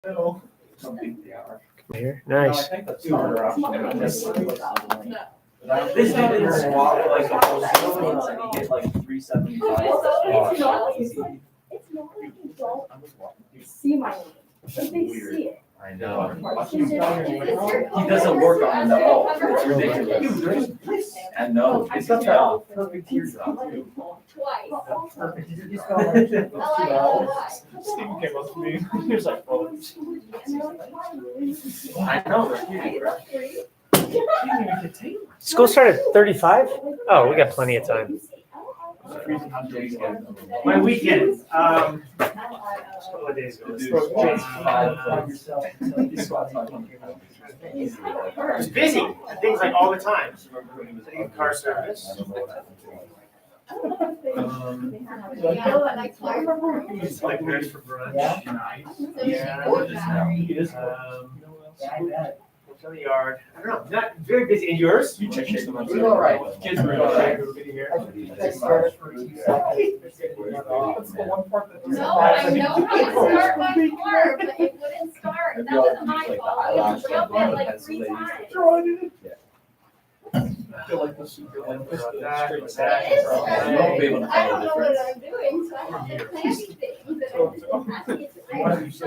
No. Here, nice. I think that's harder option. This dude didn't swallow like a whole sentence and he get like 375. It's not like you don't see my name, but they see it. I know. He He doesn't work on them at all. It's ridiculous. And no, it's such a perfect teardrop too. Twice. Perfect. I like it a lot. Steve came up to me. He was like, "Oh, I know, they're huge, right? you didn't even get tape." School started at 35? Oh, we got plenty of time. Freezing hot days. My weekend, a couple of days ago. It was busy, things like all the time. Taking car service. Just like there's for brunch. Yeah. He is. What's on the yard? I don't know. Not very busy. And yours? You check them out. We're all right. Kids were all right. Everybody here. No, I know how to start my car, but it wouldn't start. That wasn't my fault. We drove it like 3 times. I feel like the super limp is You won't be able to I tell don't the know what difference. I'm doing, so I have to plan things.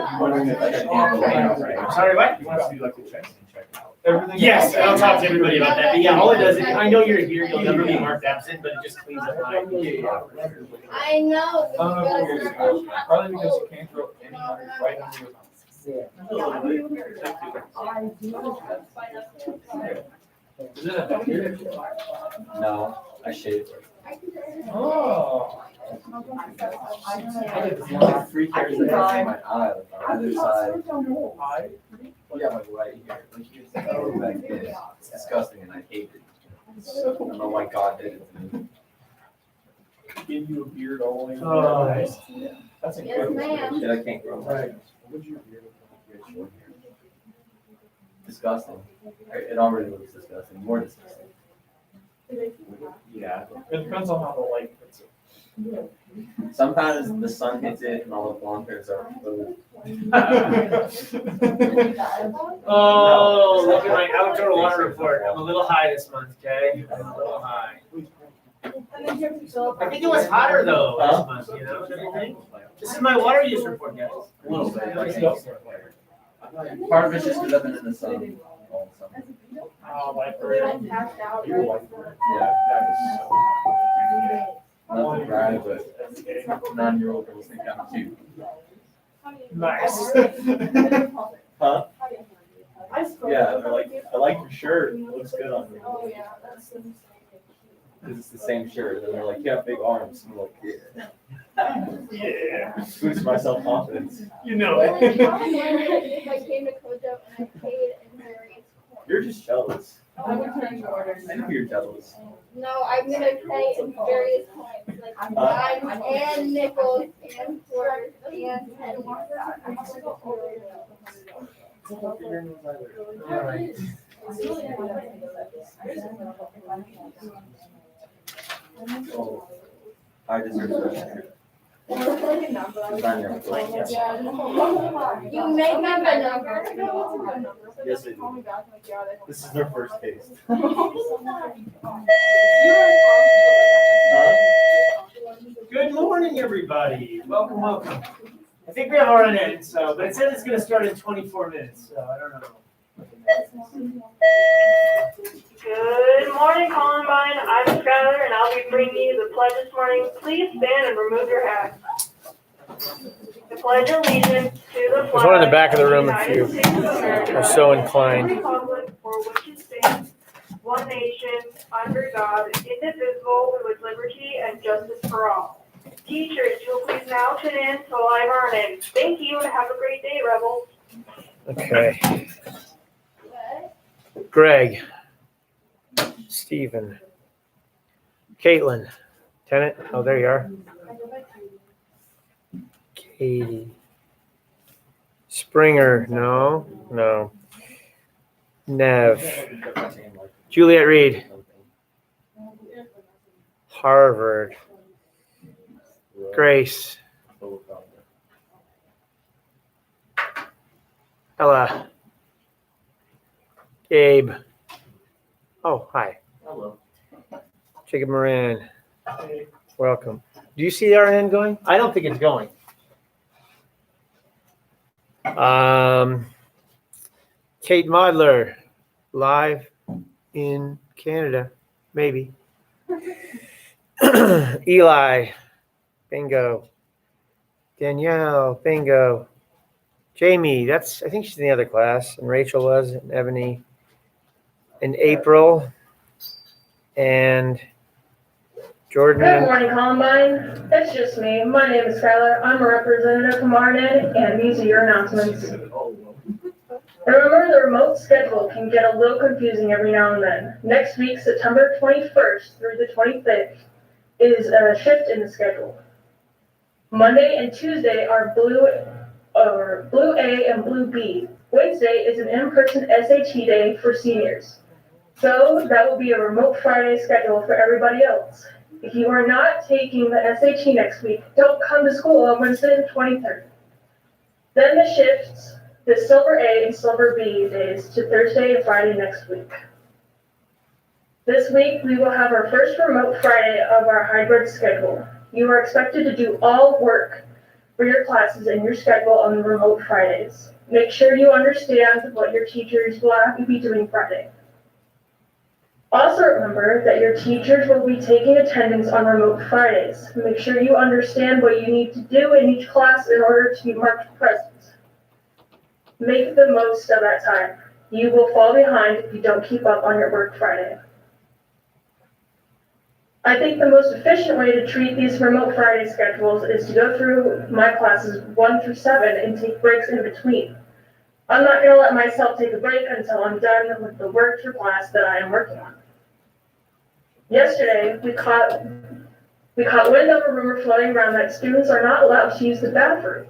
I'm sorry, what? You want us to do like the checks and check out. Everything. Yes, and I'll talk to everybody about that. But yeah, all it does is, I know you're here, you'll never be marked absent, but it just cleans up my. I know. but you gotta start from Probably because you can't throw any money right under your Is it a beard? No, I shaved. Oh. I have 3 hairs that are in my eye, like on either side. Yeah, like right here. Like you can see back there. It's disgusting and I hate it. I don't know why God did it to me. Give you a beard all the way. Oh. Nice. That's Yes, incredible. ma'am. Shit, I can't grow my Right. Disgusting. It already looks disgusting. More disgusting. Yeah. It depends on how the light hits it. Sometimes the sun hits it and all the blonde hairs are blue. Oh, look at my outdoor water report. I'm a little high this month, okay? I'm a little high. I think it was hotter though this month, you know, and everything. This is my water use report, guys. A little bit. Like, part of it's just because I've been in the sun all summer. Oh, like, you like it. Yeah, not to brag, but 9-year-old girls think I'm cute. Nice. Huh? Yeah, they're like, I like your shirt. It looks good on you. Oh, yeah, that's. Because it's the same shirt. And they're like, you have big arms. I'm like, yeah. Yeah. Boosts my self confidence. You know Well, it. if I came to Kojo and I paid in various coins. You're just jealous. I would turn orders. I know you're jealous. No, I'm gonna pay in various coins, like dimes and nickels and quarters and pennies. Alright. Oh, I deserve that. It's on your plate. You may have a number. Yes, I do. This is their first taste. Good morning, everybody. Welcome, welcome. I think we have our end, so, but it says it's gonna start in 24 minutes, so I don't know. Good morning, Columbine. I'm Skylar, and I'll be bringing you the pledge this morning. Please stand and remove your hats. I pledge allegiance to the flag. There's one in the back of the room if you United States of America, are so inclined. and the republic for which it stands, one nation, under God, indivisible, with liberty and justice for all. Teachers, you'll please now tune in to live learning. Thank you, and have a great day, Rebels. Okay. Greg. Stephen. Caitlin. Tennant. Oh, there you are. Katie. Springer. No. No. Nev. Juliet Reed. Harvard. Grace. Ella. Gabe. Oh, hi. Hello. Jacob Moran. Welcome. Do you see our end going? I don't think it's going. Kate Modler, live in Canada, maybe. Eli, bingo. Danielle, bingo. Jamie, I think she's in the other class, and Rachel was, and Ebony, and April, and Jordan. Good morning, Columbine. It's just me. My name is Skylar. I'm a representative from RNN, and these are your announcements. Remember, the remote schedule can get a little confusing every now and then. Next week, September 21st through the 25th, is a shift in the schedule. Monday and Tuesday are Blue A and Blue B. Wednesday is an in-person SAT day for seniors. So that will be a remote Friday schedule for everybody else. If you are not taking the SAT next week, don't come to school on Wednesday the 23rd. Then the shifts, the Silver A and Silver B days, to Thursday and Friday next week. This week, we will have our first remote Friday of our hybrid schedule. You are expected to do all work for your classes and your schedule on the remote Fridays. Make sure you understand what your teachers will have to be doing Friday. Also remember that your teachers will be taking attendance on remote Fridays. Make sure you understand what you need to do in each class in order to be marked present. Make the most of that time. You will fall behind if you don't keep up on your work Friday. I think the most efficient way to treat these remote Friday schedules is to go through my classes 1 through 7 and take breaks in between. I'm not going to let myself take a break until I'm done with the work for class that I am working on. Yesterday, we caught wind of a rumor floating around that students are not allowed to use the bathroom.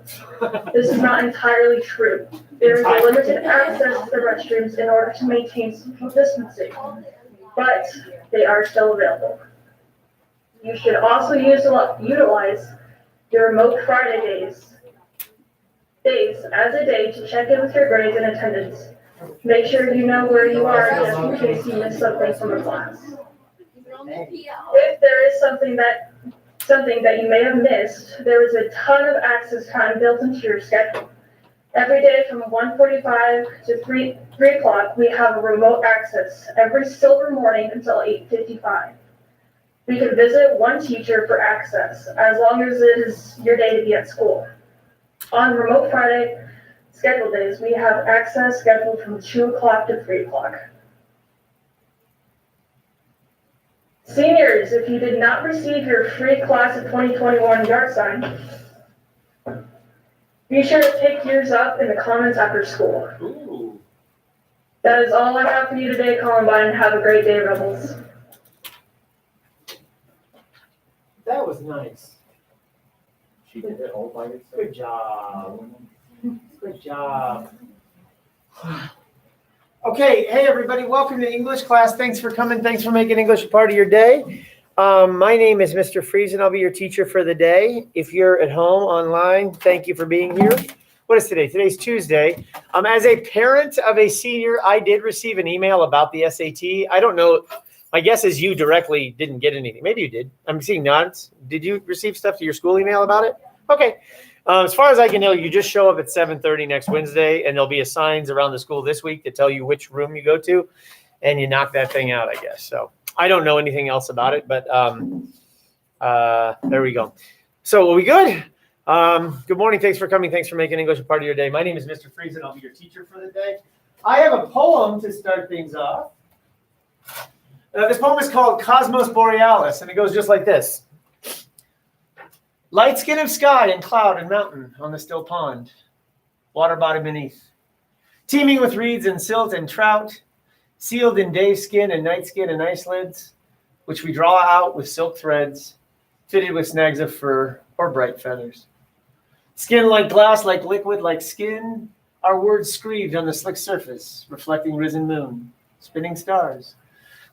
This is not entirely true. There is a limited access to the restrooms in order to maintain social distancing, but they are still available. You should also utilize your remote Friday days as a day to check in with your grades and attendance. Make sure you know where you are just in case you missed something from a class. If there is something that you may have missed, there is a ton of access time built into your schedule. Every day from 1:45 to 3 o'clock, we have a remote access every silver morning until 8:55. We can visit one teacher for access as long as it is your day to be at school. On remote Friday scheduled days, we have access scheduled from 2 o'clock to 3 o'clock. Seniors, if you did not receive your free class of 2021 yard sign, be sure to pick yours up in the comments after school. Ooh. That is all I have for you today, Columbine. Have a great day, Rebels. That was nice. She did it all by herself. Good job. Good job. Okay, hey everybody, welcome to English class. Thanks for coming. Thanks for making English a part of your day. My name is Mr. Friesen. I'll be your teacher for the day. If you're at home online, thank you for being here. What is today? Today's Tuesday. As a parent of a senior, I did receive an email about the SAT. I don't know. My guess is you directly didn't get anything. Maybe you did. I'm seeing nods. Did you receive stuff to your school email about it? Okay. As far as I can know, you just show up at 7:30 next Wednesday, and there'll be signs around the school this week to tell you which room you go to, and you knock that thing out, I guess. So I don't know anything else about it, but there we go. So are we good? Good morning. Thanks for coming. Thanks for making English a part of your day. My name is Mr. Friesen. I'll be your teacher for the day. I have a poem to start things off. This poem is called Cosmos Borealis, and it goes just like this. Light skin of sky and cloud and mountain on the still pond, water body beneath, teeming with reeds and silt and trout, sealed in day skin and night skin and ice lids, which we draw out with silk threads, fitted with snags of fur or bright feathers. Skin like glass, like liquid, like skin, our words screeved on the slick surface, reflecting risen moon, spinning stars,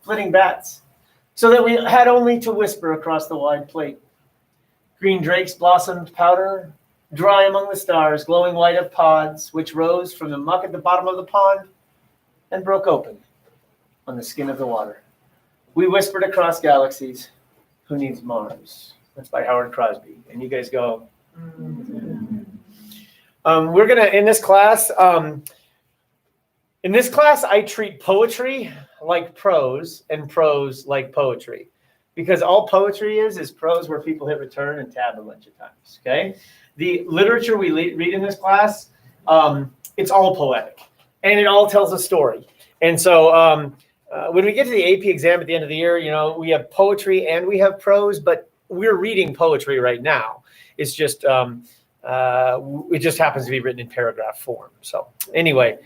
flitting bats, so that we had only to whisper across the wide plate. Green drakes blossomed powder, dry among the stars, glowing white of pods, which rose from the muck at the bottom of the pond and broke open on the skin of the water. We whispered across galaxies, who needs Mars? That's by Howard Crosby. And you guys go, we're gonna, in this class, I treat poetry like prose and prose like poetry. Because all poetry is prose where people hit return and tab a bunch of times, okay? The literature we read in this class, it's all poetic. And it all tells a story. And so when we get to the AP exam at the end of the year, you know, we have poetry and we have prose, but we're reading poetry right now. It's just, it just happens to be written in paragraph form. So anyway,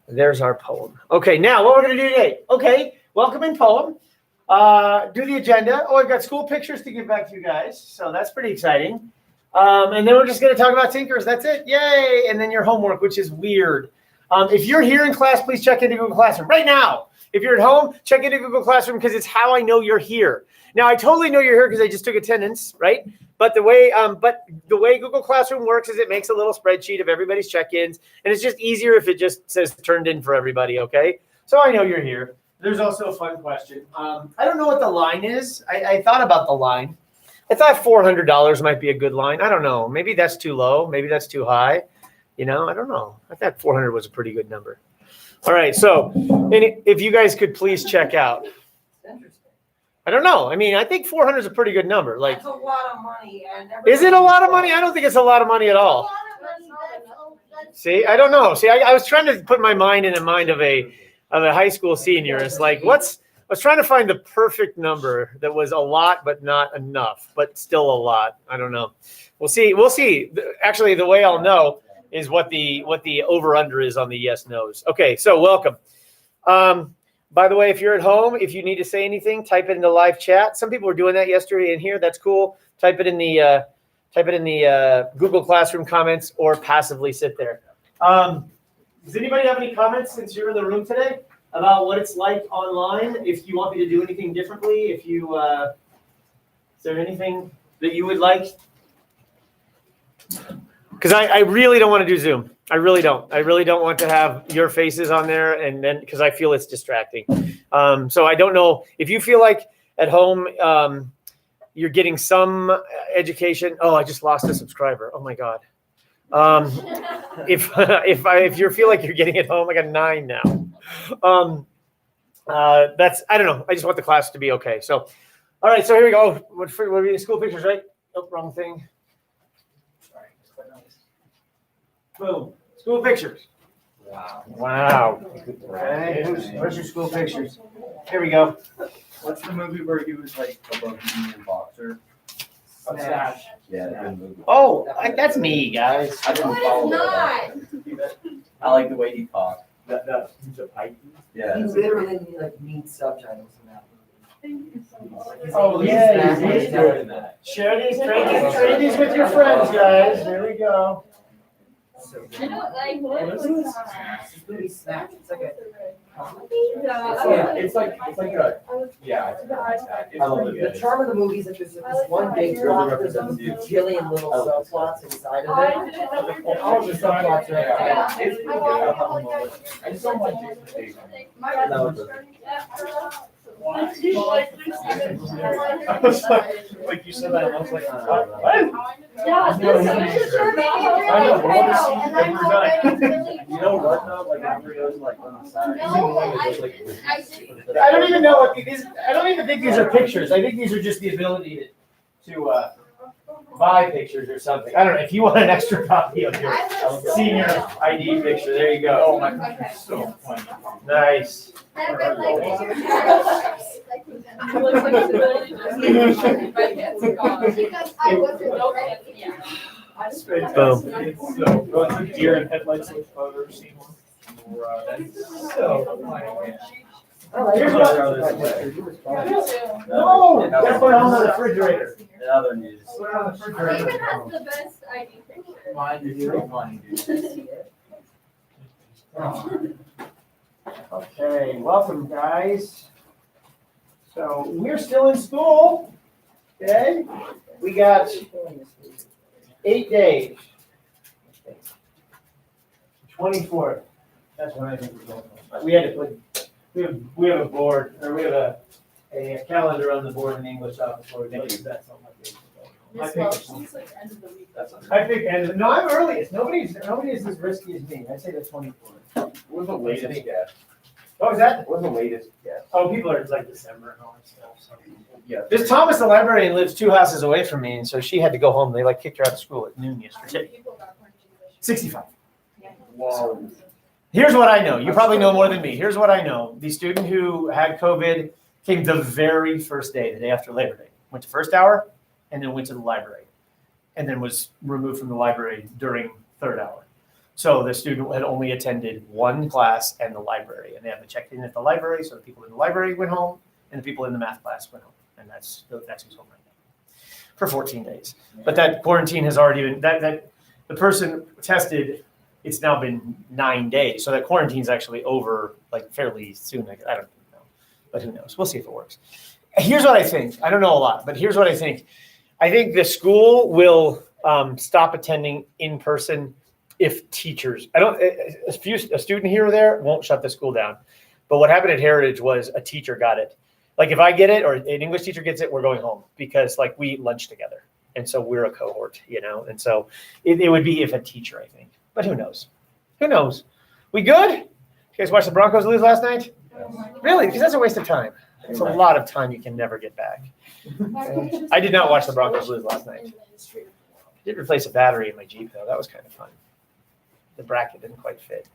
there's our poem. Okay, now what we're gonna do today. Okay, welcoming poem. Do the agenda. Oh, I've got school pictures to give back to you guys. So that's pretty exciting. And then we're just going to talk about Tinkers. That's it. Yay. And then your homework, which is weird. If you're here in class, please check into Google Classroom right now. If you're at home, check into Google Classroom because it's how I know you're here. Now, I totally know you're here because I just took attendance, right? But the way Google Classroom works is it makes a little spreadsheet of everybody's check-ins. And it's just easier if it just says turned in for everybody, okay? So I know you're here. There's also a fun question. I don't know what the line is. I thought about the line. I thought $400 might be a good line. I don't know. Maybe that's too low. Maybe that's too high. You know, I don't know. I thought 400 was a pretty good number. All right. So if you guys could please check out. I don't know. I mean, I think 400 is a pretty good number. Like, that's a lot of money. Is it a lot of money? I don't think it's a lot of money at all. See, I don't know. See, I was trying to put my mind in the mind of a high school senior. It's like, I was trying to find the perfect number that was a lot, but not enough, but still a lot. I don't know. We'll see. We'll see. Actually, the way I'll know is what the over under is on the yes nos. Okay. So welcome. By the way, if you're at home, if you need to say anything, type it in the live chat. Some people were doing that yesterday in here. That's cool. Type it in the Google Classroom comments or passively sit there. Does anybody have any comments since you're in the room today about what it's like online? If you want me to do anything differently, is there anything that you would like? Because I really don't want to do Zoom. I really don't. I really don't want to have your faces on there, and then because I feel it's distracting. So I don't know if you feel like at home you're getting some education. Oh, I just lost a subscriber. Oh my God. If you feel like you're getting it home, I got 9 now. I don't know. I just want the class to be okay. So, all right. So here we go. We're reading school pictures, right? Oh, wrong thing. Sorry. Boom. School pictures. Wow. Okay. Where's your school pictures? Here we go. What's the movie where he was like a Bohemian boxer? Smash. Yeah, good movie. Oh, that's me, guys. I didn't follow that. I like the way he talked. He's a pipe. Yeah. He literally needs subtitles in that movie. Oh, yeah. Share these, trade these with your friends, guys. There we go. I don't like what? This movie Smash. It's like a It's like a, yeah. the charm of the movie is that there's this one big plot, there's a jillion little subplots inside of it. And all of the subplots are Yeah, it's pretty good. I just don't like Jason Statham. I was like you said that, and I was like, what? Yeah, I know, but what is he ever done? You know what though? Like every goes like on the side. I don't even know what these. I don't even think these are pictures. I think these are just the ability to buy pictures or something. I don't know. If you want an extra copy of your senior ID picture, there you go. Oh my God, so funny. Nice. Boom. So, deer and headlights with photo scene one. That's so funny. No, that's my on the refrigerator. In other news. David has the best ID picture. Mine is so funny, dude. Okay, welcome guys. So we're still in school. Okay, we got 8 days. 24th. That's when I think we're going. We had to put, we have a board, or we have a calendar on the board in the English office where we make that something like this. I think no, I'm earliest. Nobody is as risky as me. I say the 24th. What's the latest guess? What was that? What's the latest guess? Oh, people are like December and all that stuff. So. Yeah. This Thomas, the librarian, lives 2 houses away from me, and so she had to go home. They like kicked her out of school at noon yesterday. 65. Whoa. Here's what I know. You probably know more than me. Here's what I know. The student who had COVID came the very first day, the day after Labor Day. Went to first hour, and then went to the library, and then was removed from the library during third hour. So the student had only attended one class and the library, and they had to check in at the library. So the people in the library went home, and the people in the math class went home, and that's who's home right now for 14 days. But that quarantine has already been that the person tested. It's now been 9 days, so that quarantine's actually over like fairly soon. I don't know, but who knows? We'll see if it works. Here's what I think. I don't know a lot, but here's what I think. I think the school will stop attending in person if teachers. A student here or there won't shut the school down. But what happened at Heritage was a teacher got it. Like if I get it or an English teacher gets it, we're going home because like we eat lunch together, and so we're a cohort, And so it would be if a teacher, I think. But who knows? Who knows? We good? You guys watch the Broncos lose last night? Really? Because that's a waste of time. It's a lot of time you can never get back. I did not watch the Broncos lose last night. I did replace a battery in my Jeep, though. That was kind of fun. The bracket didn't quite fit.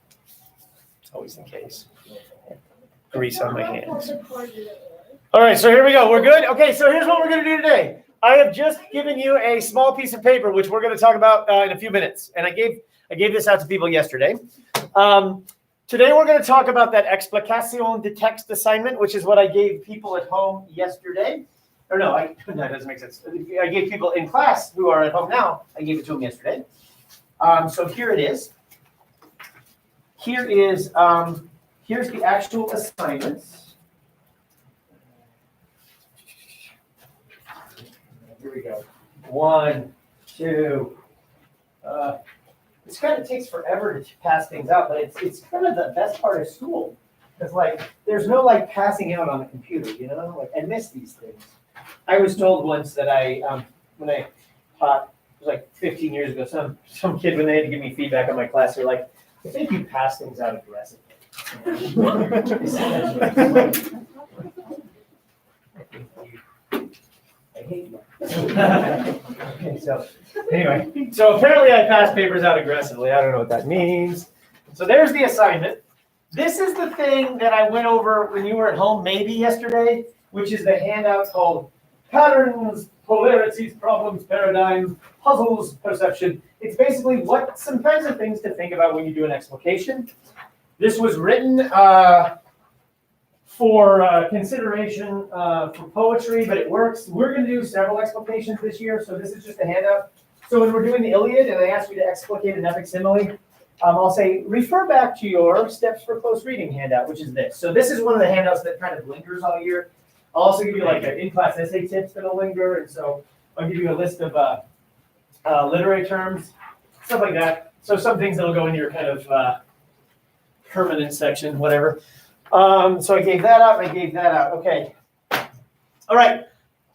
It's always the case. Grease on my hands. All right, so here we go. We're good? Okay, so here's what we're going to do today. I have just given you a small piece of paper, which we're going to talk about in a few minutes. And I gave this out to people yesterday. Today we're going to talk about that explication de text assignment, which is what I gave people at home yesterday. Or no, that doesn't make sense. I gave people in class who are at home now, I gave it to them yesterday. So here it is. Here's the actual assignments. Here we go. 1, 2. This kind of takes forever to pass things out, but it's kind of the best part of school. Because like there's no like passing out on the computer, Like I miss these things. I was told once that when I taught, it was like 15 years ago, some kid when they had to give me feedback on my class, they're like, I think you pass things out aggressively. I hate you. Okay, so anyway, so apparently I pass papers out aggressively. I don't know what that means. So there's the assignment. This is the thing that I went over when you were at home maybe yesterday, which is the handout called Patterns, Polarities, Problems, Paradigms, Puzzles, Perception. It's basically some kinds of things to think about when you do an explication. This was written for consideration for poetry, but it works. We're going to do several explications this year, so this is just a handout. So when we're doing the Iliad and I ask you to explicate an epic simile, I'll say, refer back to your Steps for Close Reading handout, which is this. So this is one of the handouts that kind of lingers all year. I'll also give you like an in-class essay tips that'll linger, and so I'll give you a list of literary terms, stuff like that. So some things that'll go in your kind of permanent section, whatever. So I gave that out, Okay. All right.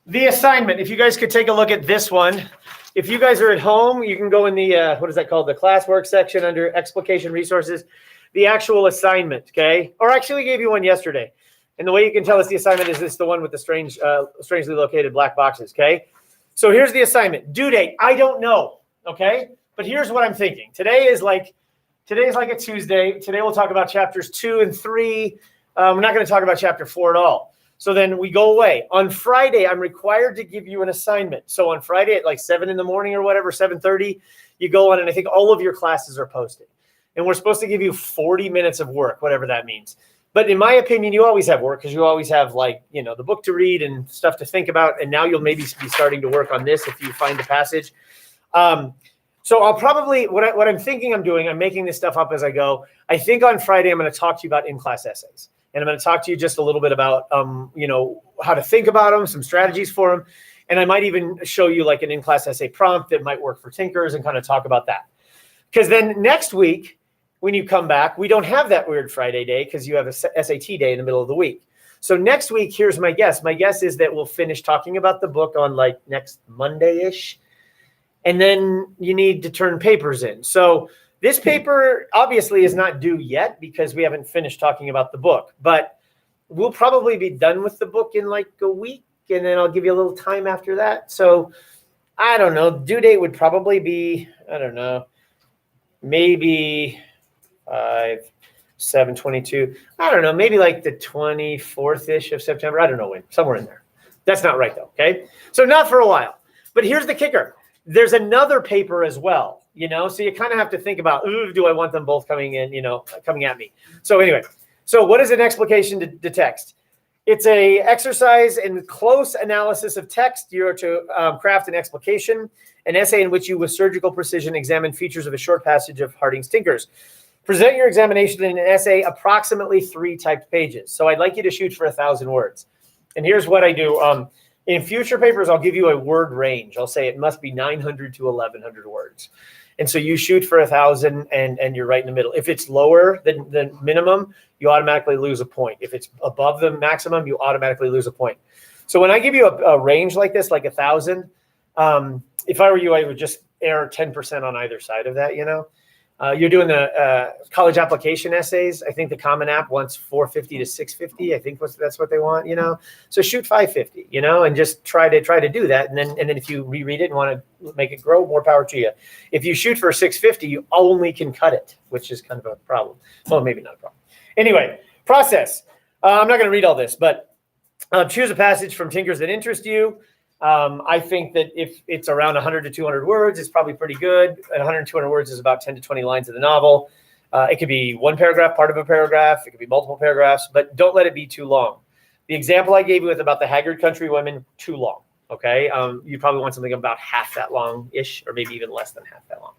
The assignment, if you guys could take a look at this one. If you guys are at home, you can go in the, what is that called? The classwork section under explication resources, the actual assignment, okay? Or actually gave you one yesterday. And the way you can tell us the assignment is this the one with the strangely located black boxes, okay? So here's the assignment. Due date, I don't know, okay? But here's what I'm thinking. Today's like a Tuesday. Today we'll talk about chapters 2 and 3. We're not going to talk about chapter 4 at all. So then we go away. On Friday, I'm required to give you an assignment. So on Friday at like 7 in the morning or whatever, 7:30, you go on, and I think all of your classes are posted. And we're supposed to give you 40 minutes of work, whatever that means. But in my opinion, you always have work because you always have like, the book to read and stuff to think about. And now you'll maybe be starting to work on this if you find the passage. So I'll probably, what I'm thinking I'm doing, I'm making this stuff up as I go. I think on Friday, I'm going to talk to you about in-class essays. And I'm going to talk to you just a little bit about, how to think about them, some strategies for them. And I might even show you like an in-class essay prompt that might work for Tinkers and kind of talk about that. Because then next week, when you come back. We don't have that weird Friday day because you have a SAT day in the middle of the week. So next week, here's my guess. My guess is that we'll finish talking about the book on like next Monday-ish. And then you need to turn papers in. So this paper obviously is not due yet because we haven't finished talking about the book. But we'll probably be done with the book in like a week. And then I'll give you a little time after that. So I don't know. Due date would probably be, I don't know, maybe 7/22. I don't know, maybe like the 24th-ish of September. I don't know when, somewhere in there. That's not right though, okay? So not for a while. But here's the kicker. There's another paper as well, you know? So you kind of have to think about, ooh, do I want them both coming in, you know, coming at me? So anyway, so what is an explication to text? It's a exercise in close analysis of text. You're to craft an explication, an essay in which you with surgical precision examine features of a short passage of Harding's Tinkers. Present your examination in an essay approximately 3 typed pages. So I'd like you to shoot for 1,000 words. And here's what I do. In future papers, I'll give you a word range. I'll say it must be 900 to 1,100 words. And so you shoot for 1,000 and you're right in the middle. If it's lower than the minimum, you automatically lose a point. If it's above the maximum, you automatically lose a point. So when I give you a range like this, like 1,000, if I were you, I would just err 10% on either side of that, you know? You're doing the college application essays. I think the Common App wants 450 to 650. I think that's what they want, you know. So shoot 550, you know, and just try to do that. And then if you reread it and want to make it grow, more power to you. If you shoot for 650, you only can cut it, which is kind of a problem. Well, maybe not a problem. Anyway, process. I'm not going to read all this, but choose a passage from Tinkers that interests you. I think that if it's around 100 to 200 words, it's probably pretty good. 100 to 200 words is about 10 to 20 lines of the novel. It could be one paragraph, part of a paragraph. It could be multiple paragraphs, but don't let it be too long. The example I gave you with about the haggard country women, too long. Okay. You probably want something about half that long-ish, or maybe even less than half that long.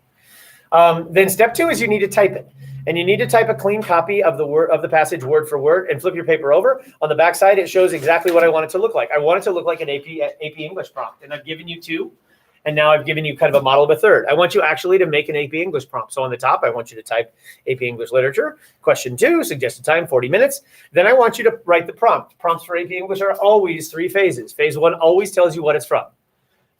Then step 2 is you need to type it. And you need to type a clean copy of the passage word for word and flip your paper over. On the back side, it shows exactly what I want it to look like. I want it to look like an AP English prompt. And I've given you 2. And now I've given you kind of a model of a third. I want you actually to make an AP English prompt. So on the top, I want you to type AP English literature. Question 2, suggested time, 40 minutes. Then I want you to write the prompt. Prompts for AP English are always 3 phases. Phase 1 always tells you what it's from.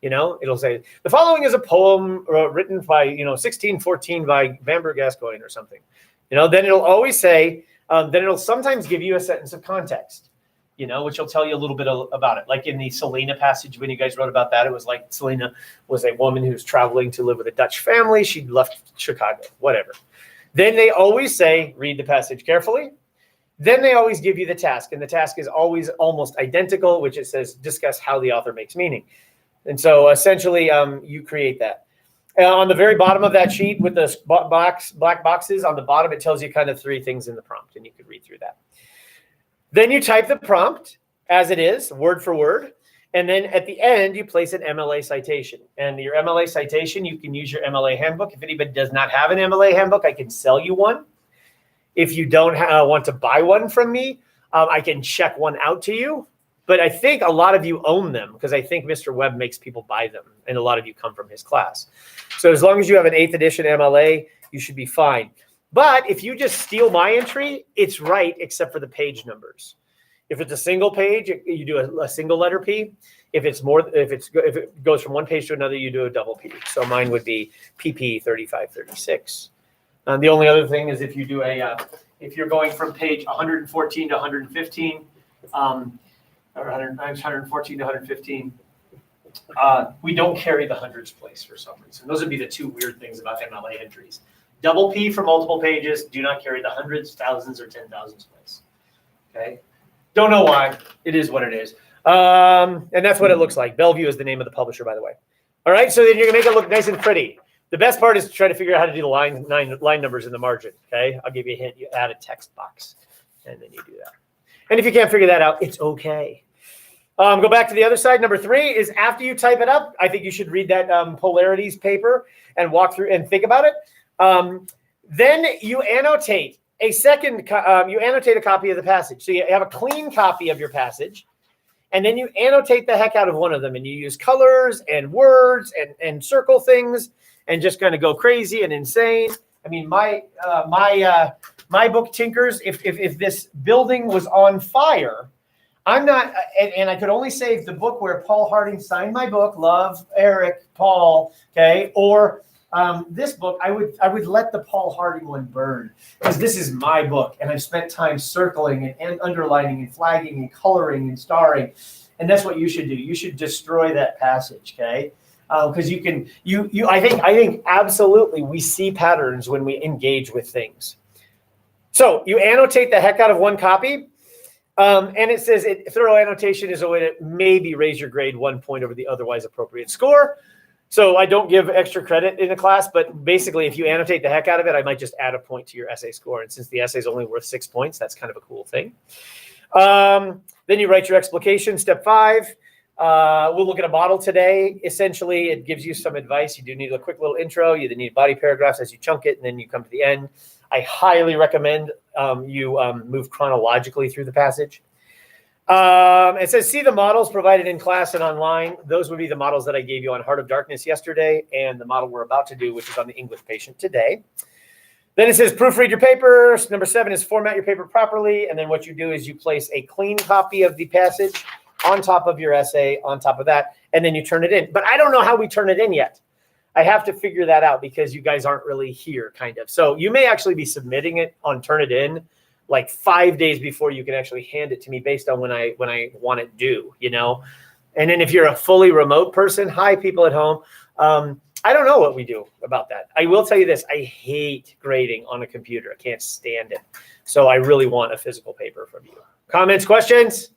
You know, it'll say, the following is a poem written by, 1614 by Bamberg Gascoigne or something. You know, then it'll always say, then it'll sometimes give you a sentence of context, you know, which will tell you a little bit about it. Like in the Selena passage, when you guys wrote about that, it was like Selena was a woman who's traveling to live with a Dutch family. She left Chicago, whatever. Then they always say, read the passage carefully. Then they always give you the task. And the task is always almost identical, which it says, discuss how the author makes meaning. And so essentially, you create that. On the very bottom of that sheet with the black boxes on the bottom, it tells you kind of 3 things in the prompt, and you could read through that. Then you type the prompt as it is, word for word. And then at the end, you place an MLA citation. And your MLA citation, you can use your MLA handbook. If anybody does not have an MLA handbook, I can sell you one. If you don't want to buy one from me, I can check one out to you. But I think a lot of you own them because I think Mr. Webb makes people buy them. And a lot of you come from his class. So as long as you have an 8th edition MLA, you should be fine. But if you just steal my entry, it's right except for the page numbers. If it's a single page, you do a single letter P. If it goes from one page to another, you do a double P. So mine would be PP 3536. The only other thing is if you do if you're going from page 114 to 115, or 114 to 115. We don't carry the hundreds place for some reason. Those would be the 2 weird things about MLA entries. Double P for multiple pages, do not carry the hundreds, thousands, or 10,000s place. Okay? Don't know why. It is what it is. And that's what it looks like. Bellevue is the name of the publisher, by the way. All right, so then you're going to make it look nice and pretty. The best part is to try to figure out how to do the line numbers in the margin. Okay? I'll give you a hint. You add a text box, and then you do that. And if you can't figure that out, it's okay. Go back to the other side. Number 3 is after you type it up, I think you should read that polarities paper and walk through and think about it. Then you annotate a copy of the passage. So you have a clean copy of your passage, and then you annotate the heck out of one of them, and you use colors and words and circle things and just kind of go crazy and insane. I mean, my book Tinkers, if this building was on fire, I'm not, and I could only save the book where Paul Harding signed my book, Love, Eric, Paul, okay, or this book, I would let the Paul Harding one burn, because this is my book, and I've spent time circling and underlining and flagging and coloring and starring, and that's what you should do. You should destroy that passage, okay? Because I think absolutely we see patterns when we engage with things. So you annotate the heck out of one copy. And it says thorough annotation is a way to maybe raise your grade 1 point over the otherwise appropriate score. So I don't give extra credit in the class, but basically if you annotate the heck out of it, I might just add a point to your essay score. And since the essay is only worth 6 points, that's kind of a cool thing. Then you write your explication, step 5. We'll look at a model today. Essentially, it gives you some advice. You do need a quick little intro. You need body paragraphs as you chunk it, and then you come to the end. I highly recommend you move chronologically through the passage. It says, see the models provided in class and online. Those would be the models that I gave you on Heart of Darkness yesterday and the model we're about to do, which is on the English patient today. Then it says, proofread your paper. Number 7 is format your paper properly. And then what you do is you place a clean copy of the passage on top of your essay, on top of that, and then you turn it in. But I don't know how we turn it in yet. I have to figure that out because you guys aren't really here, kind of. So you may actually be submitting it on Turnitin like 5 days before you can actually hand it to me based on when I want it due, you know? And then if you're a fully remote person, hi, people at home. I don't know what we do about that. I will tell you this. I hate grading on a computer. I can't stand it. So I really want a physical paper from you. Comments, questions?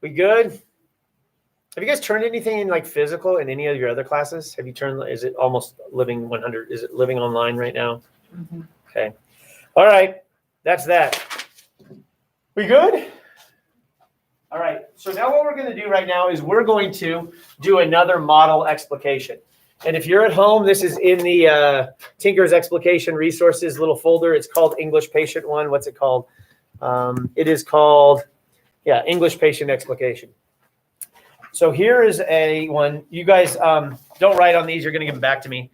We good? Have you guys turned anything in like physical in any of your other classes? Have you turned, is it almost living 100? Is it living online right now? Mm-hmm. Okay. All right. That's that. We good? All right. So now what we're going to do right now is we're going to do another model explication. And if you're at home, this is in the Tinker's Explication Resources little folder. It's called English Patient 1. What's it called? It is called, English Patient Explication. So here is a one. You guys don't write on these. You're going to give them back to me.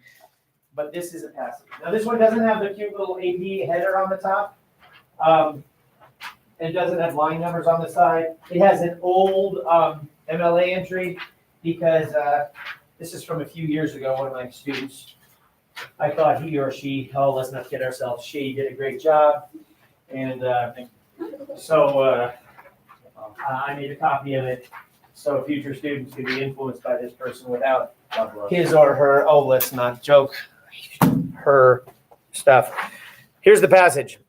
But this is a passage. Now, this one doesn't have the cute little AP header on the top. It doesn't have line numbers on the side. It has an old MLA entry because this is from a few years ago, one of my students. I thought he or she, let's not kid ourselves, she did a great job. And so I made a copy of it so future students can be influenced by this person without his or her, let's not joke, her stuff. Here's the passage.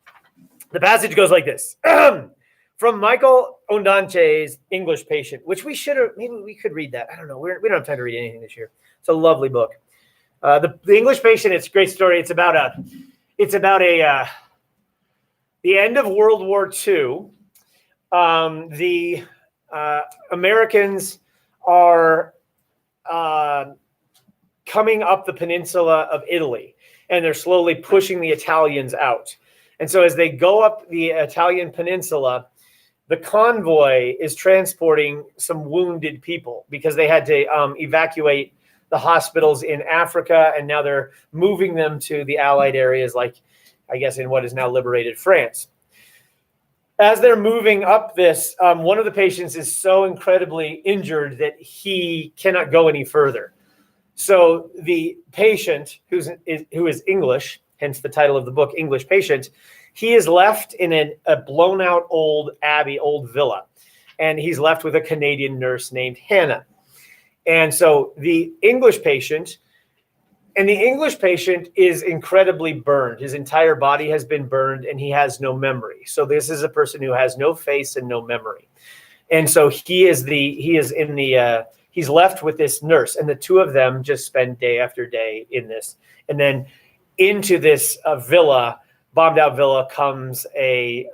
The passage goes like this. From Michael Ondaatje's English Patient, which we should have, maybe we could read that. I don't know. We don't have time to read anything this year. It's a lovely book. The English Patient, it's a great story. It's about the end of World War II. The Americans are coming up the peninsula of Italy, and they're slowly pushing the Italians out. And so as they go up the Italian peninsula, the convoy is transporting some wounded people because they had to evacuate the hospitals in Africa, and now they're moving them to the Allied areas, like, I guess, in what is now liberated France. As they're moving up this, one of the patients is so incredibly injured that he cannot go any further. So the patient, who is English, hence the title of the book, English Patient, he is left in a blown out old abbey, old villa. And he's left with a Canadian nurse named Hannah. And so the English patient is incredibly burned. His entire body has been burned and he has no memory. So this is a person who has no face and no memory. And so he's left with this nurse, and the two of them just spend day after day in this. And then into this villa, bombed out villa, comes a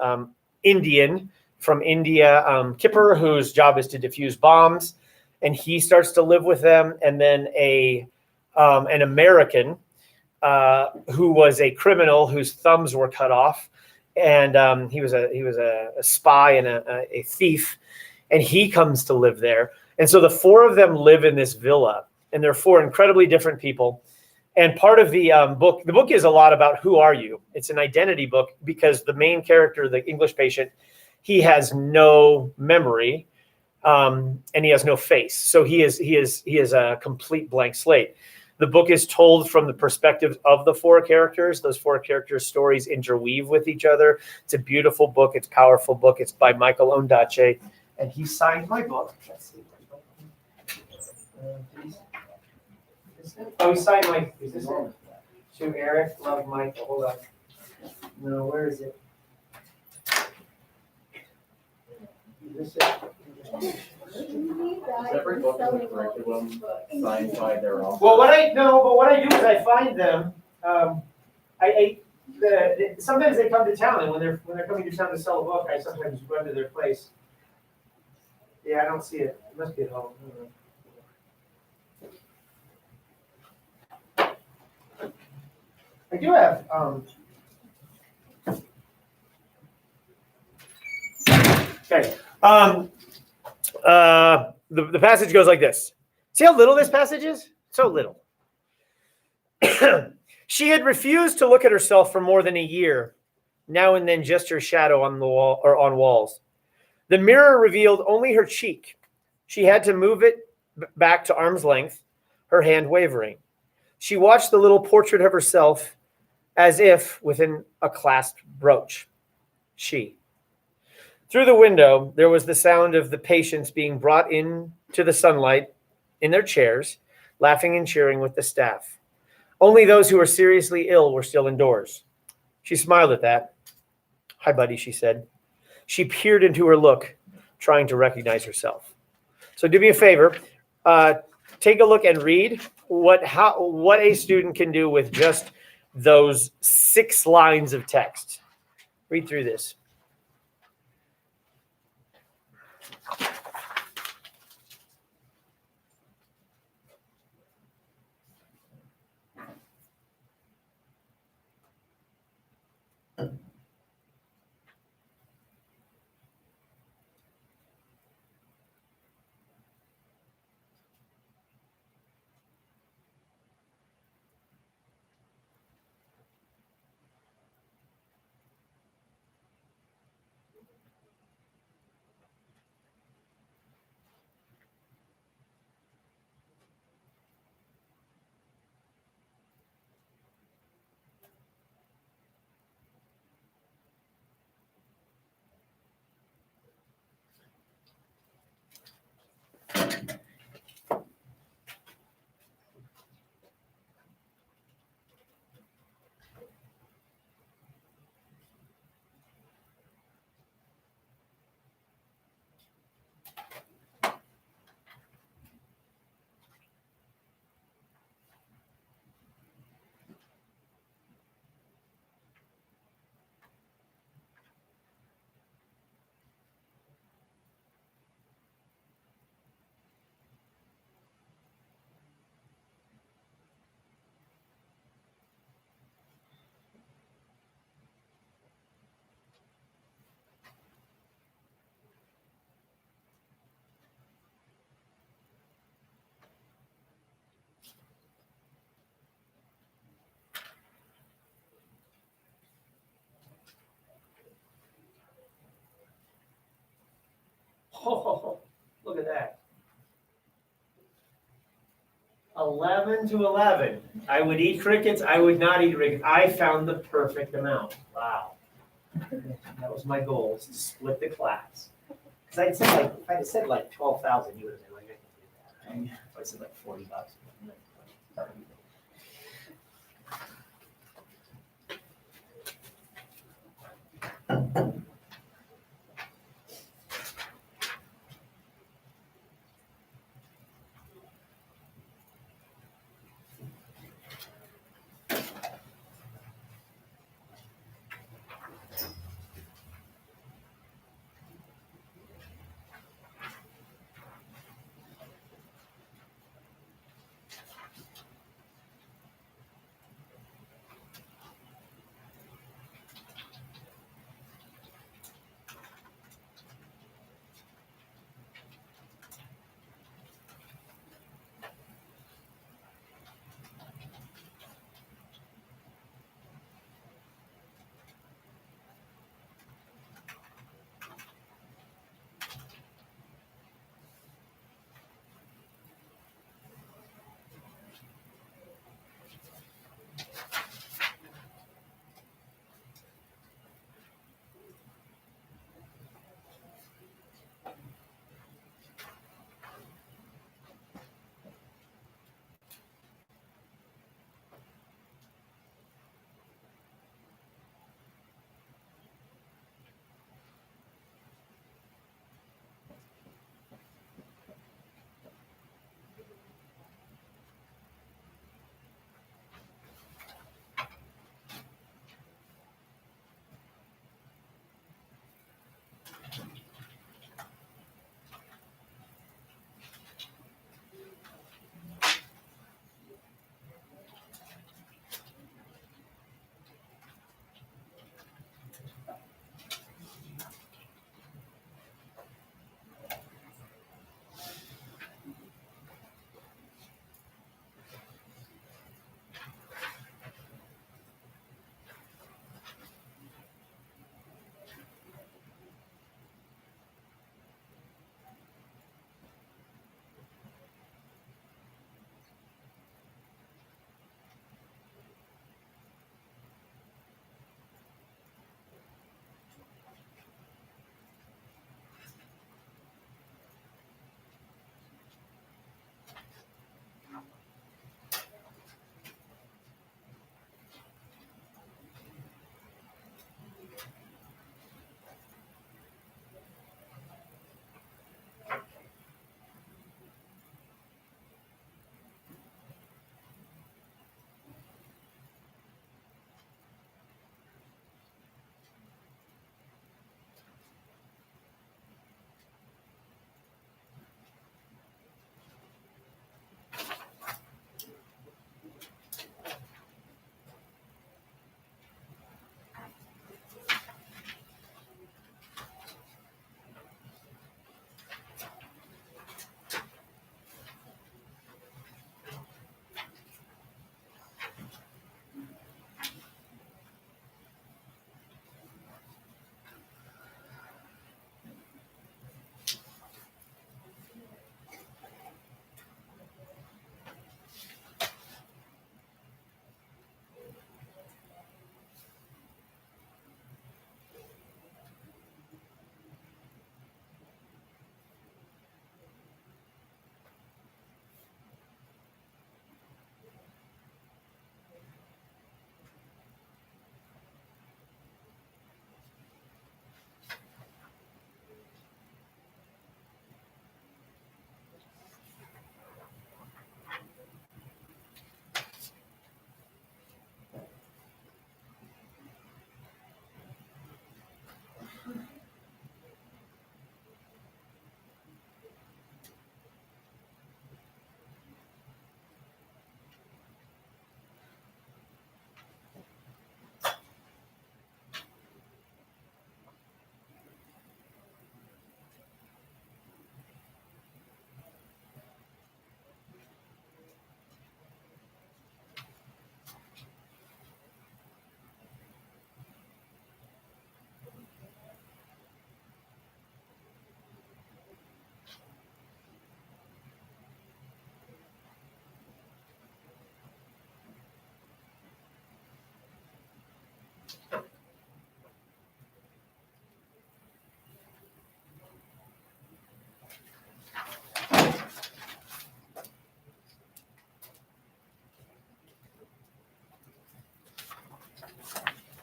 Indian from India, Kipper, whose job is to defuse bombs. And he starts to live with them. And then an American who was a criminal whose thumbs were cut off. And he was a spy and a thief. And he comes to live there. And so the four of them live in this villa. And they're four incredibly different people. And part of the book is a lot about who are you. It's an identity book because the main character, the English patient, he has no memory, and he has no face. So he is a complete blank slate. The book is told from the perspective of the four characters. Those four characters' stories interweave with each other. It's a beautiful book. It's a powerful book. It's by Michael Ondaatje, and he signed my book. Let's see. Oh, he signed my. Is this it? To Eric, love Michael. Hold on. No, where is it? Is this it? Separate book in the curriculum, signed by their own. Well, what I do is I find them. Sometimes they come to town, and when they're coming to town to sell a book, I sometimes run to their place. Yeah, I don't see it. It must be at home. I do have. Okay. The passage goes like this. See how little this passage is? So little. She had refused to look at herself for more than a year, now and then just her shadow on the wall or on walls. The mirror revealed only her cheek. She had to move it back to arm's length, her hand wavering. She watched the little portrait of herself as if within a clasped brooch. She. Through the window, there was the sound of the patients being brought in to the sunlight in their chairs, laughing and cheering with the staff. Only those who were seriously ill were still indoors. She smiled at that. "Hi, buddy," she said. She peered into her look, trying to recognize herself. So do me a favor, take a look and read what a student can do with just those 6 lines of text. Read through this. Oh, look at that. 11 to 11. I would eat crickets. I would not eat crickets. I found the perfect amount. Wow. That was my goal, is to split the class. Because I'd said like, if I'd said like 12,000, you would have been like, I can do that. If I said like $40.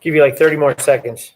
Give you like 30 more seconds.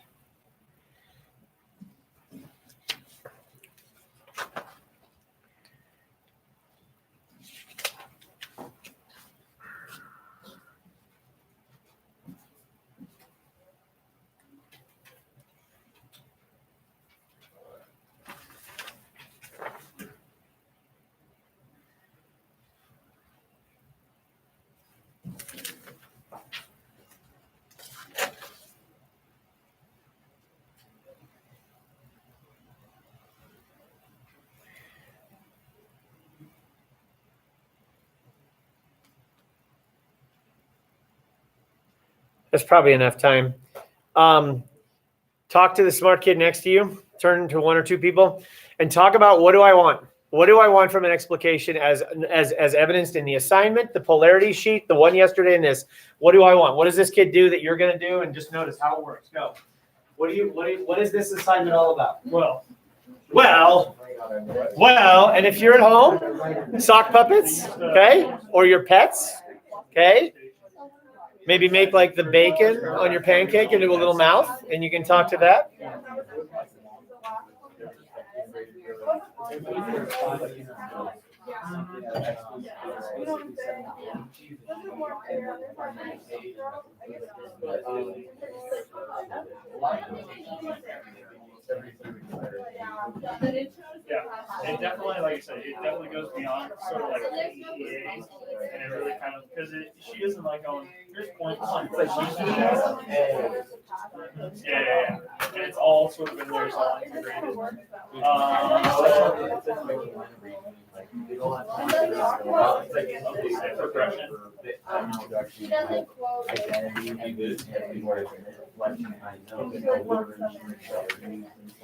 That's probably enough time. Talk to the smart kid next to you. Turn to one or two people and talk about, what do I want? What do I want from an explication as evidenced in the assignment, the polarity sheet, the one yesterday, and this? What do I want? What does this kid do that you're going to do? And just notice how it works. Go. What is this assignment all about? Well, and if you're at home, sock puppets, okay, or your pets, okay. Maybe make like the bacon on your pancake into a little mouth, and you can talk to that. Yeah, it definitely, like I said, it definitely goes beyond sort of like EA, and it really kind of, because she isn't like going, here's points. Yeah. And it's all sort of in there, it's all integrated. Progression. She doesn't quote.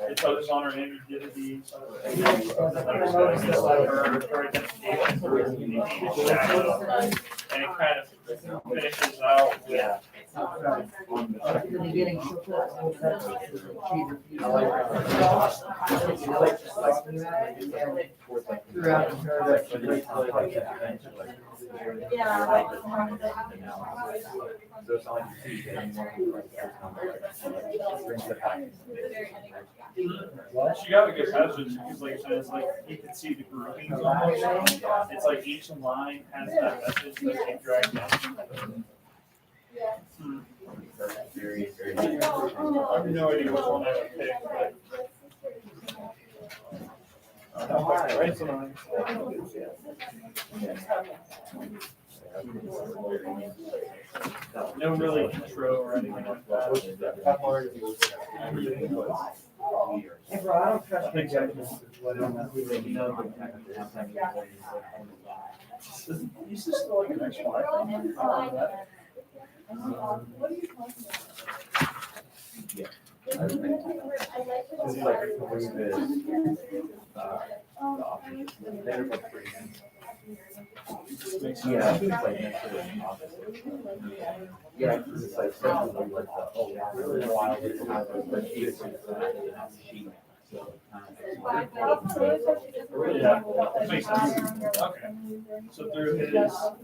It focuses on her identity, and it kind of finishes out with. In the beginning, she'll put throughout She got a good message because, like I said, it's like you can see the groupings almost. It's like each line has that message that they drag down. I have no idea which one I would pick, but. No really intro or anything like that. Hey, bro, I don't trust you. Is this still like an extra one? Yeah, it's like next to the office. Yeah, it's like something like really wild. It's not like it's sheet. So. Yeah, that makes sense. Okay. So through his house,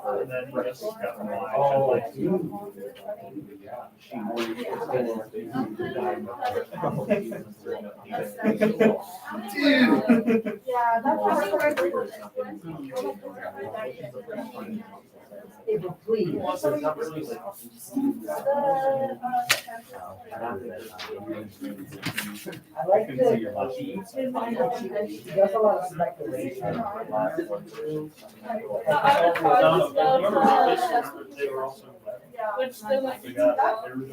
and then he just got the line. Oh, Dude. Yeah, that's Hey, but please. I like that. She does a lot of speculation. They were also. Which they like. They got, they were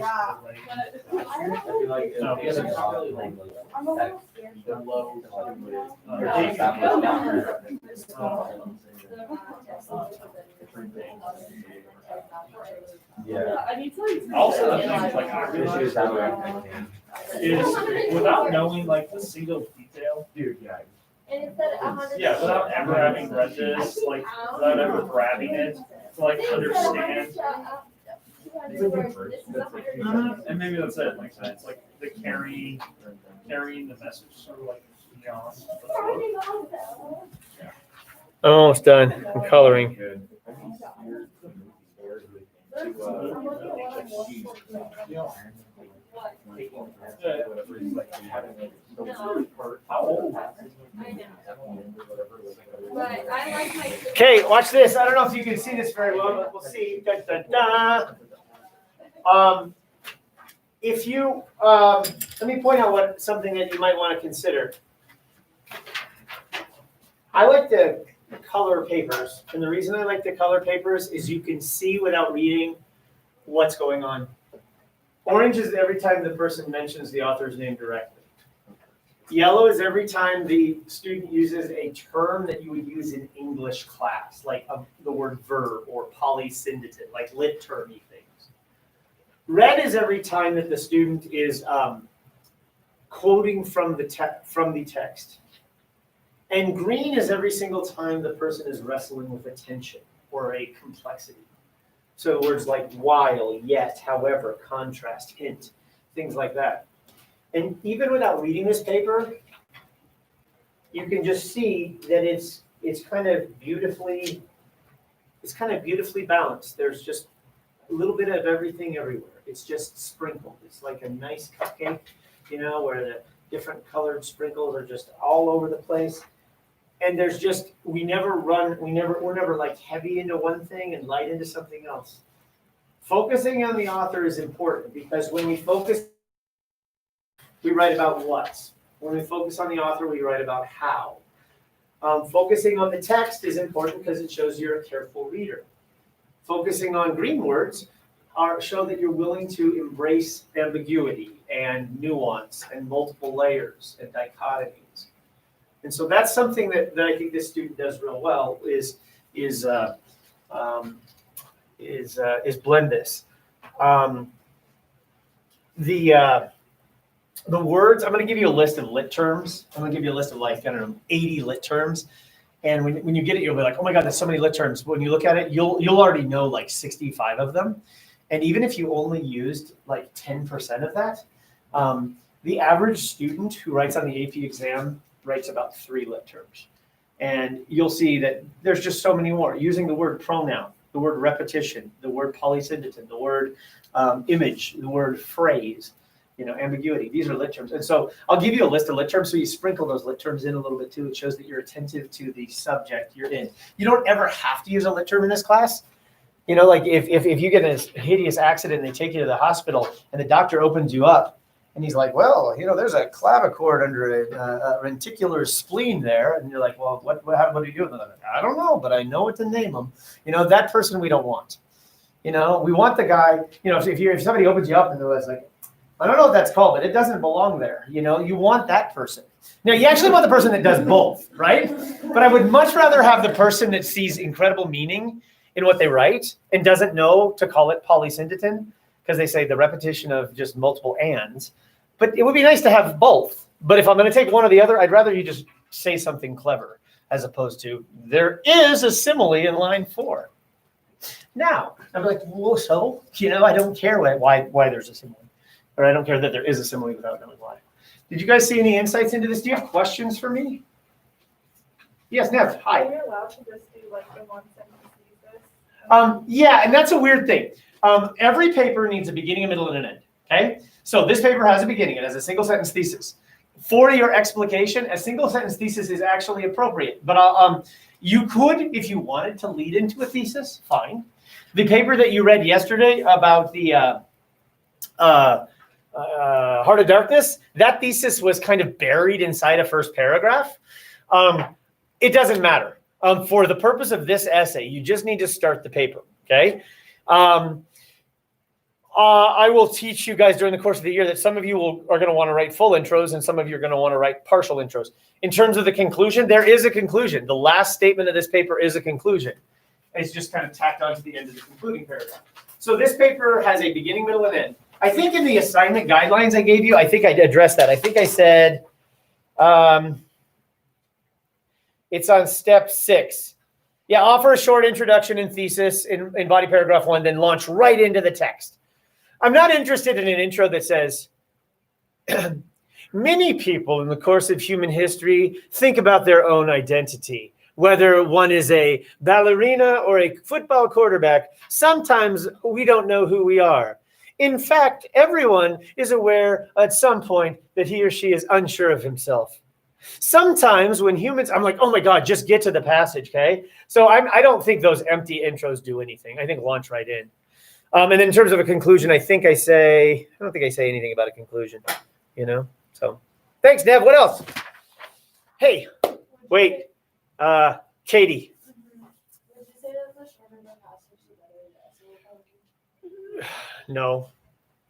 just I'm a little scared. Also, the thing like I realized is without knowing like the single detail, And it said 100. yeah, without ever having read this, like without ever grabbing it, to like understand. Mm-hmm. And maybe that's it, like I said, it's like the carrying the message sort of like beyond the book. I'm almost done. I'm coloring. How old? But I like my. Okay, watch this. I don't know if you can see this very well, but we'll see. Da, da, da. If you, let me point out something that you might want to consider. I like to color papers, and the reason I like to color papers is you can see without reading what's going on. Orange is every time the person mentions the author's name directly. Yellow is every time the student uses a term that you would use in English class, like the word verb or polysyndeton, like lit termy things. Red is every time that the student is quoting from the text. And green is every single time the person is wrestling with a tension or a complexity. So words like while, yet, however, contrast, hint, things like that. And even without reading this paper, you can just see that it's kind of beautifully balanced. There's just a little bit of everything everywhere. It's just sprinkled. It's like a nice cupcake, where the different colored sprinkles are just all over the place. And there's just, we're never like heavy into one thing and light into something else. Focusing on the author is important because when we focus, we write about what. When we focus on the author, we write about how. Focusing on the text is important because it shows you're a careful reader. Focusing on green words show that you're willing to embrace ambiguity and nuance and multiple layers and dichotomies. And so that's something that I think this student does real well is blend this. The words, I'm going to give you a list of lit terms. I'm going to give you a list of 80 lit terms. And when you get it, you'll be like, oh my God, there's so many lit terms. When you look at it, you'll already know like 65 of them. And even if you only used like 10% of that, the average student who writes on the AP exam writes about 3 lit terms. And you'll see that there's just so many more. Using the word pronoun, the word repetition, the word polysyndeton, the word image, the word phrase, ambiguity. These are lit terms. And so I'll give you a list of lit terms so you sprinkle those lit terms in a little bit too. It shows that you're attentive to the subject you're in. You don't ever have to use a lit term in this class. Like if you get in a hideous accident and they take you to the hospital and the doctor opens you up and he's like, well, there's a clavichord under a reticular spleen there. And you're like, well, what do you do with it? I don't know, but I know what to name them. That person we don't want. We want the guy, if somebody opens you up and they're like, I don't know what that's called, but it doesn't belong there. You want that person. Now, you actually want the person that does both, right? But I would much rather have the person that sees incredible meaning in what they write and doesn't know to call it polysyndeton because they say the repetition of just multiple ands. But it would be nice to have both. But if I'm going to take one or the other, I'd rather you just say something clever as opposed to there is a simile in line 4. Now, I'm like, well, so, I don't care why there's a simile. Or I don't care that there is a simile without knowing why. Did you guys see any insights into this? Do you have questions for me? Yes, Nev, hi. Are you allowed to just do like the one sentence thesis? Yeah, and that's a weird thing. Every paper needs a beginning, a middle, and an end. Okay? So this paper has a beginning. It has a single sentence thesis. For your explication, a single sentence thesis is actually appropriate. But you could, if you wanted to lead into a thesis, fine. The paper that you read yesterday about the Heart of Darkness, that thesis was kind of buried inside a first paragraph. It doesn't matter. For the purpose of this essay, you just need to start the paper, okay? I will teach you guys during the course of the year that some of you are going to want to write full intros and some of you are going to want to write partial intros. In terms of the conclusion, there is a conclusion. The last statement of this paper is a conclusion. It's just kind of tacked onto the end of the concluding paragraph. So this paper has a beginning, middle, and end. I think in the assignment guidelines I gave you, I think I addressed that. I think I said it's on step 6. Yeah, offer a short introduction and thesis in body paragraph 1, then launch right into the text. I'm not interested in an intro that says, many people in the course of human history think about their own identity. Whether one is a ballerina or a football quarterback, sometimes we don't know who we are. In fact, everyone is aware at some point that he or she is unsure of himself. Sometimes when humans, I'm like, oh my God, just get to the passage, okay? So I don't think those empty intros do anything. I think launch right in. And then in terms of a conclusion, I don't think I say anything about a conclusion, So thanks, Nev. What else? Hey, wait, Katie. Would you say that the shorter the passage, the better the essay? No,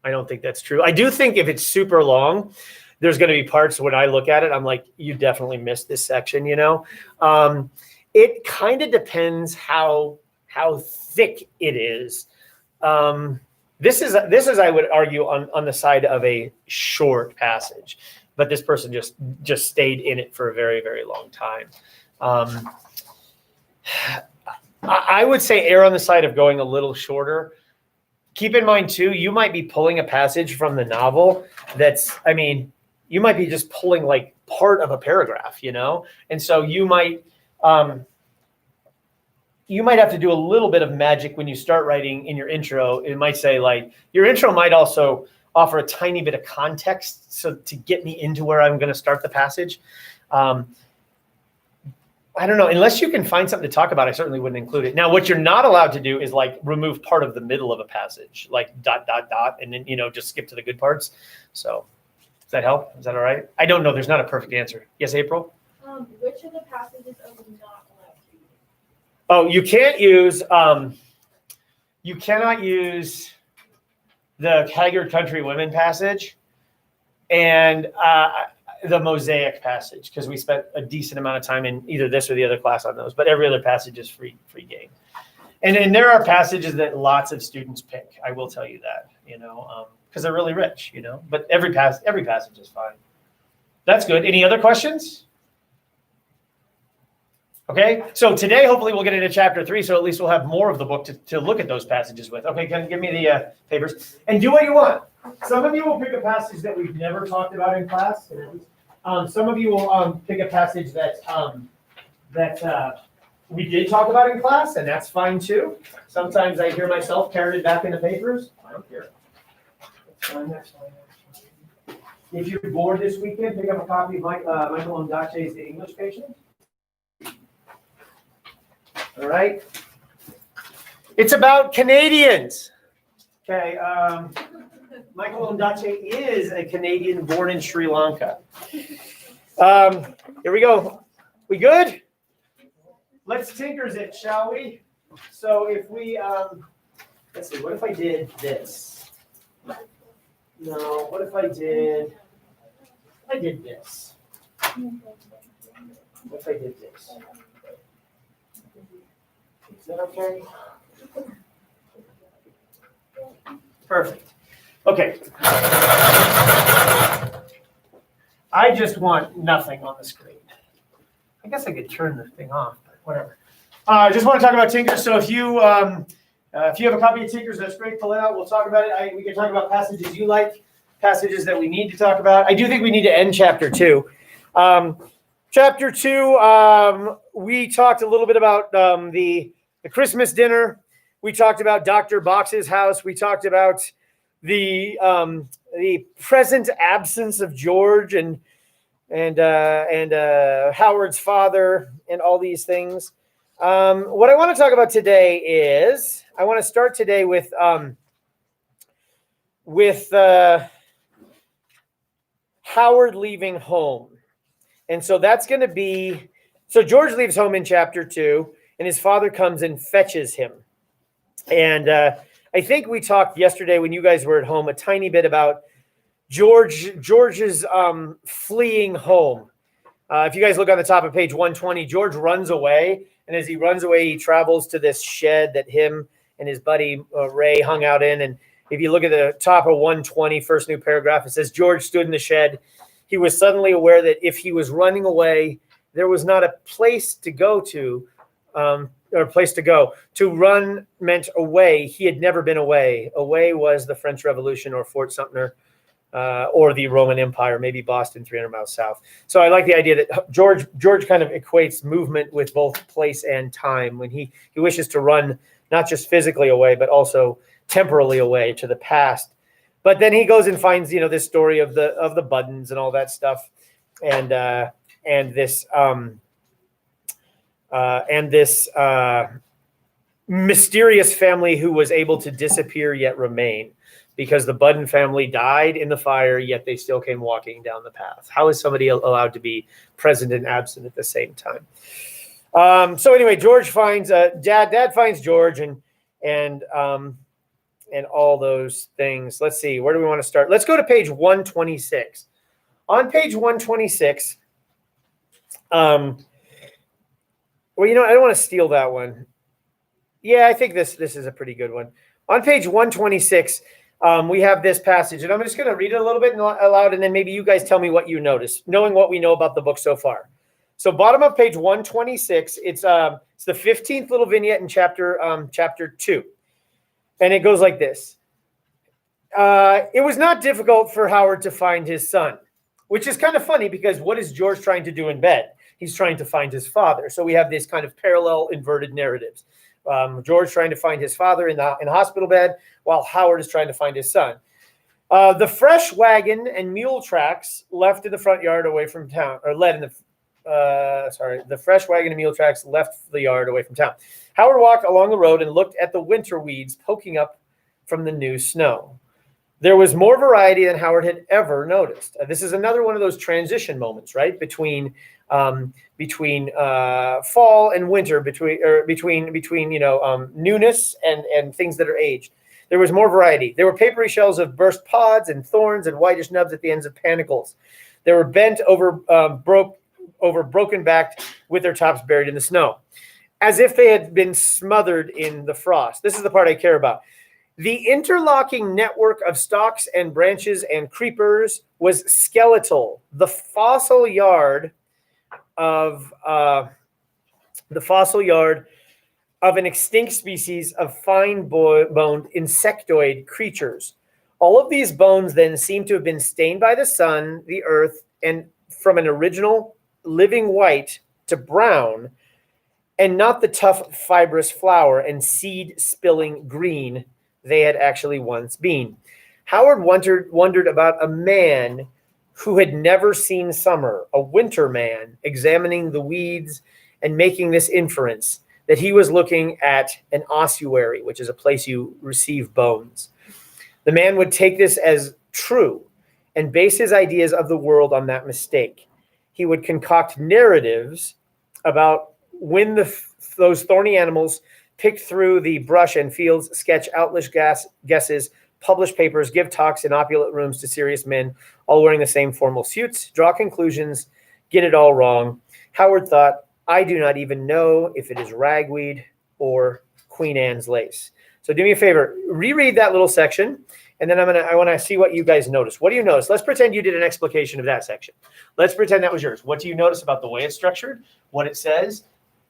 I don't think that's true. I do think if it's super long, there's going to be parts when I look at it, I'm like, you definitely missed this section, It kind of depends how thick it is. This is I would argue on the side of a short passage, but this person just stayed in it for a very, very long time. I would say err on the side of going a little shorter. Keep in mind too, you might be pulling a passage from the novel you might be just pulling like part of a paragraph, and so you might have to do a little bit of magic when you start writing in your intro. It might say like your intro might also offer a tiny bit of context so to get me into where I'm going to start the passage. I don't know, unless you can find something to talk about, I certainly wouldn't include it. Now, what you're not allowed to do is like remove part of the middle of a passage, like ... and then, just skip to the good parts. So does that help? Is that all right? I don't know. There's not a perfect answer. Yes, April? Which of the passages are we not allowed to use? Oh, you cannot use the Haggard Country Women passage and the Mosaic passage, because we spent a decent amount of time in either this or the other class on those, but every other passage is free game. And then there are passages that lots of students pick. I will tell you that, because they're really rich, but every passage is fine. That's good. Any other questions? Okay, so today, hopefully we'll get into chapter 3, so at least we'll have more of the book to look at those passages with. Okay, give me the papers and do what you want. Some of you will pick a passage that we've never talked about in class. Some of you will pick a passage that we did talk about in class, and that's fine too. Sometimes I hear myself carried back in the papers. I don't care. That's fine, that's fine. If you're bored this weekend, pick up a copy of Michael Ondaatje's The English Patient. All right. It's about Canadians. Okay. Michael Ondaatje is a Canadian born in Sri Lanka. Here we go. We good? Let's tinkers it, shall we? So if we, let's see, what if I did this? No, what if I did this? What if I did this? Is that okay? Perfect. Okay. I just want nothing on the screen. I guess I could turn the thing off, but whatever. I just want to talk about Tinkers. So if you have a copy of Tinkers, that's great. Pull it out. We'll talk about it. We can talk about passages you like, passages that we need to talk about. I do think we need to end chapter 2. Chapter 2, we talked a little bit about the Christmas dinner. We talked about Dr. Box's house. We talked about the present absence of George and Howard's father and all these things. What I want to talk about today is I want to start today with Howard leaving home. And so that's going to be, so George leaves home in chapter 2, and his father comes and fetches him. And I think we talked yesterday when you guys were at home a tiny bit about George's fleeing home. If you guys look on the top of page 120, George runs away. And as he runs away, he travels to this shed that him and his buddy Ray hung out in. And if you look at the top of 120, first new paragraph, it says, George stood in the shed. He was suddenly aware that if he was running away, there was not a place to go to or a place to go. To run meant away. He had never been away. Away was the French Revolution or Fort Sumter, or the Roman Empire, maybe Boston, 300 miles south. So I like the idea that George kind of equates movement with both place and time when he wishes to run not just physically away, but also temporally away to the past. But then he goes and finds, this story of the Buddens and all that stuff, and this mysterious family who was able to disappear yet remain, because the Budden family died in the fire, yet they still came walking down the path. How is somebody allowed to be present and absent at the same time? So anyway, George finds Dad finds George and all those things. Let's see, where do we want to start? Let's go to page 126. On page 126, well, I don't want to steal that one. Yeah, I think this is a pretty good one. On page 126, we have this passage, and I'm just going to read it a little bit aloud, and then maybe you guys tell me what you notice, knowing what we know about the book so far. So bottom of page 126, it's the 15th little vignette in chapter 2. And it goes like this. It was not difficult for Howard to find his son, which is kind of funny because what is George trying to do in bed? He's trying to find his father. So we have this kind of parallel inverted narratives. George trying to find his father in the hospital bed, while Howard is trying to find his son. The fresh wagon and mule tracks left in the front yard away from town, or led in the fresh wagon and mule tracks left the yard away from town. Howard walked along the road and looked at the winter weeds poking up from the new snow. There was more variety than Howard had ever noticed. This is another one of those transition moments, right? Between fall and winter, between newness and things that are aged. There was more variety. There were papery shells of burst pods and thorns and whitish nubs at the ends of panicles. They were bent over broken backed with their tops buried in the snow, as if they had been smothered in the frost. This is the part I care about. The interlocking network of stalks and branches and creepers was skeletal. The fossil yard of an extinct species of fine-boned insectoid creatures. All of these bones then seem to have been stained by the sun, the earth, and from an original living white to brown, and not the tough fibrous flower and seed-spilling green they had actually once been. Howard wondered about a man who had never seen summer, a winter man, examining the weeds and making this inference that he was looking at an ossuary, which is a place you receive bones. The man would take this as true and base his ideas of the world on that mistake. He would concoct narratives about when those thorny animals picked through the brush and fields, sketch outlandish guesses, publish papers, give talks in opulent rooms to serious men, all wearing the same formal suits, draw conclusions, get it all wrong. Howard thought, I do not even know if it is ragweed or Queen Anne's lace. So do me a favor, reread that little section, and then I want to see what you guys notice. What do you notice? Let's pretend you did an explication of that section. Let's pretend that was yours. What do you notice about the way it's structured, what it says,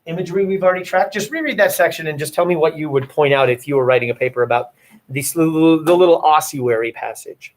imagery we've already tracked? Just reread that section and just tell me what you would point out if you were writing a paper about the little ossuary passage.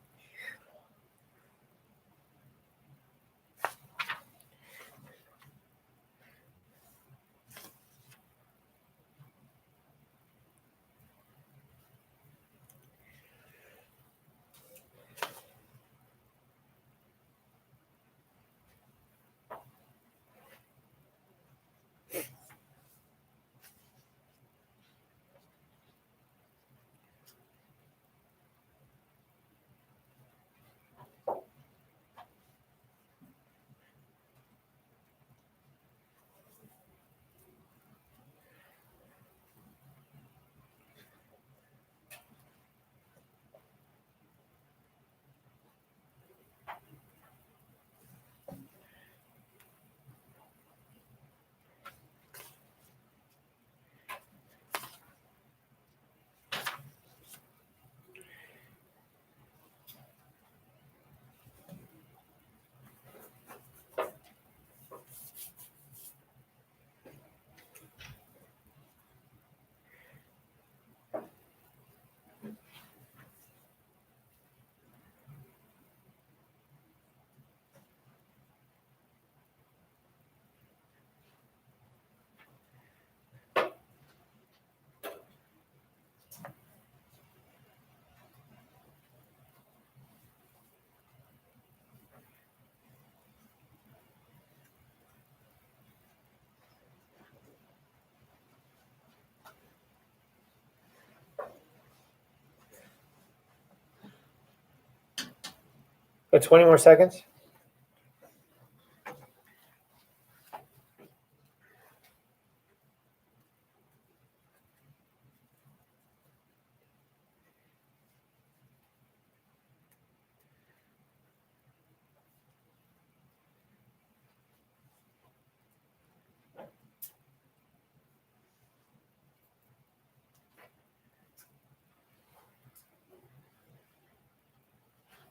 Got 20 more seconds.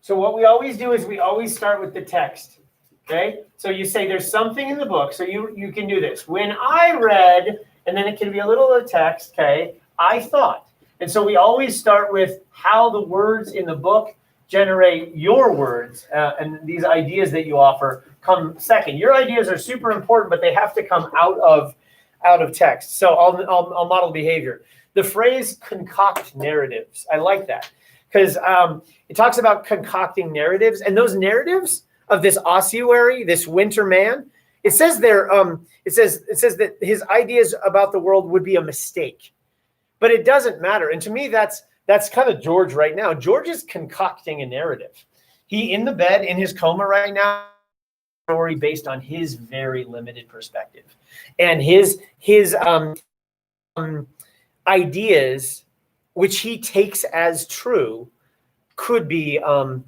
So what we always do is we always start with the text, okay? So you say there's something in the book, so you can do this. When I read, and then it can be a little of text, okay, I thought. And so we always start with how the words in the book generate your words, and these ideas that you offer come second. Your ideas are super important, but they have to come out of text. So I'll model behavior. The phrase concoct narratives, I like that. Because it talks about concocting narratives, and those narratives of this ossuary, this winter man, it says there, it says that his ideas about the world would be a mistake, but it doesn't matter. And to me, that's kind of George right now. George is concocting a narrative. He in the bed in his coma right now, story based on his very limited perspective, and his ideas, which he takes as true, could be are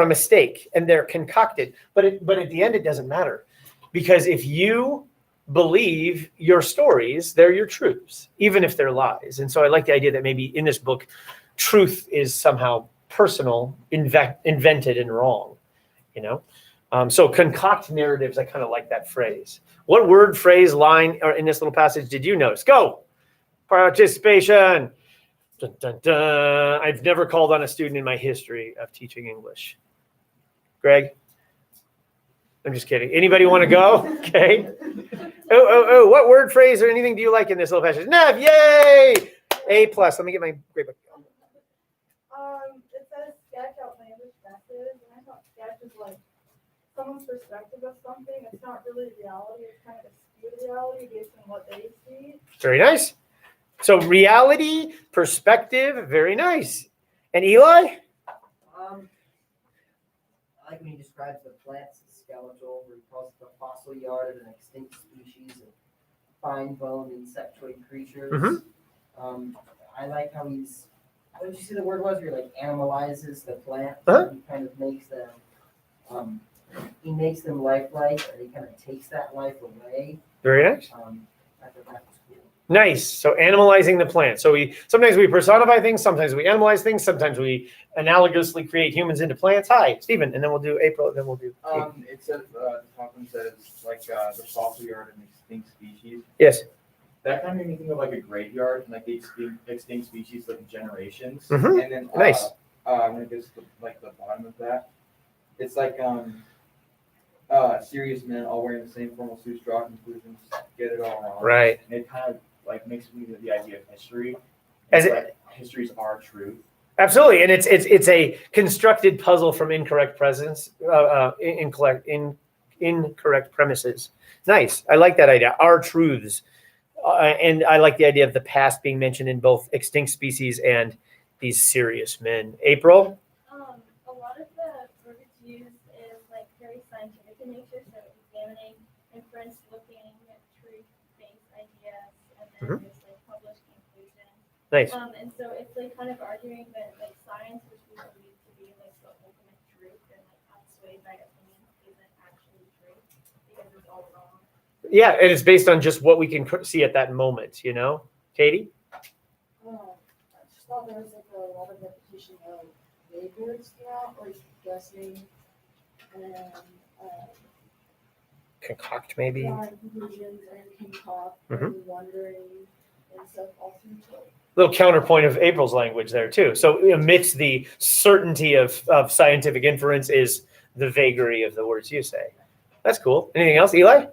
a mistake, and they're concocted. But at the end, it doesn't matter, because if you believe your stories, they're your truths, even if they're lies. And so I like the idea that maybe in this book, truth is somehow personal, invented, and wrong. So concoct narratives. I kind of like that phrase. What word, phrase, line in this little passage did you notice? Go. Participation. Dun, dun, dun. I've never called on a student in my history of teaching English. Greg? I'm just kidding. Anybody want to go? Okay. Oh. What word, phrase, or anything do you like in this little passage? Nev, yay! A+. Let me get my grade book. It says sketch outlandish methods, and I thought sketch is like someone's perspective of something. It's not really reality. It's kind of a skewed reality based on what they see. Very nice. So reality, perspective, very nice. And Eli? I like when he describes the plants as skeletal, where he calls it the fossil yard of an extinct species of fine-boned insectoid creatures. Mm-hmm. I like how he's, what did you say the word was? He like animalizes the plant. Uh-huh. He kind of makes them, he makes them lifelike, and he kind of takes that life away. Very nice. I thought that was cool. Nice. So animalizing the plant. So sometimes we personify things, sometimes we animalize things, sometimes we analogously create humans into plants. Hi, Stephen, and then we'll do April, and then we'll do. It says the top one says like the fossil yard of an extinct species. Yes. That kind of made me think of like a graveyard, and like the extinct species, like generations. Mhm. And then Nice. when it gets to like the bottom of that, it's like serious men all wearing the same formal suits, draw conclusions, get it all wrong. Right. And it kind of like makes me the idea of history. As Histories are truth. Absolutely, and it's a constructed puzzle from incorrect incorrect premises. Nice. I like that idea. Our truths, and I like the idea of the past being mentioned in both extinct species and these serious men. April. A lot of the verbiage used is like very scientific in nature, so examining, inference, looking at truth-based ideas, and then there's like published conclusions. Nice. And so it's like kind of arguing that like science, which we believe to be like the ultimate truth and like unswayed by opinion, isn't actually true because it's all wrong. Yeah, and it's based on just what we can see at that moment, Katie? I just thought there was like a lot of repetition of vague words throughout, like guessing and Concoct, maybe. drawing conclusions and concoct Mhm. and wondering and stuff all through the Little counterpoint of April's language there too. So amidst the certainty of scientific inference is the vagary of the words you say. That's cool. Anything else, Eli?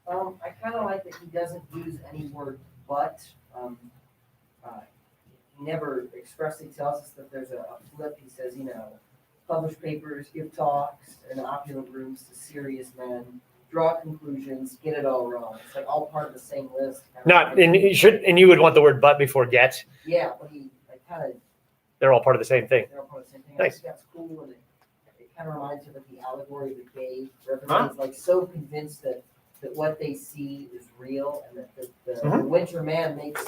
I kind of like that he doesn't use any word but. He never expressly tells us that there's a flip. He says, publish papers, give talks in opulent rooms to serious men, draw conclusions, get it all wrong. It's like all part of the same list. And you would want the word but before get. Yeah, but he kind of. They're all part of the same thing. They're all part of the same thing. Nice. I think that's cool, and it kind of reminds me of the allegory of the cave, where everybody's like so convinced that what they see is real, and that the winter man makes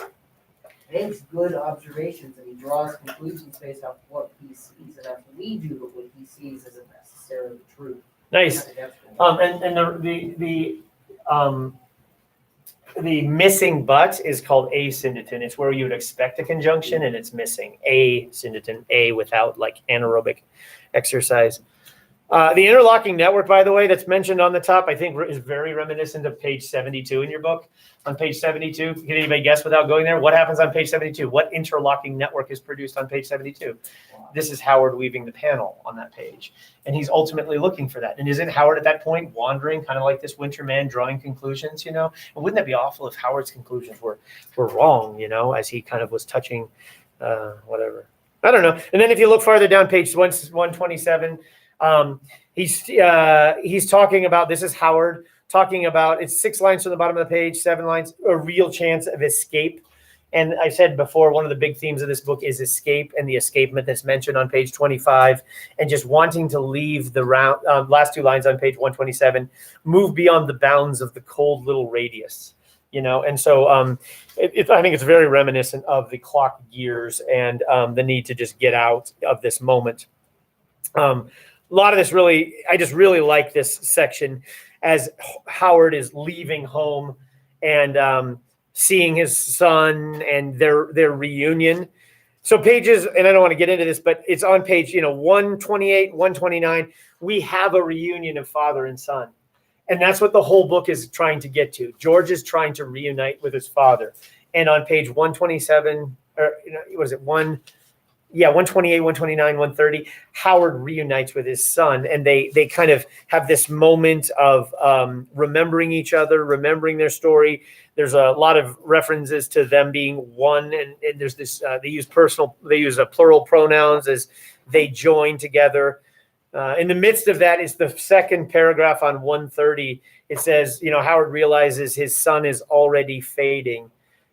good observations, and he draws conclusions based off what he sees, and if we do what he sees isn't necessarily true. Nice. And the missing but is called asyndeton. It's where you would expect a conjunction and it's missing. Asyndeton, a without like anaerobic exercise. The interlocking network, by the way, that's mentioned on the top, I think is very reminiscent of page 72 in your book. On page 72, can anybody guess without going there? What happens on page 72? What interlocking network is produced on page 72? This is Howard weaving the panel on that page. And he's ultimately looking for that. And isn't Howard at that point wandering, kind of like this winter man, drawing conclusions, you know? And wouldn't that be awful if Howard's conclusions were wrong, you know, as he kind of was touching whatever. I don't know. And then if you look farther down, page 127, he's talking about, this is Howard talking about, it's 6 lines from the bottom of the page, 7 lines, a real chance of escape. And I said before, one of the big themes of this book is escape, and the escapement that's mentioned on page 25, and just wanting to leave the last 2 lines on page 127, move beyond the bounds of the cold little radius, you know. And so I think it's very reminiscent of the clock gears and the need to just get out of this moment. A lot of this I just really like this section as Howard is leaving home and seeing his son and their reunion. So pages, and I don't want to get into this, but it's on page 128, 129. We have a reunion of father and son. And that's what the whole book is trying to get to. George is trying to reunite with his father. And on page 127, or what is it, 128, 129, 130, Howard reunites with his son, and they kind of have this moment of remembering each other, remembering their story. There's a lot of references to them being one, and there's this, they use plural pronouns as they join together. In the midst of that is the second paragraph on 130. It says, Howard realizes his son is already fading.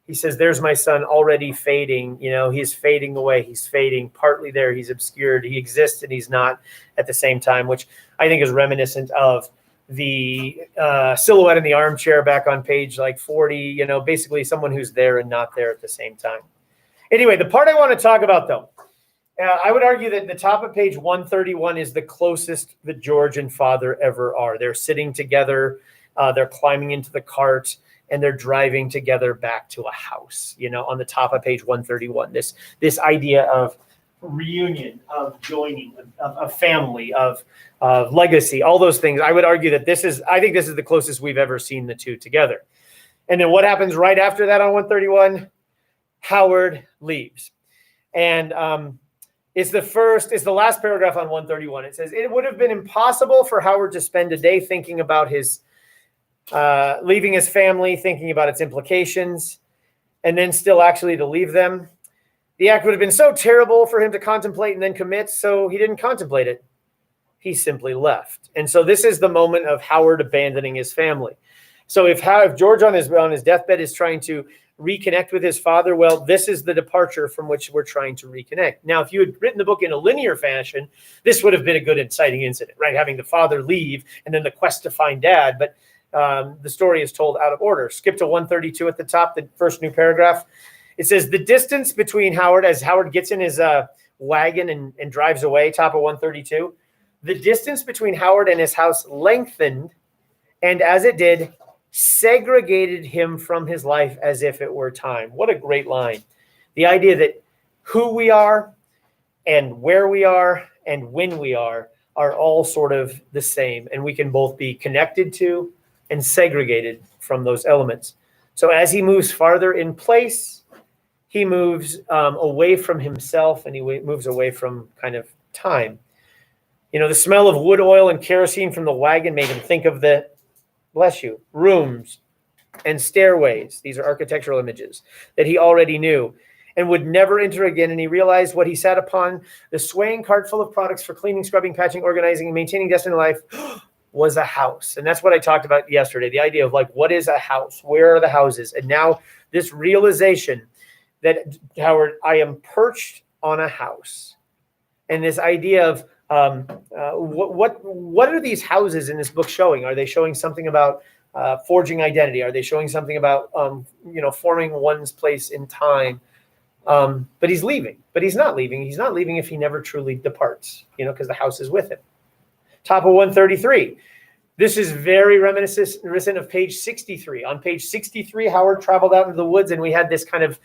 He says, there's my son already fading. He's fading away. He's fading. Partly there, he's obscured. He exists and he's not at the same time, which I think is reminiscent of the silhouette in the armchair back on page 40, basically someone who's there and not there at the same time. Anyway, the part I want to talk about, though, I would argue that the top of page 131 is the closest that George and father ever are. They're sitting together. They're climbing into the cart. And they're driving together back to a house, on the top of page 131. This idea of reunion, of joining, of family, of legacy, all those things. I would argue that I think this is the closest we've ever seen the two together. And then what happens right after that on 131? Howard leaves. And it's the last paragraph on 131. It says, it would have been impossible for Howard to spend a day thinking about his leaving his family, thinking about its implications, and then still actually to leave them. The act would have been so terrible for him to contemplate and then commit, so he didn't contemplate it. He simply left. And so this is the moment of Howard abandoning his family. So if George on his deathbed is trying to reconnect with his father, well, this is the departure from which we're trying to reconnect. Now, if you had written the book in a linear fashion, this would have been a good inciting incident, right? Having the father leave and then the quest to find dad. But the story is told out of order. Skip to 132 at the top, the first new paragraph. It says, the distance between Howard, as Howard gets in his wagon and drives away, top of 132, the distance between Howard and his house lengthened, and as it did, segregated him from his life as if it were time. What a great line. The idea that who we are and where we are and when we are all sort of the same, and we can both be connected to and segregated from those elements. So as he moves farther in place, he moves away from himself, and he moves away from kind of time. The smell of wood oil and kerosene from the wagon made him think of the, bless you, rooms and stairways. These are architectural images that he already knew and would never enter again. And he realized what he sat upon, the swaying cart full of products for cleaning, scrubbing, patching, organizing, and maintaining destiny life, was a house. And that's what I talked about yesterday, the idea of what is a house? Where are the houses? And now this realization that, Howard, I am perched on a house. and this idea of what are these houses in this book showing? Are they showing something about forging identity? Are they showing something about forming one's place in time? But he's leaving. But he's not leaving. He's not leaving if he never truly departs. Because the house is with him. Top of 133. This is very reminiscent of page 63. On page 63, Howard traveled out into the woods, and we had this kind of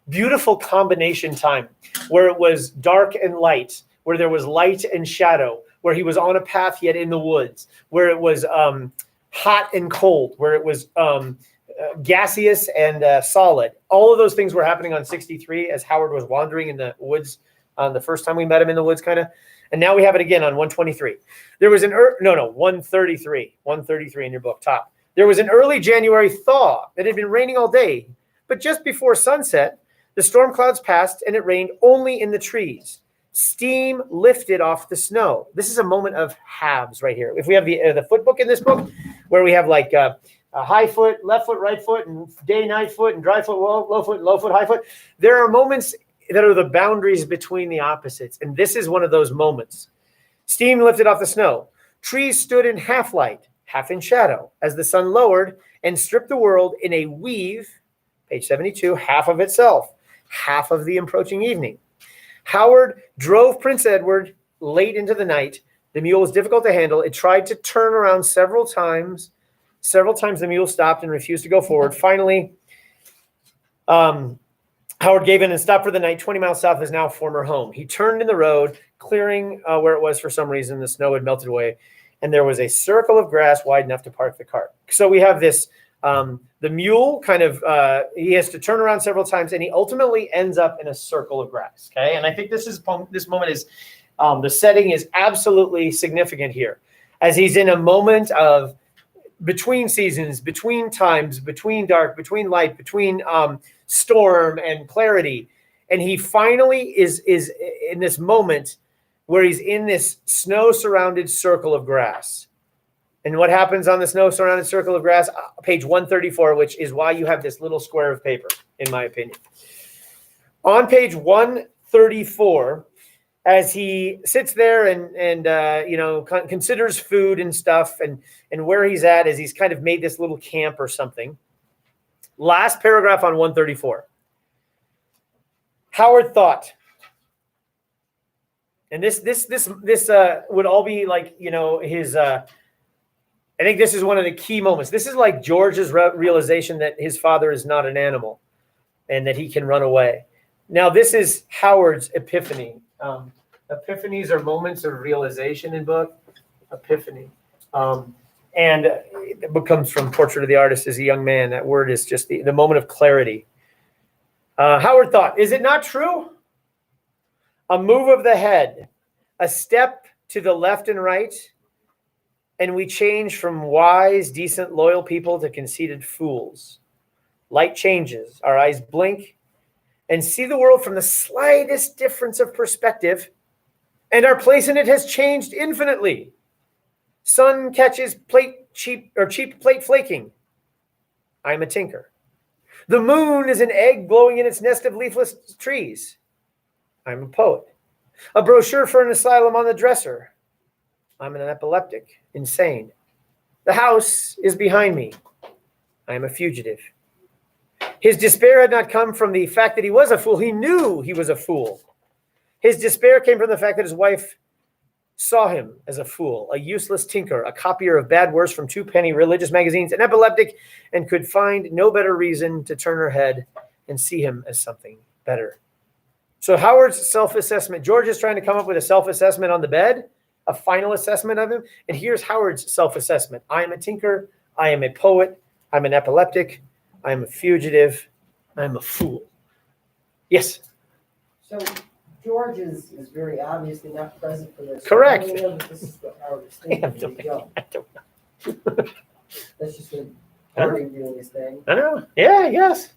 beautiful combination time where it was dark and light, where there was light and shadow, where he was on a path yet in the woods, where it was hot and cold, where it was gaseous and solid. All of those things were happening on 63 as Howard was wandering in the woods the first time we met him in the woods, kind of. And now we have it again on 123. There was 133. 133 in your book, top. There was an early January thaw. It had been raining all day, but just before sunset, the storm clouds passed and it rained only in the trees. Steam lifted off the snow. This is a moment of halves right here. If we have the foot book in this book, where we have like a high foot, left foot, right foot, and day, night foot, and dry foot, low foot, high foot, there are moments that are the boundaries between the opposites. And this is one of those moments. Steam lifted off the snow. Trees stood in half light, half in shadow, as the sun lowered and stripped the world in a weave, page 72, half of itself, half of the approaching evening. Howard drove Prince Edward late into the night. The mule was difficult to handle. It tried to turn around several times. Several times the mule stopped and refused to go forward. Finally, Howard gave in and stopped for the night. 20 miles south of his now former home. He turned in the road, clearing where it was for some reason. The snow had melted away, and there was a circle of grass wide enough to park the cart. So we have this, the mule kind of, he has to turn around several times, and he ultimately ends up in a circle of grass, okay? And I think this moment is, the setting is absolutely significant here, as he's in a moment of between seasons, between times, between dark, between light, between storm and clarity. And he finally is in this moment where he's in this snow-surrounded circle of grass. And what happens on the snow-surrounded circle of grass? Page 134, which is why you have this little square of paper, in my opinion. On page 134, as he sits there and considers food and stuff and where he's at, as he's kind of made this little camp or something. Last paragraph on 134. Howard thought, and this would all be like, his, I think this is one of the key moments. This is like George's realization that his father is not an animal and that he can run away. Now, this is Howard's epiphany. Epiphanies are moments of realization in book. Epiphany. And it comes from Portrait of the Artist as a Young Man. That word is just the moment of clarity. Howard thought, is it not true? A move of the head, a step to the left and right, and we change from wise, decent, loyal people to conceited fools. Light changes, our eyes blink, and see the world from the slightest difference of perspective, and our place in it has changed infinitely. Sun catches cheap plate flaking. I'm a tinker. The moon is an egg glowing in its nest of leafless trees. I'm a poet. A brochure for an asylum on the dresser. I'm an epileptic, insane. The house is behind me. I am a fugitive. His despair had not come from the fact that he was a fool. He knew he was a fool. His despair came from the fact that his wife saw him as a fool, a useless tinker, a copier of bad words from two-penny religious magazines, an epileptic, and could find no better reason to turn her head and see him as something better. So Howard's self-assessment, George is trying to come up with a self-assessment on the bed, a final assessment of him, and here's Howard's self-assessment. I am a tinker, I am a poet, I'm an epileptic, I am a fugitive, I am a fool. Yes? So George is very obviously not present for this. Correct. I don't know that this is what Howard is thinking. There you go. That's just a Harding doing his thing. I know. Yeah, yes.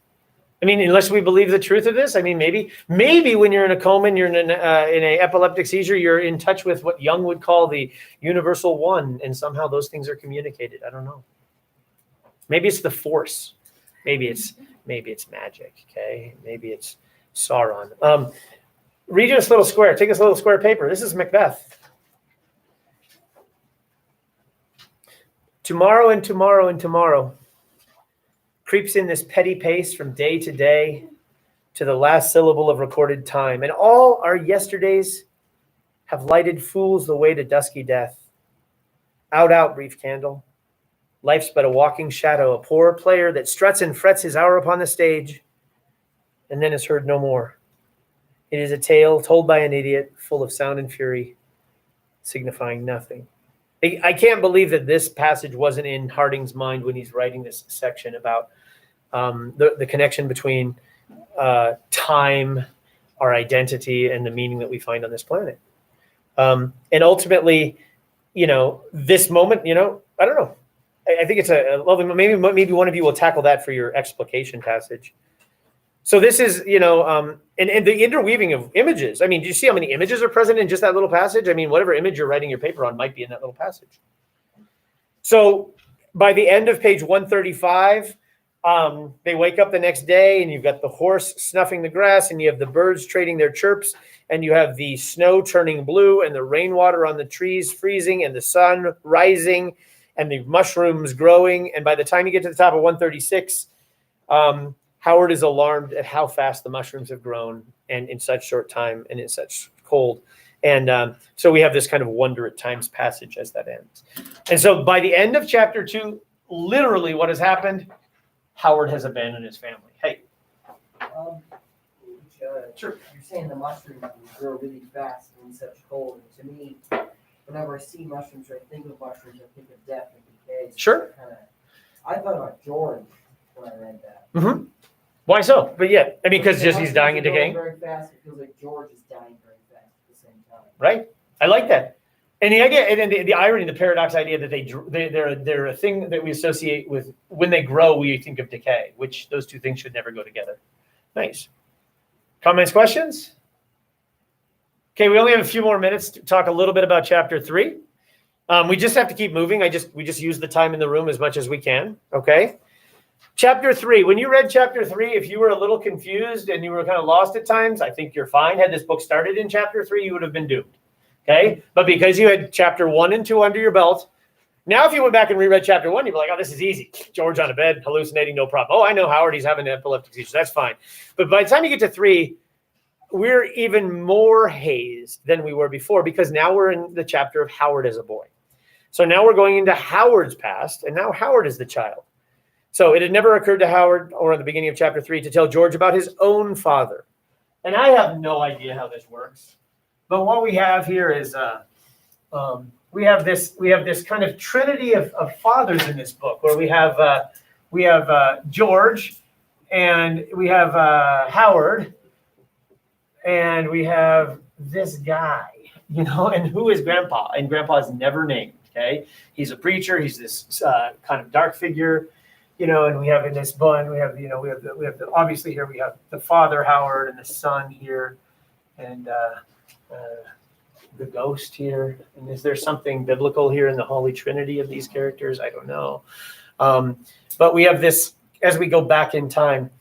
I mean, unless we believe the truth of this, I mean, maybe when you're in a coma and you're in a epileptic seizure, you're in touch with what Jung would call the universal one, and somehow those things are communicated. I don't know. Maybe it's the force. Maybe it's magic. Okay. Maybe it's Sauron. Read this little square. Take this little square paper. This is Macbeth. Tomorrow and tomorrow and tomorrow creeps in this petty pace from day to day to the last syllable of recorded time. And all our yesterdays have lighted fools the way to dusky death. Out, out, brief candle. Life's but a walking shadow, a poor player that struts and frets his hour upon the stage and then is heard no more. It is a tale told by an idiot, full of sound and fury, signifying nothing. I can't believe that this passage wasn't in Harding's mind when he's writing this section about the connection between time, our identity, and the meaning that we find on this planet. And ultimately, this moment, I don't know. I think it's a lovely, maybe one of you will tackle that for your explication passage. So this is, and the interweaving of images. I mean, do you see how many images are present in just that little passage? I mean, whatever image you're writing your paper on might be in that little passage. So by the end of page 135, they wake up the next day and you've got the horse snuffing the grass and you have the birds trading their chirps and you have the snow turning blue and the rainwater on the trees freezing and the sun rising and the mushrooms growing. And by the time you get to the top of 136, Howard is alarmed at how fast the mushrooms have grown and in such short time and in such cold. And so we have this kind of wonder at times passage as that ends. And so by the end of chapter 2, literally what has happened, Howard has abandoned his family. Hey. Sure. You're saying the mushrooms grow really fast in such cold. And to me, whenever I see mushrooms or I think of mushrooms, I think of death and decay. So Sure. I thought about George when I read that. Mm-hmm. Why so? But yeah, I mean, because just he's dying and decaying. Very fast. It feels like George is dying very fast at the same time. Right. I like that. And the idea, and the irony, the paradox idea that they're a thing that we associate with when they grow, we think of decay, which those two things should never go together. Nice. Comments, questions? Okay, we only have a few more minutes to talk a little bit about chapter 3. We just have to keep moving. We just use the time in the room as much as we can. Okay. Chapter 3. When you read chapter 3, if you were a little confused and you were kind of lost at times, I think you're fine. Had this book started in chapter 3, you would have been doomed. Okay. But because you had chapter 1 and 2 under your belt, now if you went back and reread chapter 1, you'd be like, oh, this is easy. George on a bed, hallucinating, no problem. Oh, I know Howard, he's having an epileptic seizure. That's fine. But by the time you get to 3, we're even more hazed than we were before because now we're in the chapter of Howard as a boy. So now we're going into Howard's past, and now Howard is the child. So it had never occurred to Howard, or at the beginning of chapter 3, to tell George about his own father. And I have no idea how this works. But what we have here is we have this kind of trinity of fathers in this book, where we have George, and we have Howard, and we have this guy, and who is Grandpa? And Grandpa is never named. Okay, he's a preacher. He's this kind of dark figure, and we have in this bun, we have obviously here we have the father Howard and the son here, and the ghost here. And is there something biblical here in the Holy Trinity of these characters? I don't know. But we have this as we go back in time.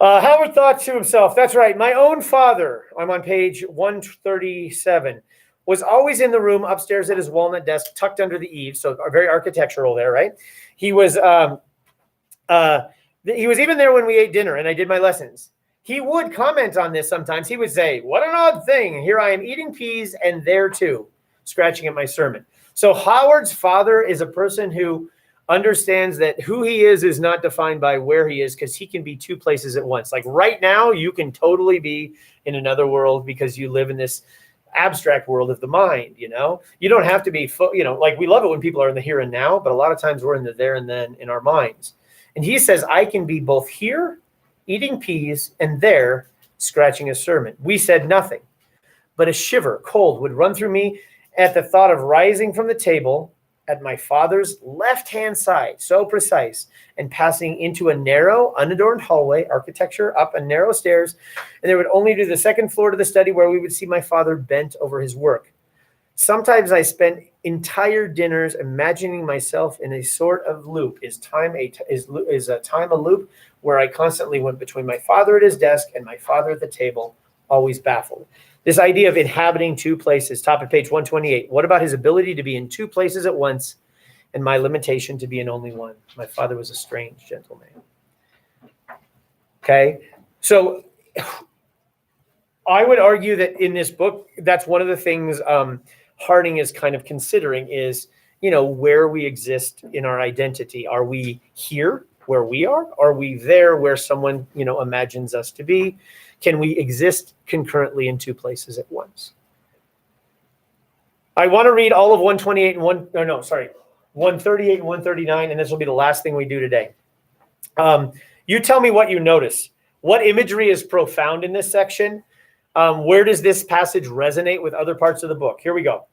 Howard thought to himself, that's right, my own father, I'm on page 137, was always in the room upstairs at his walnut desk, tucked under the eaves, so very architectural there, right? He was even there when we ate dinner and I did my lessons. He would comment on this sometimes. He would say, what an odd thing. Here I am eating peas and there too, scratching at my sermon. So Howard's father is a person who understands that who he is not defined by where he is, because he can be two places at once. Like right now, you can totally be in another world because you live in this abstract world of the mind, you don't have to be, like we love it when people are in the here and now, but a lot of times we're in the there and then in our minds. And he says, I can be both here, eating peas, and there, scratching a sermon. We said nothing, but a shiver, cold, would run through me at the thought of rising from the table at my father's left-hand side, so precise, and passing into a narrow, unadorned hallway, architecture, up a narrow stairs, and there would only be the second floor to the study where we would see my father bent over his work. Sometimes I spent entire dinners imagining myself in a sort of loop. Is time a loop where I constantly went between my father at his desk and my father at the table, always baffled. This idea of inhabiting two places, top of page 128. What about his ability to be in two places at once and my limitation to be in only one? My father was a strange gentleman. Okay, so I would argue that in this book, that's one of the things Harding is kind of considering is, where we exist in our identity. Are we here where we are? Are we there where someone, imagines us to be? Can we exist concurrently in two places at once? I want to read all of 128 and 138 and 139, and this will be the last thing we do today. You tell me what you notice. What imagery is profound in this section? Where does this passage resonate with other parts of the book? Here we go.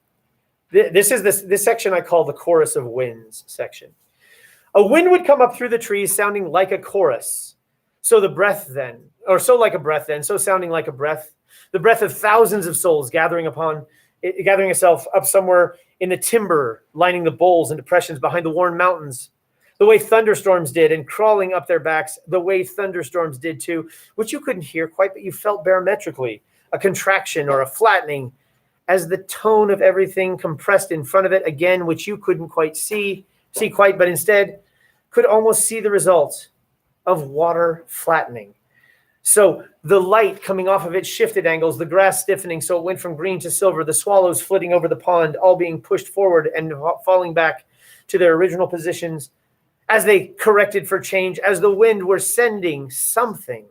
This section I call the chorus of winds section. A wind would come up through the trees sounding like a chorus. So like a breath then, so sounding like a breath, the breath of thousands of souls gathering itself up somewhere in the timber, lining the bowls and depressions behind the worn mountains, the way thunderstorms did, and crawling up their backs, the way thunderstorms did too, which you couldn't hear quite, but you felt barometrically, a contraction or a flattening as the tone of everything compressed in front of it again, which you couldn't quite see quite, but instead could almost see the results of water flattening. So the light coming off of it shifted angles, the grass stiffening so it went from green to silver, the swallows flitting over the pond, all being pushed forward and falling back to their original positions as they corrected for change, as the wind were sending something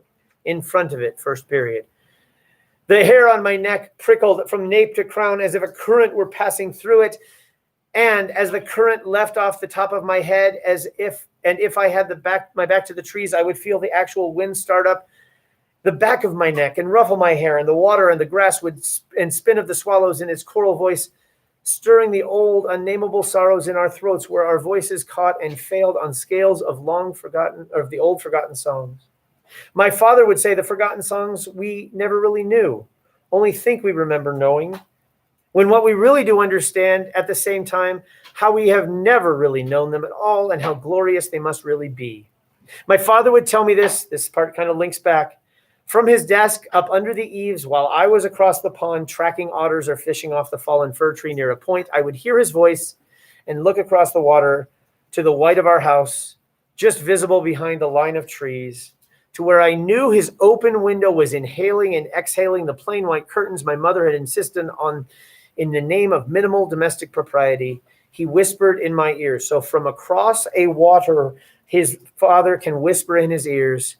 in front of it, first period. The hair on my neck prickled from nape to crown as if a current were passing through it, and as the current left off the top of my head, if I had my back to the trees, I would feel the actual wind start up the back of my neck and ruffle my hair, and the water and the grass would spin of the swallows in its choral voice, stirring the old unnameable sorrows in our throats, where our voices caught and failed on scales of the old forgotten songs. My father would say the forgotten songs we never really knew, only think we remember knowing, when what we really do understand at the same time, how we have never really known them at all and how glorious they must really be. My father would tell me this part kind of links back, from his desk up under the eaves while I was across the pond tracking otters or fishing off the fallen fir tree near a point. I would hear his voice and look across the water to the white of our house, just visible behind the line of trees, to where I knew his open window was inhaling and exhaling the plain white curtains my mother had insisted on in the name of minimal domestic propriety. He whispered in my ear. So from across a water, his father can whisper in his ears,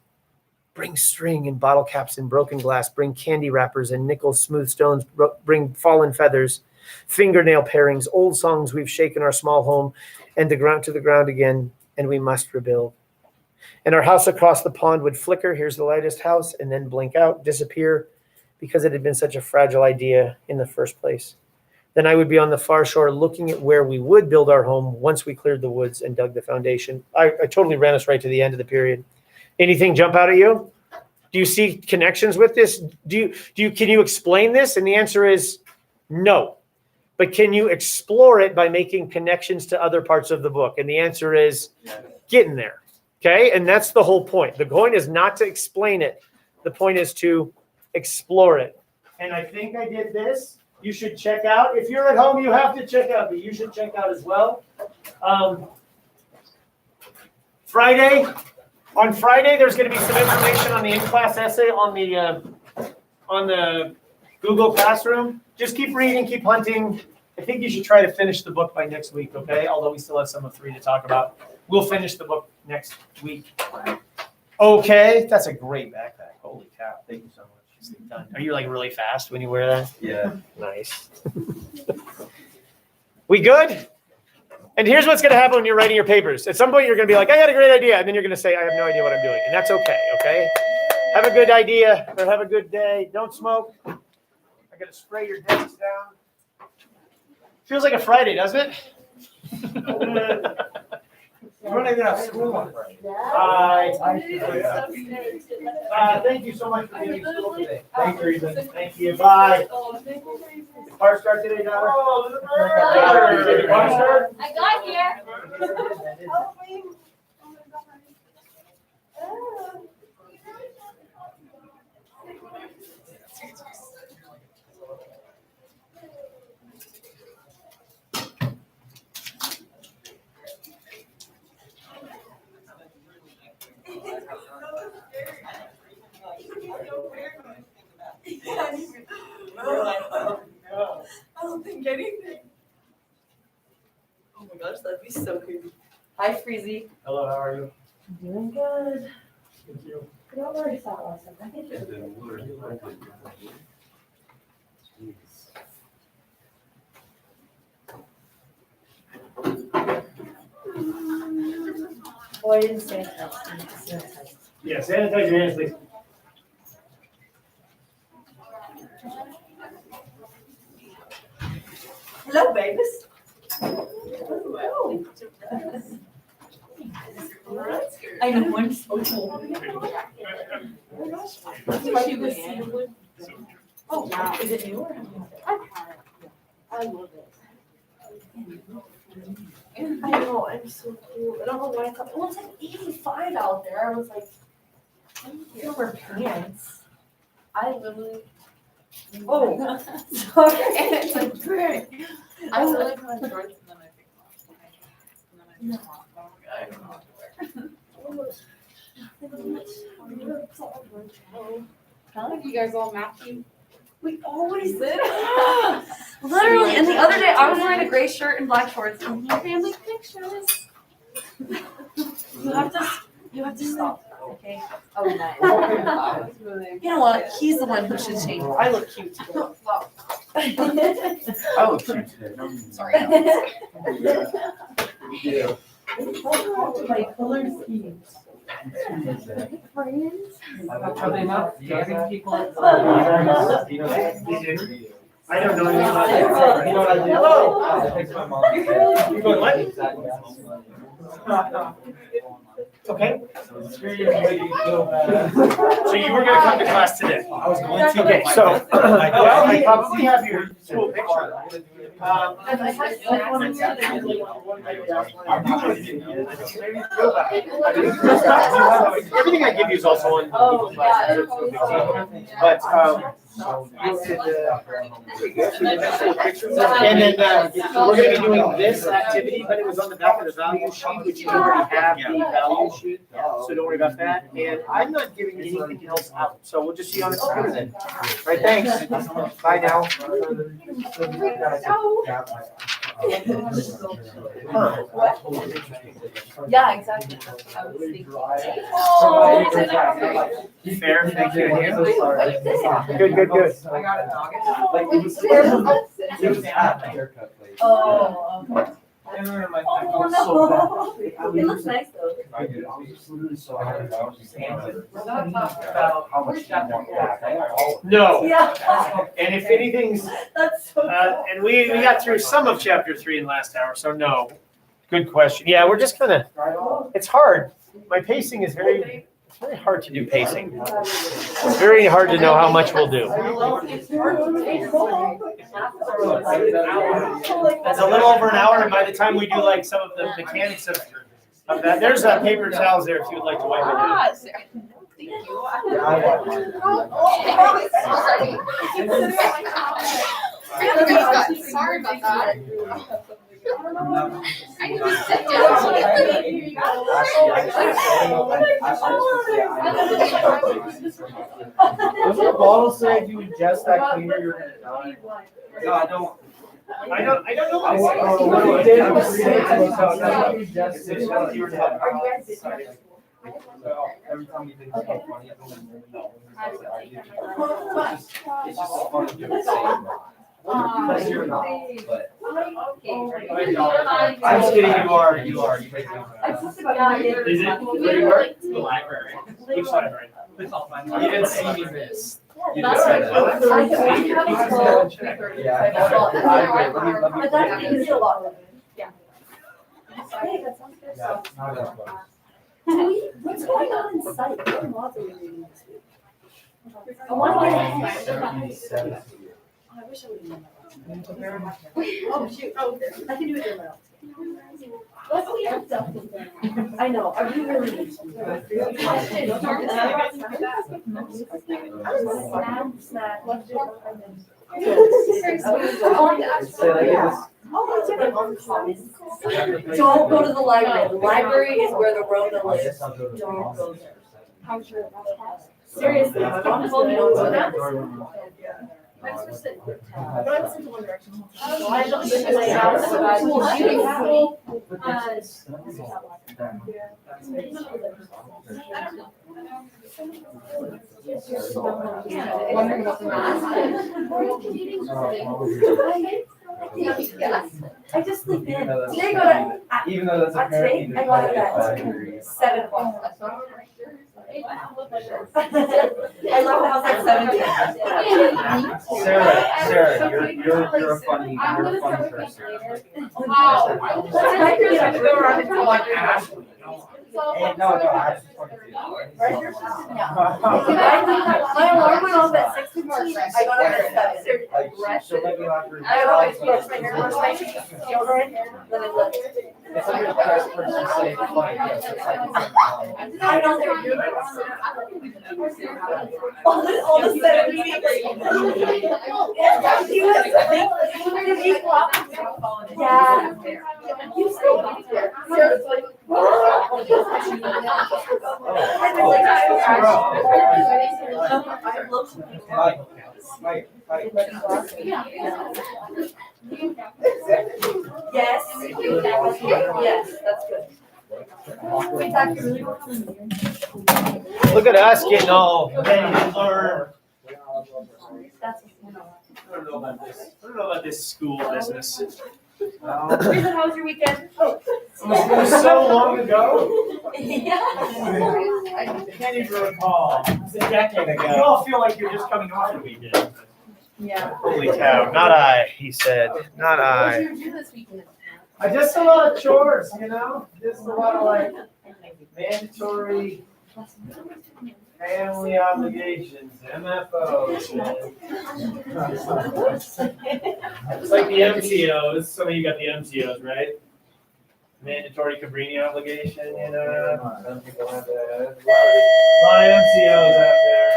bring string and bottle caps and broken glass, bring candy wrappers and nickel smooth stones, bring fallen feathers, fingernail parings, old songs we've shaken our small home and to the ground again, and we must rebuild. And our house across the pond would flicker, here's the lightest house, and then blink out, disappear, because it had been such a fragile idea in the first place. Then I would be on the far shore looking at where we would build our home once we cleared the woods and dug the foundation. I totally ran us right to the end of the period. Anything jump out at you? Do you see connections with this? Can you explain this? And the answer is no. But can you explore it by making connections to other parts of the book? And the answer is getting there. Okay? And that's the whole point. The point is not to explain it. The point is to explore it. And I think I did this. You should check out. If you're at home, you have to check out, but you should check out as well. On Friday, there's going to be some information on the in-class essay on the Google Classroom. Just keep reading, keep hunting. I think you should try to finish the book by next week, okay? Although we still have some of 3 to talk about. We'll finish the book next week. Okay, that's a great backpack. Holy cow. Thank you so much. Are you like really fast when you wear that? Yeah. Nice. We good? And here's what's going to happen when you're writing your papers. At some point, you're going to be like, I got a great idea. And then you're going to say, I have no idea what I'm doing. And that's okay, okay? Have a good idea or have a good day. Don't smoke. I got to spray your desks down. Feels like a Friday, doesn't it? We're not even have school on Friday. Thank you so much for being in school today. Thanks, Friesen. Thank you. Bye. Car start today, daughter? Did the car start? I got here. Oh, Oh my gosh, that'd be so creepy. Hi, Freezy. Hello, how are you? Doing good. Thank you. We already saw last time. I think Boy, I didn't say it. Yeah, sanitize your hands, please. Hello, babies. I know, I'm so cool. Oh, wow. Is it new or? I love it. I know, I'm so cute. I don't know why it's up. It was like 85 out there. I was like, I don't wear pants. I literally. Oh, sorry. It's like great. I literally put on shorts and then I take them off. And then I take them off. Oh my God, I don't know what to wear. Huh? You guys all matching? We always did. Literally, and the other day I was wearing a gray shirt and black shorts. And family pictures. You have to stop. Okay. Oh, nice. You know what? He's the one who should change. I look cute today. Well. I look cute today. Sorry. Yeah. My color scheme. Friends? Are they not driving people? I don't know anything about You know what I do? Hello. I text my mom. You going what? Okay. So you were gonna come to class today? I was going to. Okay, so, well, I probably have your school picture. Everything I give you is also on Google Classroom. But, and then, we're gonna be doing this activity, but it was on the back of the value sheet, which you already have the value sheet. So don't worry about that. And I'm not giving anything else out, so we'll just see you on the computer then. Right, thanks. Bye now. Yeah, exactly. That's what I was thinking. Fair, thank you. Good, good, good. I got a dog. Like, it was at the haircut place. Oh, okay. Oh, no. It looks nice though. I was just literally so happy. I was just We're not talking about how much you want back. I want all of it. No, Yeah. and if anything's, That's so and we got through some of chapter 3 in last hour, so no. Good question. Yeah, we're just gonna, it's hard. My pacing is very hard to do pacing. It's very hard to know how much we'll do. It's a little over an hour, and by the time we do like some of the mechanics of that, there's paper towels there if you would like to wipe it down. Sorry about that. I need to sit Does the bottle say if you ingest that cleaner, you're gonna die? No, I don't. I don't know what What it it is. did was say to us, how if you ingest it, you were talking about. Every time you think it's funny, it's just fun to do it same. Because you're not, but. I'm just kidding, you are. You make them. Is it? Where you work? The library. Which library? You didn't see me miss. You That's just said right. that. I have a call 3:30. Yeah. I thought you could do a lot of it. Yeah. Hey, that sounds good. Yeah, not that close. What's going on in sight? What laws are we reading this week? I want to get ahead. 77. I wish I would have known that. Oh, shoot. Oh, I can do it in my office. Let's see. I know. I really need to. Snack. Don't go to the library. The library is where the Rona lives. Don't go there. Seriously, my mom told me don't go there. But I listen to One Direction. I don't think it's house, Wondering about the I just sleep in. Today even though that's Today, apparently I got it at 5 degrees. 7 o'clock. I left the house at 7. Sarah, you're a funny person. Wow. I could have to go around and tell like Ashley. No, Ashley's 22. My alarm went off at 6:15. I got up at 7. Like, she'll let me off her. I always brush my hair, brush my deodorant, then I left. It's like a best person to say funny. I don't think you're all the 7 weeks. Yeah. You stay there. Sarah's like, Yes. Yes, that's good. Look at us getting all ready to learn. I don't know about this school business. How was your weekend? Oh. It was so long ago. Yeah. I can't even recall. It's a decade ago. You all feel like you're just coming off the weekend. Yeah. Holy cow, not I, he said, not What I. did you do this weekend? Just a lot of chores, you know, just a lot of like mandatory family obligations, MFOs. It's like the MCOs, some of you got the MCOs, right? Mandatory Cabrini obligation, you know, some people have that. A lot of MCOs out there.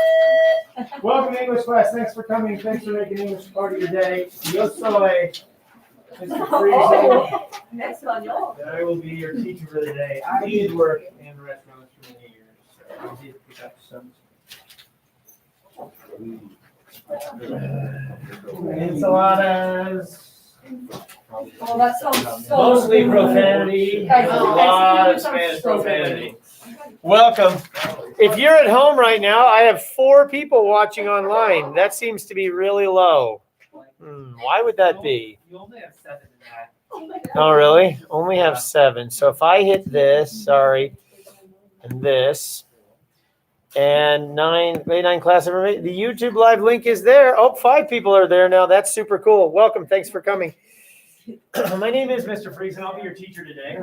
Welcome to English class, thanks for coming, thanks for making English part of your day. Yo soy Mr. Friesen. Next on y'all. And I will be your teacher for the day. I did work in restaurants for many years, so I did pick up some. Enchiladas. Oh, that sounds so. Mostly profanity. A lot of Spanish profanity. Welcome. If you're at home right now, I have 4 people watching online. That seems to be really low. Why would that be? You only have 7 in that. Oh, really? Only have 7. So if I hit this, sorry, and this, and 9 class information, the YouTube live link is there. Oh, 5 people are there now. That's super cool. Welcome. Thanks for coming. My name is Mr. Friesen. I'll be your teacher today.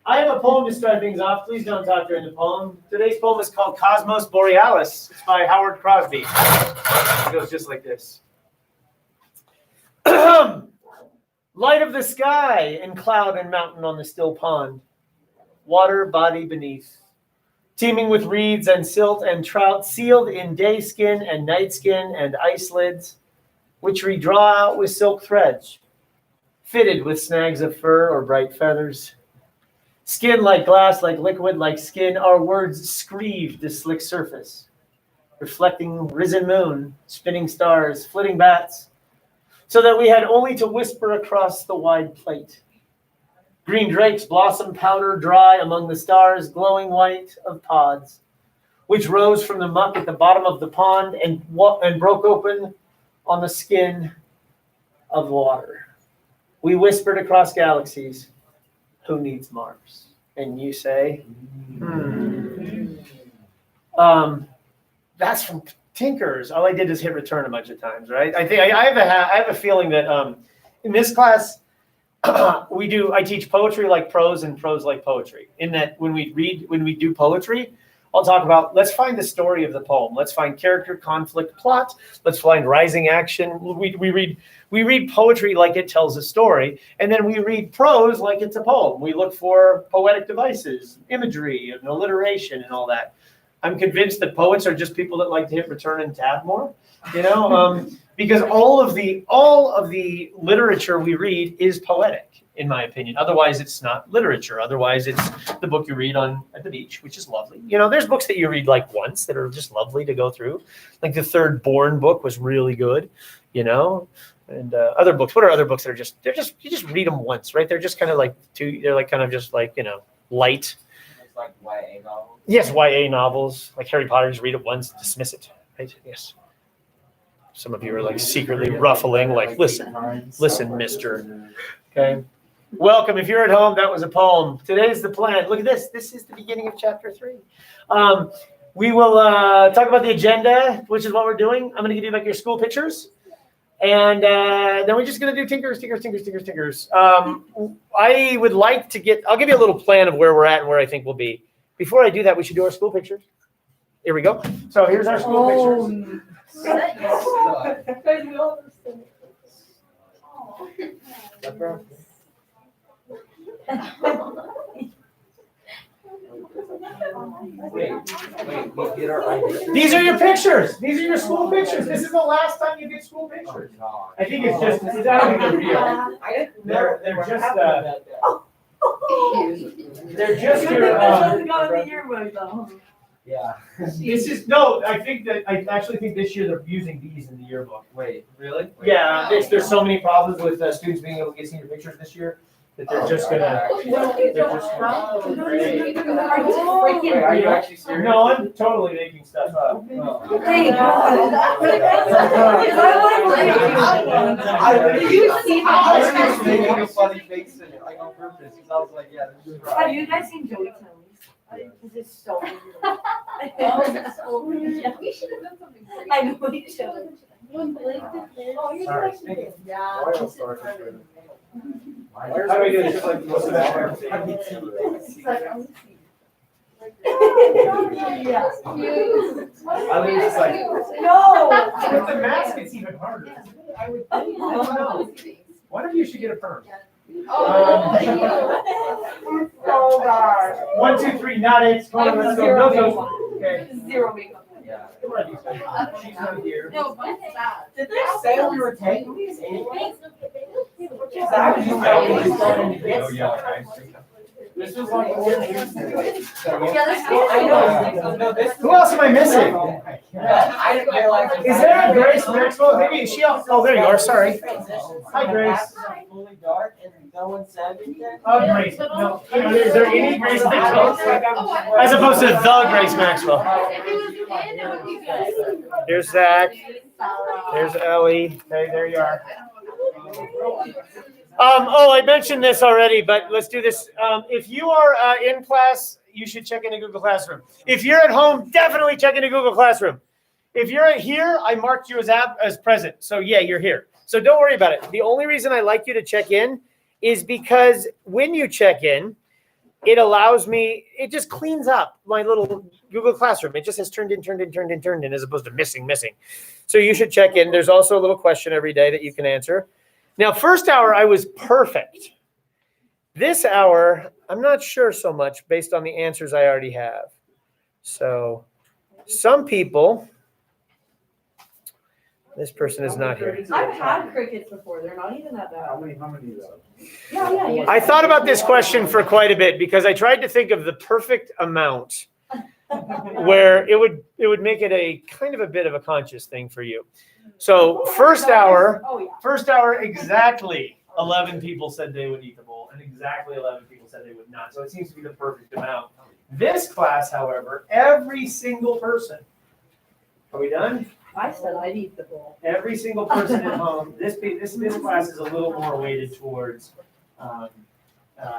I have a poem to start things off. Please don't talk during the poem. Today's poem is called Cosmos Borealis. It's by Howard Crosby. It goes just like this. Light of the sky and cloud and mountain on the still pond. Water body beneath. Teeming with reeds and silt and trout, sealed in day skin and night skin and ice lids, which we draw out with silk threads, fitted with snags of fur or bright feathers. Skin like glass, like liquid, like skin, our words screeve the slick surface, reflecting risen moon, spinning stars, flitting bats, so that we had only to whisper across the wide plate. Green drakes blossom powder dry among the stars, glowing white of pods, which rose from the muck at the bottom of the pond and broke open on the skin of water. We whispered across galaxies, who needs Mars? And you say, that's from Tinkers. All I did is hit return a bunch of times, right? I think I have a feeling that in this class, I teach poetry like prose and prose like poetry. In that when we do poetry, I'll talk about, let's find the story of the poem. Let's find character, conflict, plot. Let's find rising action. We read poetry like it tells a story, and then we read prose like it's a poem. We look for poetic devices, imagery, and alliteration, and all that. I'm convinced that poets are just people that like to hit return and tab more, you know, because all of the literature we read is poetic, in my opinion. Otherwise, it's not literature. Otherwise, it's the book you read at the beach, which is lovely. You know, there's books that you read like once that are just lovely to go through. Like the Third Born book was really good, you know. And other books. What are other books that are you just read them once, right? They're just kind of like they're like kind of just like, you know, light. It's like YA novels. Yes, YA novels, like Harry Potter, just read it once, dismiss it, right? Yes. Some of you are like secretly ruffling, like, listen, mister. Okay. Welcome. If you're at home, that was a poem. Today's the plan. Look at this. This is the beginning of chapter 3. We will talk about the agenda, which is what we're doing. I'm going to give you like your school pictures. And then we're just going to do tinkers. I would like to I'll give you a little plan of where we're at and where I think we'll be. Before I do that, we should do our school pictures. Here we go. So here's our school pictures. Wait, we get our ID. These are your pictures. These are your school pictures. This is the last time you get school pictures. I think it's just, I don't think they're real. They're just your, Yeah. this is, no, I actually think this year they're using these in the yearbook. Wait, really? Yeah, there's so many problems with students being able to get senior pictures this year that they're just gonna. Wait, are you actually serious? No, I'm totally making stuff up. Thank God. I was just making a funny face in it, like on purpose, because I was like, yeah, this is right. Have you guys seen Joey Tony's? This is so weird. We should have done something. I know we should. Yeah. How do we do this? Like, what's the matter? I mean, it's like, No. With the mask, it's even harder. I would think. I don't know. One of you should get a perm. Oh gosh. 1, 2, 3, not it. Come on, let's go. No. Okay. Zero makeup. yeah. Come on, she's not here. No, but it's bad. Did they say we were taking these anyway? This was like. I know. Who else am I missing? I didn't realize. Is there a Grace Maxwell? Maybe she. Oh, there you are. Sorry. Hi, Grace. Fully dark and no one said anything. Oh, Grace. No. Is there any Grace Maxwell? As opposed to the Grace Maxwell. There's Zach. There's Ellie. Okay, there you are. I mentioned this already, but let's do this. If you are in class, you should check into Google Classroom. If you're at home, definitely check into Google Classroom. If you're here, I marked you as present. So yeah, you're here. So don't worry about it. The only reason I like you to check in is because when you check in, it allows me, it just cleans up my little Google Classroom. It just has turned in as opposed to missing. So you should check in. There's also a little question every day that you can answer. Now, first hour, I was perfect. This hour, I'm not sure so much based on the answers I already have. So some people, this person is not here. I've had crickets before. They're not even that bad. How many of those? Yeah. I thought about this question for quite a bit because I tried to think of the perfect amount where it would make it a kind of a bit of a conscious thing for you. So first hour, exactly 11 people said they would eat the bowl, and exactly 11 people said they would not. So it seems to be the perfect amount. This class, however, every single person. Are we done? I said I'd eat the bowl. Every single person at home. This class is a little more weighted towards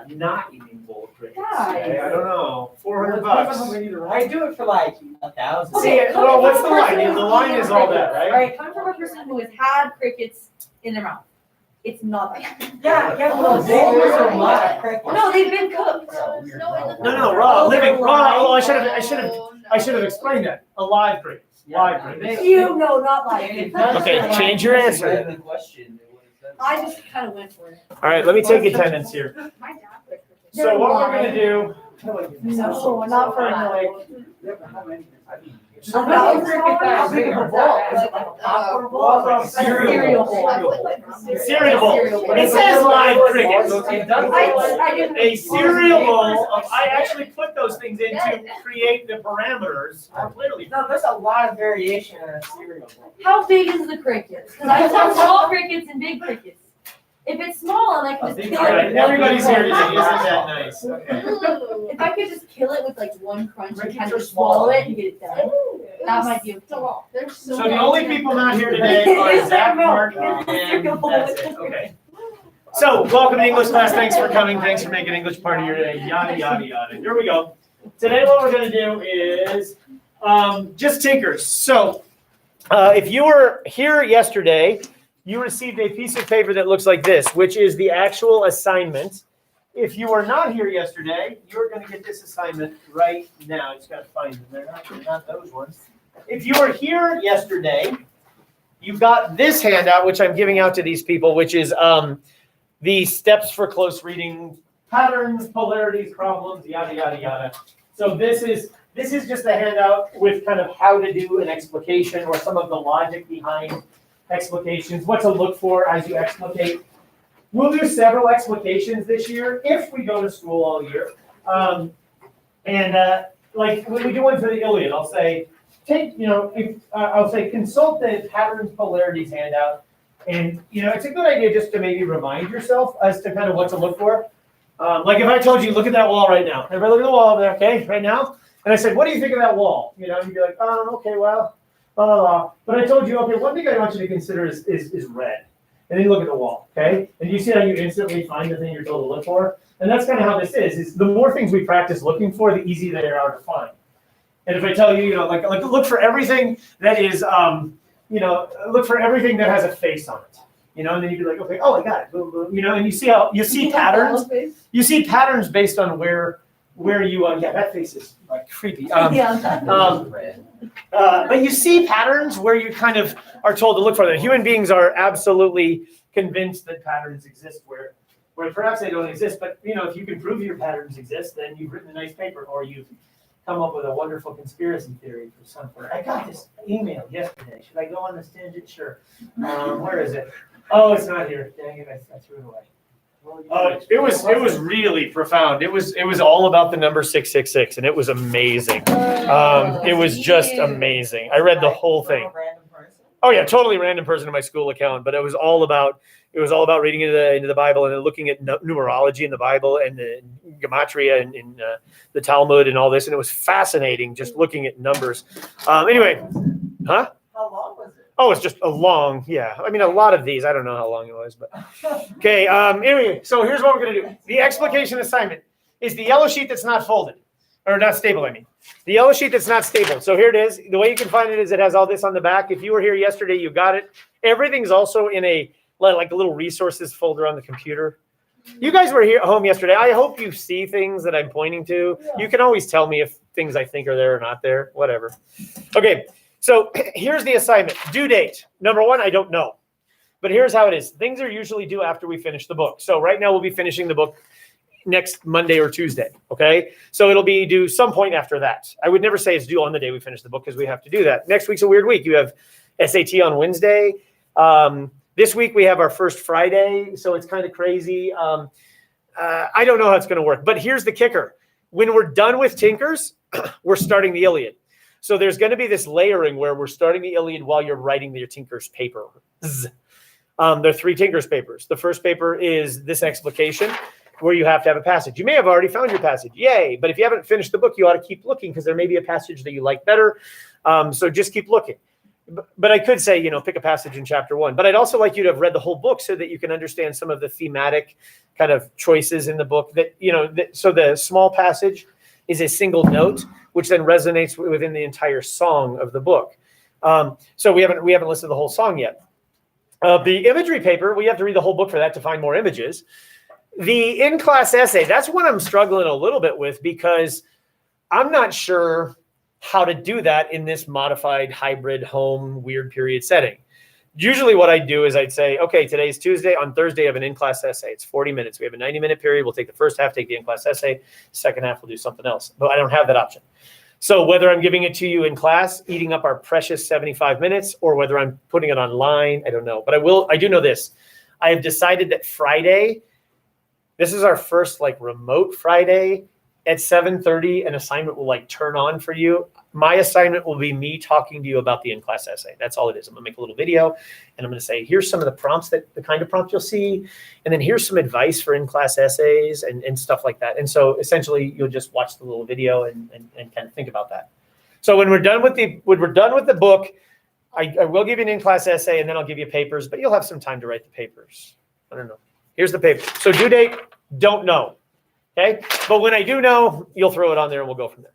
not eating bowl crickets. Okay, I don't know. $400. I do it for like 1,000. See, well, what's the line? The line is all that, right? All right, coming from a person who has had crickets in their mouth. It's not that. Yeah, well, there's a lot of crickets. No, they've been cooked. No, raw, living, raw. Oh, I should have explained that. A live cricket. Live cricket. No, not like it. Okay, change your answer. The question. I just kind of went for it. All right, let me take attendance here. So what we're gonna do. No, not for like. How big of a ball? Is it like a popcorn ball? Cereal bowl. Cereal bowl. It says live cricket. It does look like- A cereal bowl of, I actually put those things in to create the parameters. Clearly. No, there's a lot of variation in a cereal bowl. How big is the cricket? Because I have small crickets and big crickets. If it's small and I can just kill All it. right, with one everybody's here crunch. today. Isn't that nice? Okay. If I could just kill it with like one crunch and Crickets kind are of just small. swallow it and get it done. That might be a Stop. They're So the only people not here today are Zach, Mark, and that's it. Okay. So welcome to English class. Thanks for coming. Thanks for making English part of your day. Yada, yada, yada. Here we go. Today what we're going to do is just tinkers. So if you were here yesterday, you received a piece of paper that looks like this, which is the actual assignment. If you were not here yesterday, you're going to get this assignment right now. You just got to find them. They're not those ones. If you were here yesterday, you got this handout, which I'm giving out to these people, which is the steps for close reading, patterns, polarities, problems, yada, yada, yada. So this is just a handout with kind of how to do an explication or some of the logic behind explications, what to look for as you explicate. We'll do several explications this year if we go to school all year. Like when we do one for the Iliad, I'll say, I'll say consult the patterns polarities handout. And, it's a good idea just to maybe remind yourself as to kind of what to look for. Like if I told you, look at that wall right now. Everybody look at the wall over there, okay, right now? And I said, what do you think of that wall? You'd be like, okay, well, blah, blah, blah. But I told you, okay, one thing I want you to consider is red. And then you look at the wall, okay? And you see how you instantly find the thing you're told to look for? And that's kind of how this is the more things we practice looking for, the easier they are to find. And if I tell you, like look for everything that is, look for everything that has a face on it. And then you'd be like, okay, oh, I got it. Boom, boom. And you see patterns. You see patterns based on where you, yeah, that face is like creepy. But you see patterns where you kind of are told to look for them. Human beings are absolutely convinced that patterns exist where perhaps they don't exist. But, if you can prove your patterns exist, then you've written a nice paper or you've come up with a wonderful conspiracy theory for something. I got this email yesterday. Should I go on this tangent? Sure. Where is it? Oh, it's not here. Dang it, I threw it away. It was really profound. It was all about the number 666, and it was amazing. It was just amazing. I read the whole thing. Oh yeah, totally random person in my school account, but it was all about reading into the Bible and then looking at numerology in the Bible and the gematria in the Talmud and all this, and it was fascinating just looking at numbers. Anyway, huh? How long was it? Oh, it's just a long, yeah. I mean, a lot of these, I don't know how long it was, but. Okay, anyway, so here's what we're going to do. The explication assignment is the yellow sheet that's not folded, or not stable, I mean. The yellow sheet that's not stable. So here it is. The way you can find it is it has all this on the back. If you were here yesterday, you got it. Everything's also in a little resources folder on the computer. You guys were here home yesterday. I hope you see things that I'm pointing to. Yeah. You can always tell me if things I think are there or not there, whatever. Okay. So here's the assignment. Due date. Number 1, I don't know. But here's how it is. Things are usually due after we finish the book. So right now we'll be finishing the book next Monday or Tuesday. Okay? So it'll be due some point after that. I would never say it's due on the day we finish the book because we have to do that. Next week's a weird week. You have SAT on Wednesday. This week we have our first Friday. So it's kind of crazy. I don't know how it's going to work. But here's the kicker. When we're done with Tinkers, we're starting the Iliad. So there's going to be this layering where we're starting the Iliad while you're writing your Tinkers paper. There are 3 Tinkers papers. The first paper is this explication where you have to have a passage. You may have already found your passage. Yay. But if you haven't finished the book, you ought to keep looking because there may be a passage that you like better. So just keep looking. But I could say, pick a passage in chapter 1. But I'd also like you to have read the whole book so that you can understand some of the thematic kind of choices in the book so the small passage is a single note, which then resonates within the entire song of the book. So we haven't listened to the whole song yet. The imagery paper, we have to read the whole book for that to find more images. The in-class essay, that's what I'm struggling a little bit with because I'm not sure how to do that in this modified hybrid home weird period setting. Usually what I do is I'd say, okay, today's Tuesday. On Thursday, I have an in-class essay. It's 40 minutes. We have a 90-minute period. We'll take the first half, take the in-class essay. Second half, we'll do something else. But I don't have that option. So whether I'm giving it to you in class, eating up our precious 75 minutes, or whether I'm putting it online, I don't know. But I do know this. I have decided that Friday, this is our first like remote Friday at 7:30, an assignment will like turn on for you. My assignment will be me talking to you about the in-class essay. That's all it is. I'm gonna make a little video and I'm gonna say, here's some of the prompts the kind of prompt you'll see. And then here's some advice for in-class essays and stuff like that. And so essentially you'll just watch the little video and kind of think about that. So when we're done with the book, I will give you an in-class essay and then I'll give you papers, but you'll have some time to write the papers. I don't know. Here's the paper. So due date, don't know. Okay. But when I do know, you'll throw it on there and we'll go from there.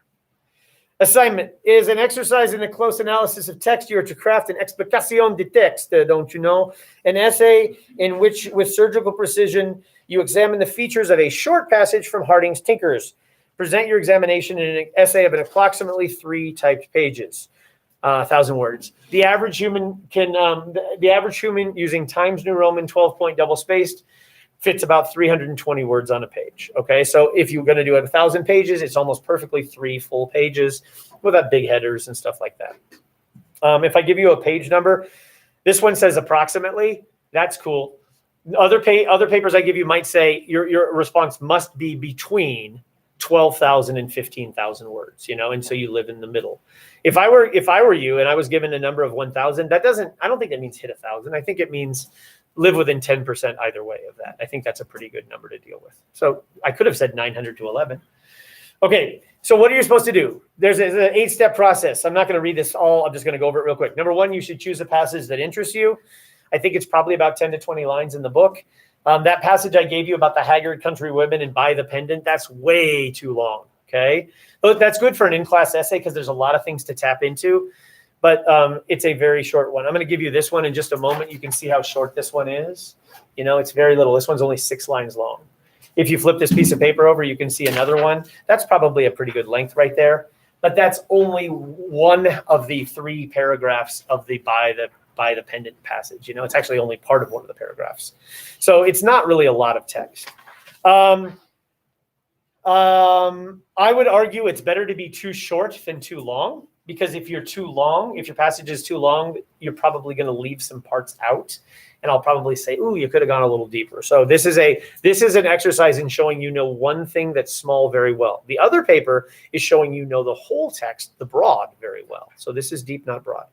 Assignment is an exercise in the close analysis of text. You are to craft an explicación de texte, don't you know? An essay in which, with surgical precision, you examine the features of a short passage from Harding's Tinkers. Present your examination in an essay of approximately 3 typed pages, 1,000 words. The average human using Times New Roman 12-point double spaced fits about 320 words on a page. Okay, so if you're going to do 1,000 pages, it's almost perfectly 3 full pages without big headers and stuff like that. If I give you a page number, this one says approximately. That's cool. Other papers I give you might say your response must be between 12,000 and 15,000 words. You know, and so you live in the middle. If I were you and I was given a number of 1,000, I don't think that means hit 1,000. I think it means live within 10% either way of that. I think that's a pretty good number to deal with. So I could have said 900 to 11. Okay, so what are you supposed to do? There's an 8-step process. I'm not going to read this all. I'm just going to go over it real quick. Number 1, you should choose a passage that interests you. I think it's probably about 10 to 20 lines in the book. That passage I gave you about the haggard country women and buy the pendant, that's way too long, okay? But that's good for an in-class essay because there's a lot of things to tap into. But it's a very short one. I'm going to give you this one in just a moment. You can see how short this one is. You know, it's very little. This one's only 6 lines long. If you flip this piece of paper over, you can see another one. That's probably a pretty good length right there. But that's only one of the 3 paragraphs of the buy the pendant passage. You know, it's actually only part of one of the paragraphs. So it's not really a lot of text. I would argue it's better to be too short than too long. Because if you're too long, if your passage is too long, you're probably going to leave some parts out. And I'll probably say, ooh, you could have gone a little deeper. So this is an exercise in showing you know one thing that's small very well. The other paper is showing you know the whole text, the broad, very well. So this is deep, not broad.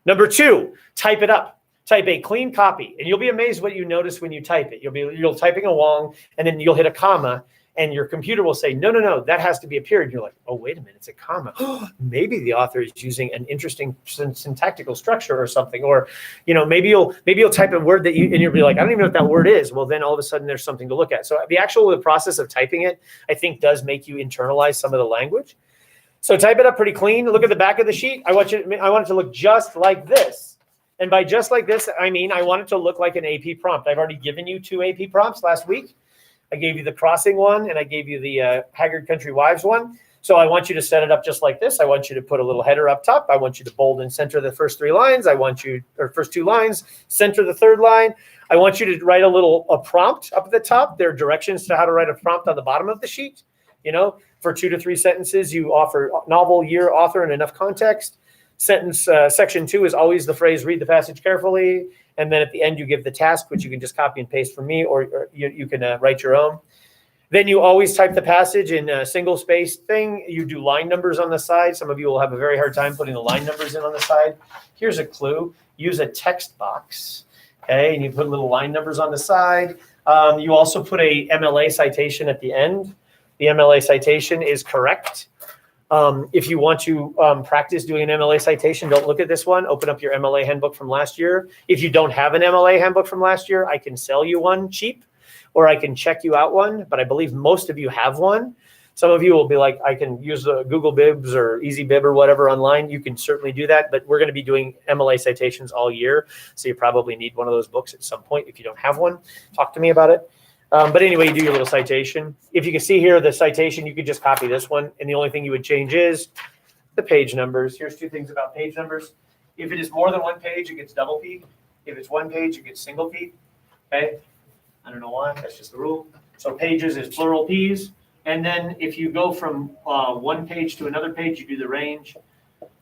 Number 2, type it up. Type a clean copy. And you'll be amazed what you notice when you type it. You'll typing along, and then you'll hit a comma. And your computer will say, no, that has to be a period. You're like, oh, wait a minute, it's a comma. Maybe the author is using an interesting syntactical structure or something. Or, you know, maybe you'll type a word and you'll be like, I don't even know what that word is. Well, then all of a sudden there's something to look at. So the process of typing it, I think, does make you internalize some of the language. So type it up pretty clean. Look at the back of the sheet. I want it to look just like this. And by just like this, I mean, I want it to look like an AP prompt. I've already given you 2 AP prompts last week. I gave you the crossing one and I gave you the Haggard Country Wives one. So I want you to set it up just like this. I want you to put a little header up top. I want you to bold and center the first 3 lines. First 2 lines, center the 3rd line. I want you to write a prompt up at the top. There are directions to how to write a prompt on the bottom of the sheet. You know, for 2 to 3 sentences, you offer novel, year, author, and enough context. Section 2 is always the phrase, read the passage carefully. And then at the end, you give the task, which you can just copy and paste from me, or you can write your own. Then you always type the passage in a single space thing. You do line numbers on the side. Some of you will have a very hard time putting the line numbers in on the side. Here's a clue. Use a text box. Okay, and you put little line numbers on the side. You also put a MLA citation at the end. The MLA citation is correct. If you want to practice doing an MLA citation, don't look at this one. Open up your MLA handbook from last year. If you don't have an MLA handbook from last year, I can sell you one cheap, or I can check you out one, but I believe most of you have one. Some of you will be like, I can use Google Bibs or Easy Bib or whatever online. You can certainly do that, but we're going to be doing MLA citations all year, so you probably need one of those books at some point. If you don't have one, talk to me about it. But anyway, you do your little citation. If you can see here, the citation, you could just copy this one. And the only thing you would change is the page numbers. Here's 2 things about page numbers. If it is more than 1 page, it gets double P. If it's 1 page, it gets single P. Okay? I don't know why. That's just the rule. So pages is plural Ps. And then if you go from one page to another page, you do the range.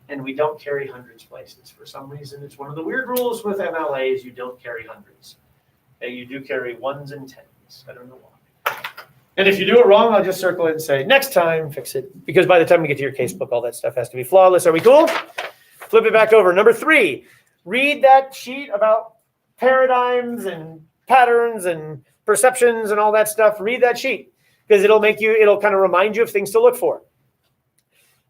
And we don't carry hundreds places. For some reason, it's one of the weird rules with MLAs, you don't carry hundreds. You do carry ones and tens. I don't know why. And if you do it wrong, I'll just circle it and say, next time, fix it. Because by the time we get to your casebook, all that stuff has to be flawless. Are we cool? Flip it back over. Number 3, read that sheet about paradigms and patterns and perceptions and all that stuff. Read that sheet because it'll kind of remind you of things to look for.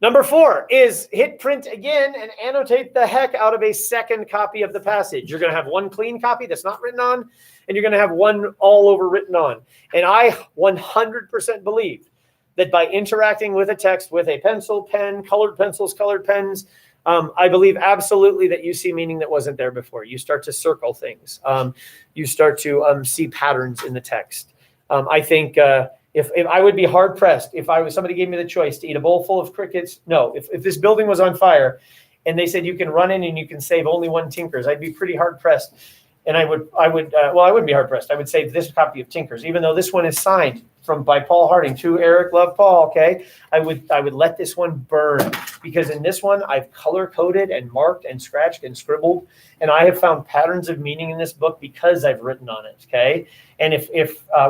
Number 4 is hit print again and annotate the heck out of a second copy of the passage. You're going to have one clean copy that's not written on, and you're going to have one all over written on. And I 100% believe that by interacting with a text with a pencil, pen, colored pencils, colored pens, I believe absolutely that you see meaning that wasn't there before. You start to circle things. You start to see patterns in the text. I think if I would be hard pressed if somebody gave me the choice to eat a bowl full of crickets. No, if this building was on fire and they said you can run in and you can save only one Tinkers, I'd be pretty hard pressed. And I wouldn't be hard pressed. I would save this copy of Tinkers, even though this one is signed by Paul Harding to Eric, love Paul. Okay, I would let this one burn because in this one I've color coded and marked and scratched and scribbled, and I have found patterns of meaning in this book because I've written on it. Okay, and if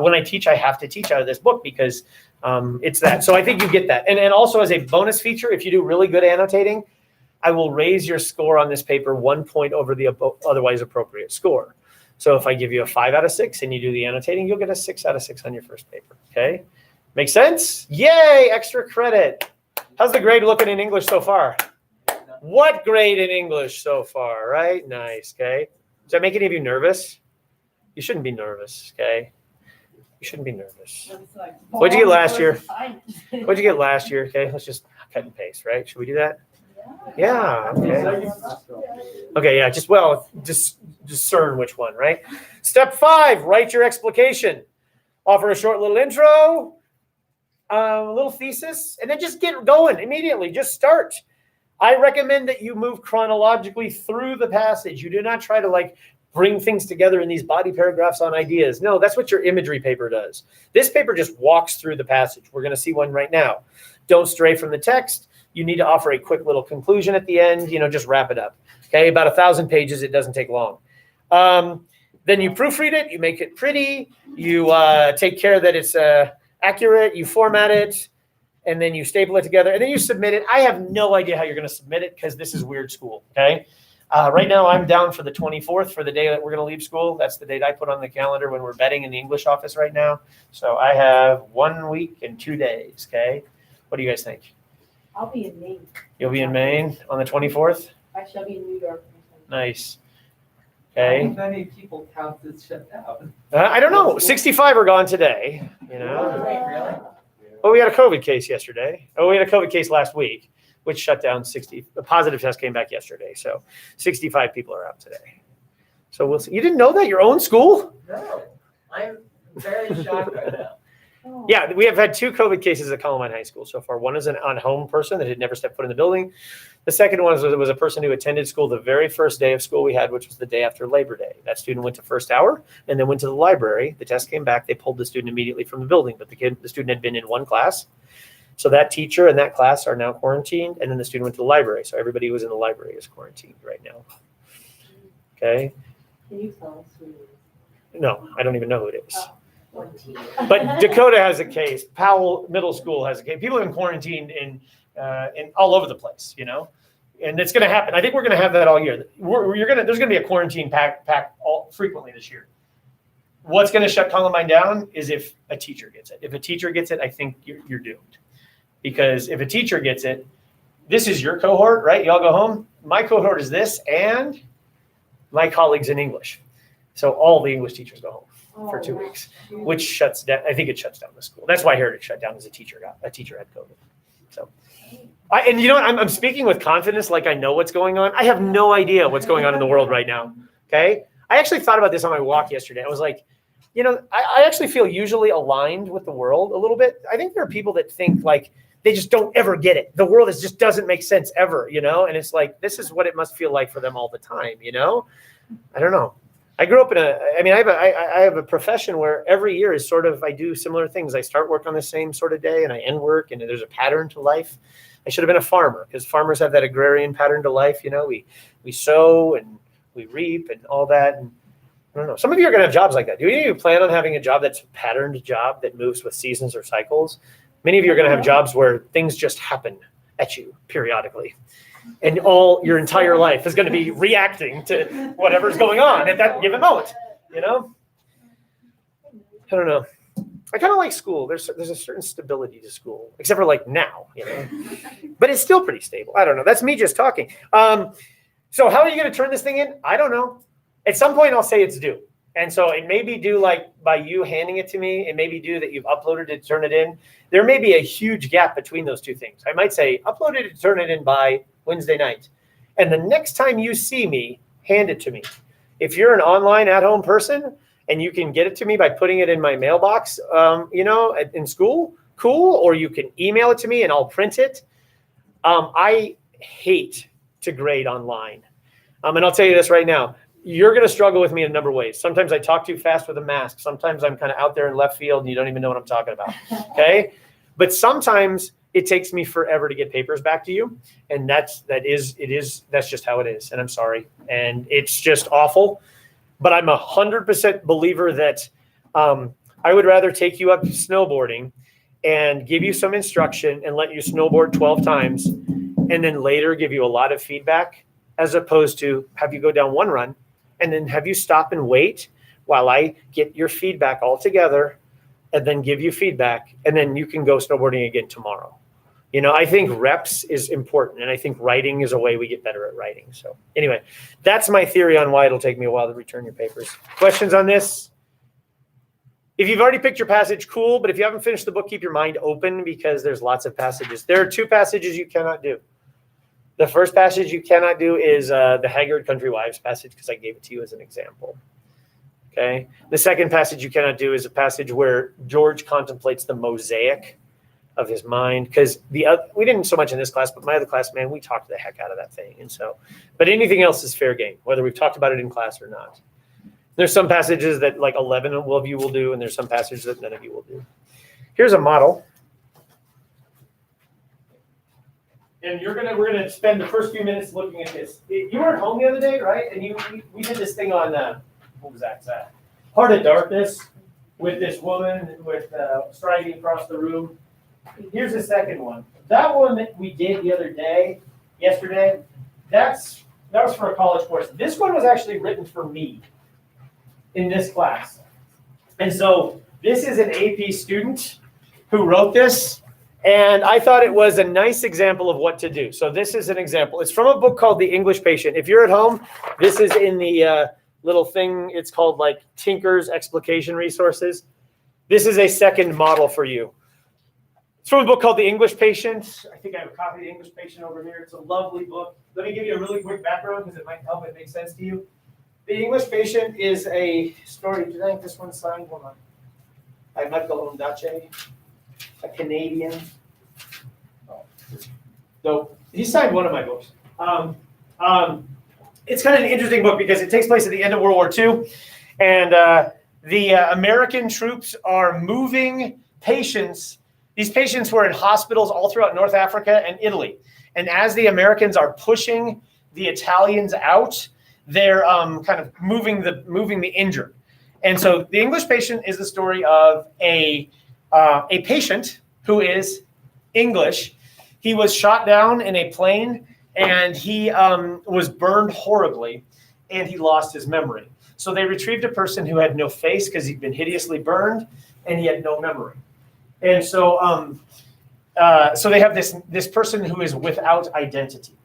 when I teach, I have to teach out of this book because it's that. So I think you get that, and also as a bonus feature, if you do really good annotating, I will raise your score on this paper 1 point over the otherwise appropriate score. So if I give you a 5 out of 6 and you do the annotating, you'll get a 6 out of 6 on your first paper. Okay, make sense? Yay, extra credit. How's the grade looking in English so far? What grade in English so far, right? Nice, okay. Does that make any of you nervous? You shouldn't be nervous, okay? You shouldn't be nervous. What'd you get last year? What'd you get last year? Okay, let's just cut and paste, right? Should we do that? Yeah, okay. Okay, yeah, just discern which one, right? Step 5, write your explication. Offer a short little intro, a little thesis, and then just get going immediately. Just start. I recommend that you move chronologically through the passage. You do not try to bring things together in these body paragraphs on ideas. No, that's what your imagery paper does. This paper just walks through the passage. We're going to see one right now. Don't stray from the text. You need to offer a quick little conclusion at the end, just wrap it up. Okay, about 1,000 pages, it doesn't take long. Then you proofread it, you make it pretty, you take care that it's accurate, you format it, and then you staple it together, and then you submit it. I have no idea how you're going to submit it because this is weird school, okay? Right now, I'm down for the 24th for the day that we're going to leave school. That's the date I put on the calendar when we're betting in the English office right now. So I have 1 week and 2 days, okay? What do you guys think? I'll be in Maine. You'll be in Maine on the 24th? I shall be in New York. Nice. Okay. How many people count this shut down? I don't know. 65 are gone today, Really? Oh, we had a COVID case yesterday. Oh, we had a COVID case last week, which shut down 60. A positive test came back yesterday. So 65 people are out today. So we'll see. You didn't know that? Your own school? No. I'm very shocked right now. Yeah, we have had 2 COVID cases at Columbine High School so far. One is an on-home person that had never stepped foot in the building. The second one was a person who attended school the very first day of school we had, which was the day after Labor Day. That student went to first hour and then went to the library. The test came back. They pulled the student immediately from the building, but the student had been in one class. So that teacher and that class are now quarantined, and then the student went to the library. So everybody who was in the library is quarantined right now. Okay? Can you tell us who it is? No, I don't even know who it is. Oh. But Dakota has a case. Powell Middle School has a case. People have been quarantined in all over the place, and it's going to happen. I think we're going to have that all year. There's going to be a quarantine pack frequently this year. What's going to shut Columbine down is if a teacher gets it. If a teacher gets it, I think you're doomed, because if a teacher gets it, this is your cohort, right? Y'all go home. My cohort is this, and my colleagues in English. So all the English teachers go home for 2 weeks, which shuts down. I think it shuts down the school. That's why Heritage shut down, as a teacher had COVID. So, and you know what? I'm speaking with confidence, like I know what's going on. I have no idea what's going on in the world right now. Okay, I actually thought about this on my walk yesterday. I was like, I actually feel usually aligned with the world a little bit. I think there are people that think they just don't ever get it. The world just doesn't make sense ever, and it's like this is what it must feel like for them all the time. I don't know. I grew up I have a profession where every year is sort of, I do similar things. I start work on the same sort of day and I end work, and there's a pattern to life. I should have been a farmer, because farmers have that agrarian pattern to life. We sow and we reap and all that. And I don't know. Some of you are going to have jobs like that. Do any of you plan on having a job that's a patterned job that moves with seasons or cycles? Many of you are going to have jobs where things just happen at you periodically. And all your entire life is going to be reacting to whatever's going on at that given moment. I don't know. I kind of like school. There's a certain stability to school, except for like now, but it's still pretty stable. I don't know. That's me just talking. So how are you going to turn this thing in? I don't know. At some point I'll say it's due. And so it may be due like by you handing it to me. It may be due that you've uploaded it, turn it in. There may be a huge gap between those two things. I might say upload it and turn it in by Wednesday night. And the next time you see me, hand it to me. If you're an online at-home person and you can get it to me by putting it in my mailbox, in school, cool. Or you can email it to me and I'll print it. I hate to grade online. And I'll tell you this right now. You're going to struggle with me in a number of ways. Sometimes I talk too fast with a mask. Sometimes I'm kind of out there in left field and you don't even know what I'm talking about. Okay. But sometimes it takes me forever to get papers back to you. And that's just how it is. And I'm sorry. And it's just awful. But I'm 100% believer that I would rather take you up snowboarding and give you some instruction and let you snowboard 12 times and then later give you a lot of feedback, as opposed to have you go down one run and then have you stop and wait while I get your feedback all together and then give you feedback, and then you can go snowboarding again tomorrow. I think reps is important, and I think writing is a way we get better at writing. So anyway, that's my theory on why it'll take me a while to return your papers. Questions on this? If you've already picked your passage, cool. But if you haven't finished the book, keep your mind open, because there's lots of passages. There are 2 passages you cannot do. The first passage you cannot do is the Haggard Country Wives passage, because I gave it to you as an example. Okay. The second passage you cannot do is a passage where George contemplates the mosaic of his mind, because we didn't so much in this class, but my other class, man, we talked the heck out of that thing. And so, but anything else is fair game, whether we've talked about it in class or not. There's some passages that like 11 of you will do, and there's some passages that none of you will do. Here's a model. And we're gonna spend the first few minutes looking at this. You were at home the other day, right? And we did this thing on what was that? Heart of Darkness, with this woman with striding across the room. Here's the second one. That one that we did the other day, yesterday, that was for a college course. This one was actually written for me in this class. And so this is an AP student who wrote this. And I thought it was a nice example of what to do. So this is an example. It's from a book called The English Patient. If you're at home, this is in the little thing. It's called like Tinker's Explication Resources. This is a second model for you. It's from a book called The English Patient. I think I have a copy of The English Patient over here. It's a lovely book. Let me give you a really quick background because it might help it make sense to you. The English Patient is a story. Did I have this one signed? Hold on. By Michael Ondaatje, a Canadian. So he signed one of my books. It's kind of an interesting book because it takes place at the end of World War II. And the American troops are moving patients. These patients were in hospitals all throughout North Africa and Italy. And as the Americans are pushing the Italians out, they're kind of moving the injured. And so The English Patient is the story of a patient who is English. He was shot down in a plane, and he was burned horribly, and he lost his memory. So they retrieved a person who had no face because he'd been hideously burned, and he had no memory. And so so they have this person who is without identity.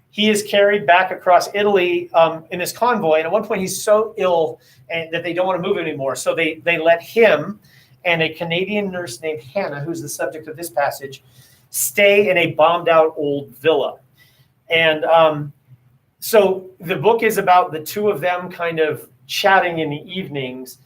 He is carried back across Italy in this convoy, and at one point he's so ill that they don't want to move him anymore. So they let him and a Canadian nurse named Hannah, who's the subject of this passage, stay in a bombed out old villa. And so the book is about the two of them kind of chatting in the evenings.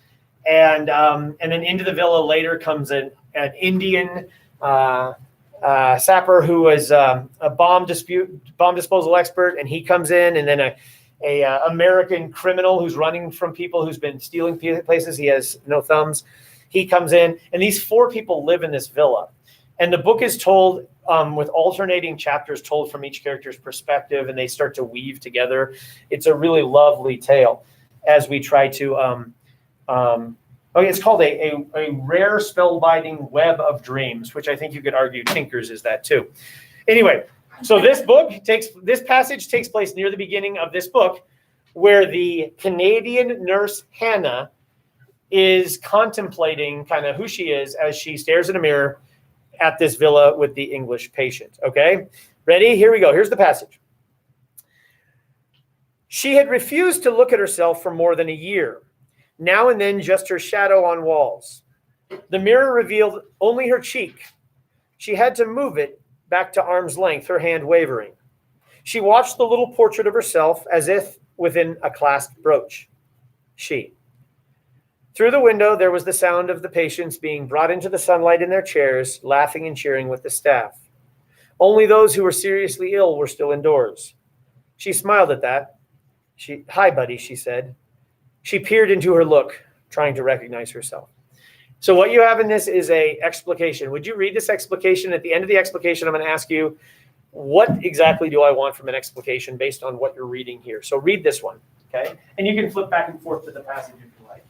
And then into the villa later comes an Indian sapper who was a bomb disposal expert. And he comes in, and then American criminal who's running from people, who's been stealing places. He has no thumbs. He comes in, and these 4 people live in this villa. And the book is told with alternating chapters told from each character's perspective, and they start to weave together. It's a really lovely tale as we try to it's called a rare spellbinding web of dreams, which I think you could argue Tinkers is that too. Anyway, so this passage takes place near the beginning of this book, where the Canadian nurse Hannah is contemplating kind of who she is as she stares in a mirror at this villa with the English patient. Okay, ready? Here we go. Here's the passage. She had refused to look at herself for more than a year. Now and then just her shadow on walls. The mirror revealed only her cheek. She had to move it back to arm's length, her hand wavering. She watched the little portrait of herself as if within a clasped brooch. Through the window, there was the sound of the patients being brought into the sunlight in their chairs, laughing and cheering with the staff. Only those who were seriously ill were still indoors. She smiled at that. Hi, buddy, she said. She peered into her look, trying to recognize herself. So what you have in this is a explication. Would you read this explication? At the end of the explication, I'm going to ask you, what exactly do I want from an explication based on what you're reading here? So read this one, okay? And you can flip back and forth to the passage if you like.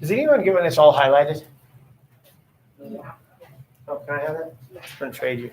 Does anyone get when it's all highlighted? Yeah. Oh, can I have that? I'm going to trade you.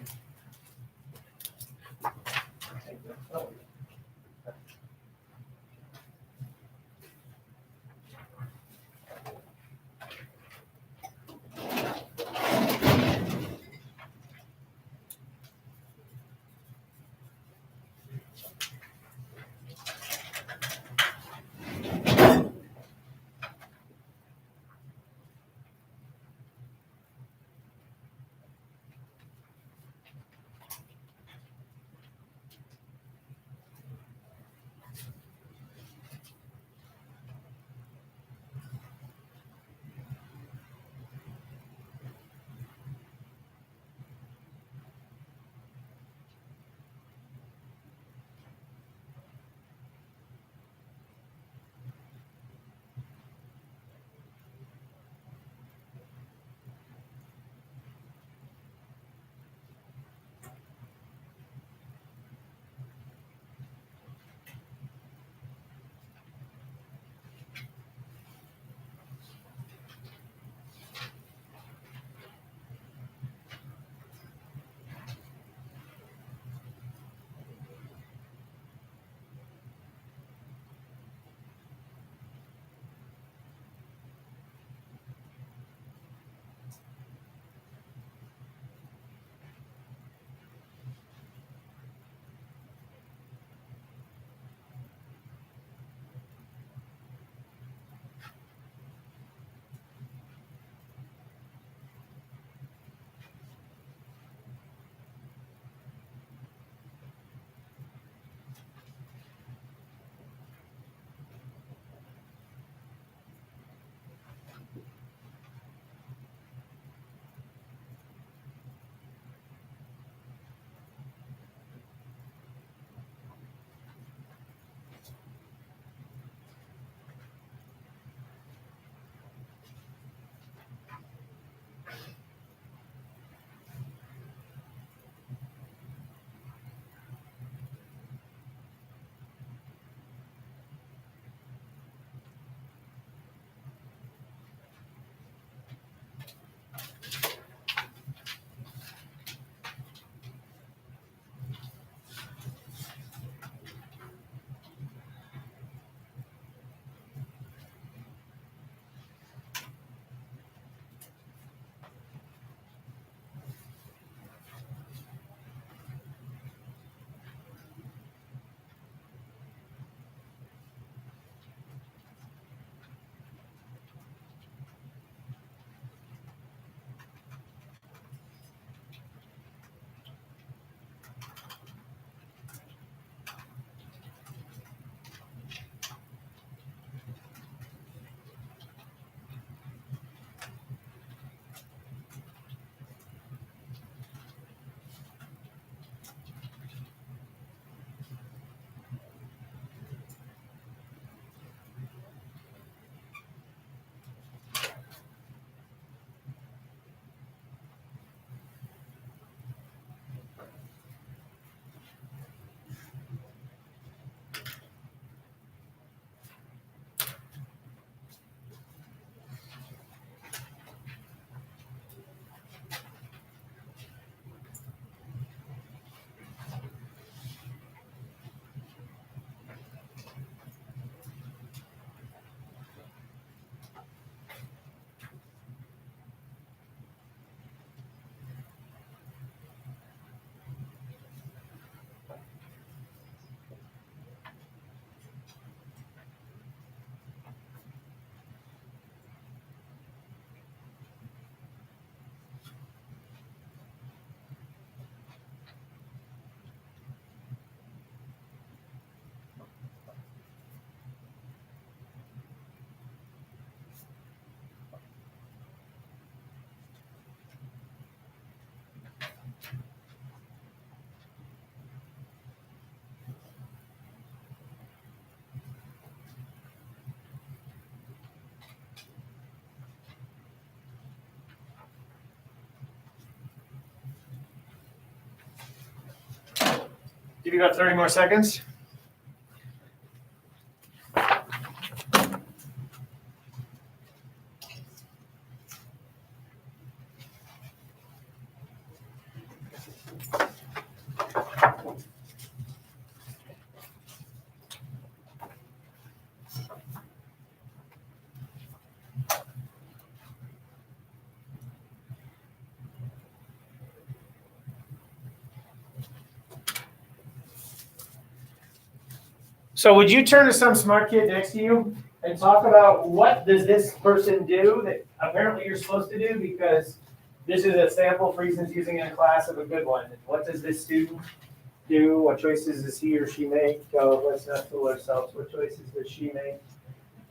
Give you about 30 more seconds. So would you turn to some smart kid next to you and talk about what does this person do that apparently you're supposed to do, because this is a sample Friesen's using in a class of a good one. What does this student do? What choices does he or she make? Let's not fool ourselves. What choices does she make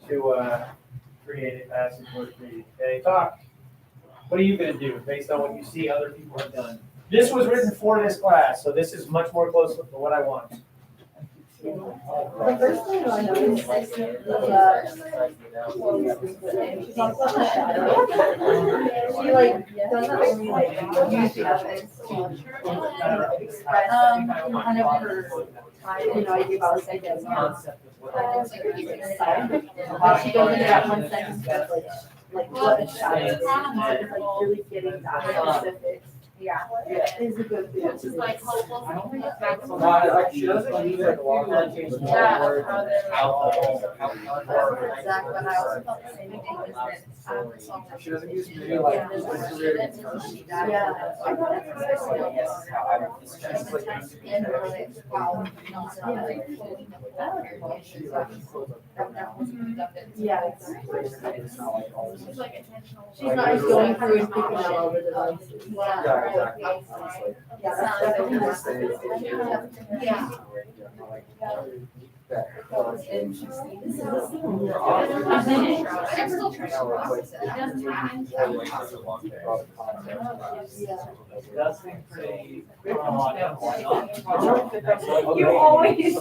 to create a passage worth reading? Okay, talk. What are you going to do based on what you see other people have done? This was written for this class, so this is much more close to what I want. The first thing I noticed is she like doesn't only like use the ethics to express kind of her idea about ideas. She goes into that one sentence that's like what a child is, like really getting that specifics. Yeah, it is a good thing. Which is like helpful. She doesn't use like a lot of limitations. Exactly, but I also felt the same thing is that She doesn't use many like. Yeah. She's like intentional. She's not just going through and picking out all the devices. Yeah, exactly. Yeah. And she's I'm still trying to process it. It doesn't That's pretty. You always.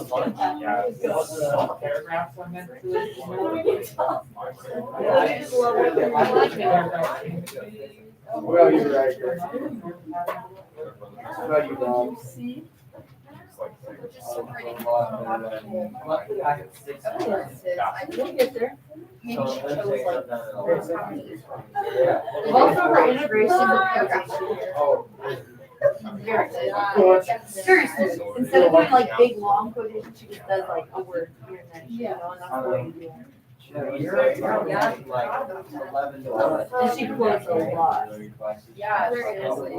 Paragraphs on that. Well, you're right. Well, you wrong. Which is so pretty. Luckily, I have 6 months. We'll get there. Maybe she chose like. They've also her integration with coaching. Oh. Very good. Very smooth. Instead of doing like big long quotations, she just does like a word here and there, and that's the way you do it. Yeah. Like 11 to 11. And she quotes a lot. Yeah, seriously.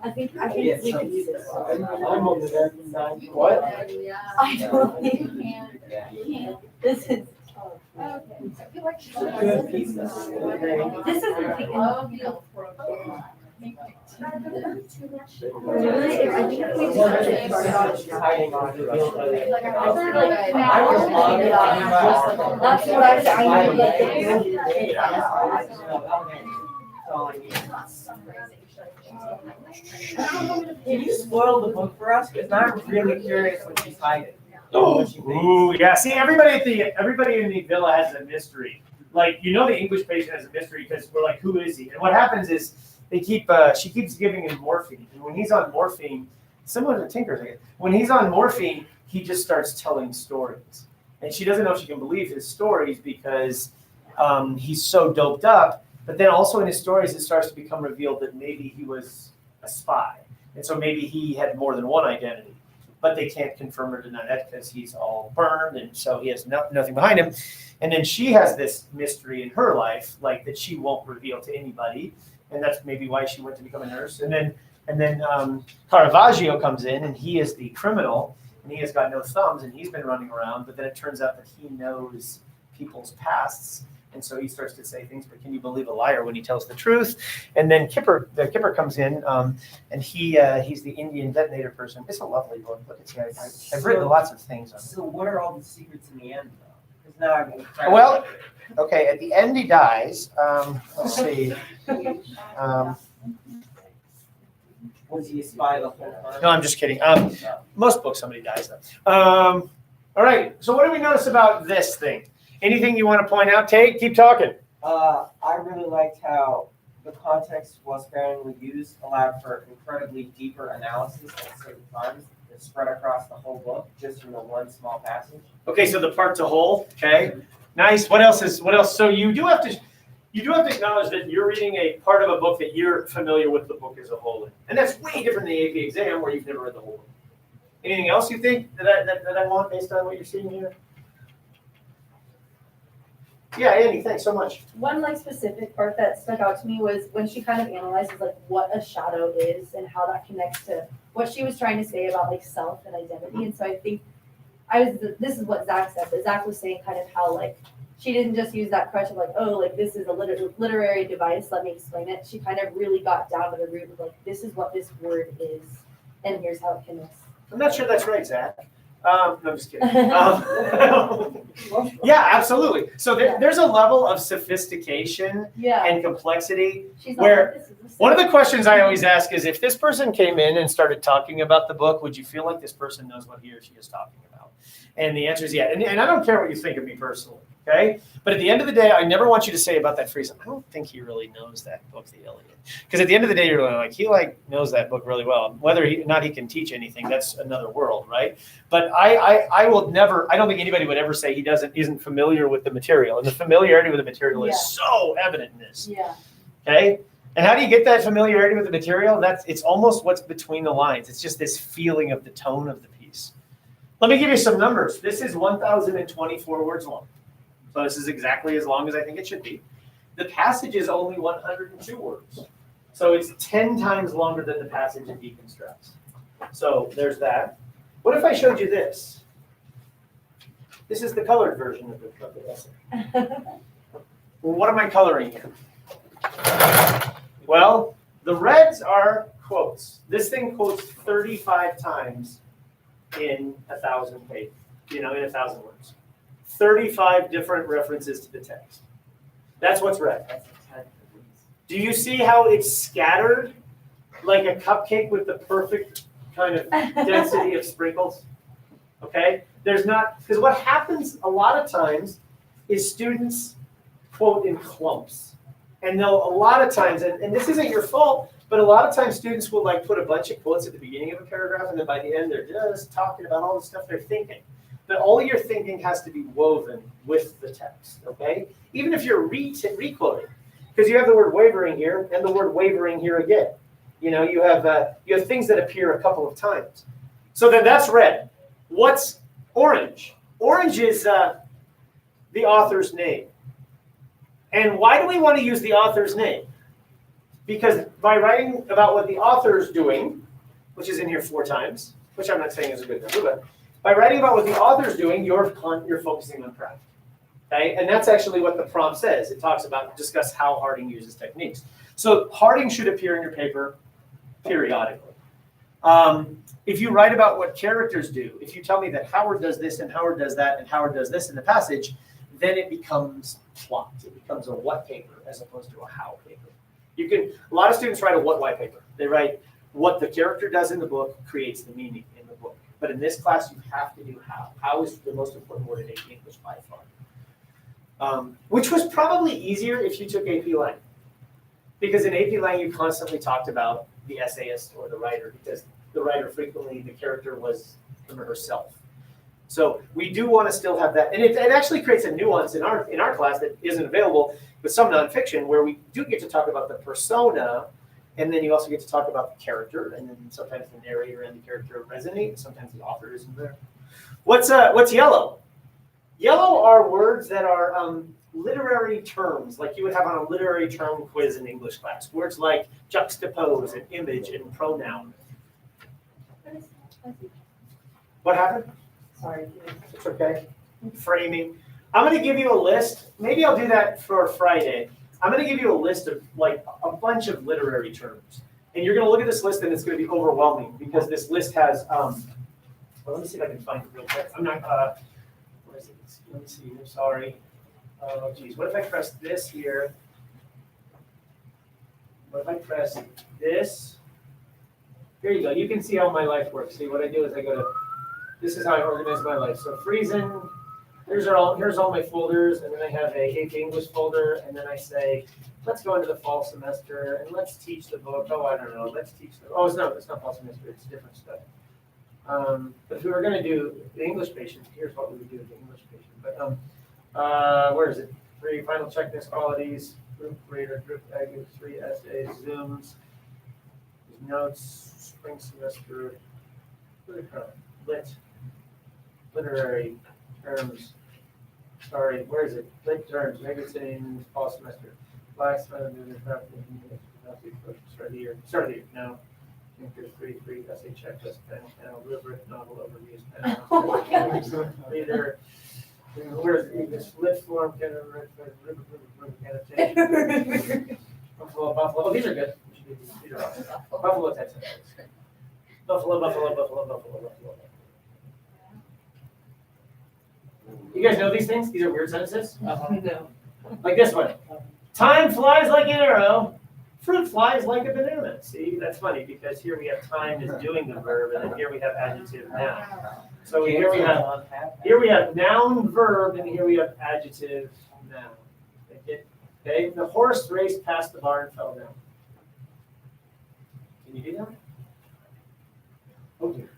I think we can do this. I'm on the American side. What? I don't think, this is, Good pieces. this is the thing. Really, I think if we just started off. Hiding on the real estate. I sort of like, I was loving it. that's what I need Can you spoil the book for us? Because I'm really curious what she's hiding. Ooh, yeah. See, everybody in the villa has a mystery. Like, the English patient has a mystery because we're like, who is he? And what happens is she keeps giving him morphine, and when he's on morphine, similar to Tinker's, I guess, when he's on morphine, he just starts telling stories, and she doesn't know if she can believe his stories because he's so doped up. But then also in his stories, it starts to become revealed that maybe he was a spy, and so maybe he had more than one identity. But they can't confirm or deny that because he's all burned, and so he has nothing behind him. And then she has this mystery in her life, like that she won't reveal to anybody, and that's maybe why she went to become a nurse. And then Caravaggio comes in, and he is the criminal, and he has got no thumbs, and he's been running around. But then it turns out that he knows people's pasts, and so he starts to say things. But can you believe a liar when he tells the truth? And then the Kipper comes in, and he's the Indian detonator person. It's a lovely book. Look at I've written lots of things on it. So what are all the secrets in the end, though? Because now I'm gonna Well, okay, at the end he dies. Let's see. Was he a spy the whole time? No, I'm just kidding. Most books somebody dies though. All right. So what do we notice about this thing? Anything you want to point out? Tate, keep talking. I really liked how the context was sparingly used, allowed for incredibly deeper analysis at certain times. It's spread across the whole book, just from the one small passage. Okay, so the part to whole, okay, nice. What else? So you do have to acknowledge that you're reading a part of a book that you're familiar with the book as a whole in. And that's way different than the AP exam where you've never read the whole book. Anything else you think that I want based on what you're seeing here? Yeah, Andy, thanks so much. One like specific part that stuck out to me was when she kind of analyzes like what a shadow is and how that connects to what she was trying to say about like self and identity. And so I think this is what Zach said, but Zach was saying kind of how like she didn't just use that crutch of like, oh, like this is a literary device, let me explain it. She kind of really got down to the root of like, this is what this word is, and here's how it connects. I'm not sure that's right, Zach. No, I'm just kidding. Yeah, absolutely. So there's a level of sophistication and complexity where one of the questions I always ask is, if this person came in and started talking about the book, would you feel like this person knows what he or she is talking about? And the answer is yeah. And I don't care what you think of me personally, okay? But at the end of the day, I never want you to say about that Friesen, I don't think he really knows that book, The Iliad. Because at the end of the day, you're like, he knows that book really well. Whether he can teach anything, that's another world, right? But I will never, I don't think anybody would ever say he isn't familiar with the material. And the familiarity with the material is so evident in this. Yeah. Okay? And how do you get that familiarity with the material? It's almost what's between the lines. It's just this feeling of the tone of the piece. Let me give you some numbers. This is 1,024 words long. So this is exactly as long as I think it should be. The passage is only 102 words. So it's 10 times longer than the passage in Deconstructs. So there's that. What if I showed you this? This is the colored version of the essay. Well, what am I coloring here? Well, the reds are quotes. This thing quotes 35 times in 1,000 pages, in 1,000 words. 35 different references to the text. That's what's red. Do you see how it's scattered like a cupcake with the perfect kind of density of sprinkles? Okay? There's not, because what happens a lot of times is students quote in clumps. And they'll, a lot of times, and this isn't your fault, but a lot of times students will like put a bunch of quotes at the beginning of a paragraph, and then by the end they're just talking about all the stuff they're thinking. But all your thinking has to be woven with the text, okay? Even if you're re-quoting, because you have the word wavering here and the word wavering here again. You have things that appear a couple of times. So then that's red. What's orange? Orange is the author's name. And why do we want to use the author's name? Because by writing about what the author is doing, which is in here 4 times, which I'm not saying is a good number, but by writing about what the author is doing, you're focusing on craft. Okay? And that's actually what the prompt says. It talks about discuss how Harding uses techniques. So Harding should appear in your paper periodically. If you write about what characters do, if you tell me that Howard does this and Howard does that and Howard does this in the passage, then it becomes plot. It becomes a what paper as opposed to a how paper. A lot of students write a what-why paper. They write what the character does in the book creates the meaning in the book. But in this class, you have to do how. How is the most important word in AP English by far. Which was probably easier if you took AP Lang. Because in AP Lang, you constantly talked about the essayist or the writer, because the writer frequently, the character was him or herself. So we do want to still have that. And it actually creates a nuance in our class that isn't available with some nonfiction, where we do get to talk about the persona, and then you also get to talk about the character, and then sometimes the narrator and the character resonate, sometimes the author isn't there. What's yellow? Yellow are words that are literary terms, like you would have on a literary term quiz in English class. Words like juxtapose and image and pronoun. What happened? Sorry. It's okay. Framing. I'm going to give you a list. Maybe I'll do that for Friday. I'm going to give you a list of like a bunch of literary terms. And you're going to look at this list and it's going to be overwhelming because this list has, well, let me see if I can find it real quick. I'm not, where is it? Let me see. I'm sorry. Oh, geez. What if I press this here? What if I press this? Here you go. You can see how my life works. See, what I do is I go to, this is how I organize my life. So Friesen here's all my folders, and then I have a AP English folder, and then I say, let's go into the fall semester and let's teach the book. Oh, I don't know. Let's teach the. Oh, it's not fall semester. It's different stuff. But if we were going to do the English patient, here's what we would do with the English patient. But where is it? 3 final checklist qualities, group reader, group group 3 essays, Zooms, notes, spring semester, lit, literary terms. Sorry, where is it? Lit terms. Maybe it's in fall semester. Last start of the year. Start of the year. No. There's 3 essay checklist, panel, rubric, novel overviews, panel. Oh my gosh. Reader. Where's this lit form? Annotation. Buffalo. Oh, these are good. These are awesome. Buffalo, Texas. Buffalo. You guys know these things? These are weird sentences. No. Like this one. Time flies like an arrow. Fruit flies like a banana. See, that's funny because here we have time is doing the verb, and then here we have adjective noun. So here we have noun verb, and here we have adjective noun. Okay. The horse raced past the bar and fell down. Can you do that? Oh dear.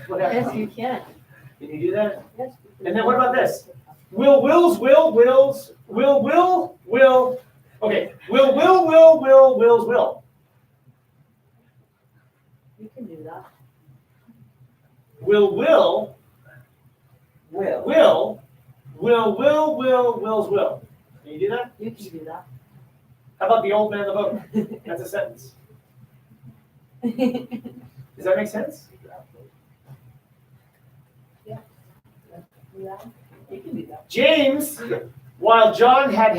What happened? Yes, you can. Can you do that? Yes. And then what about this? Will. Okay. Will. You can do that. Will. Can you do that? You can do that. How about the old man in the boat? That's a sentence. Does that make sense? Yeah, you can do that. James, while John had a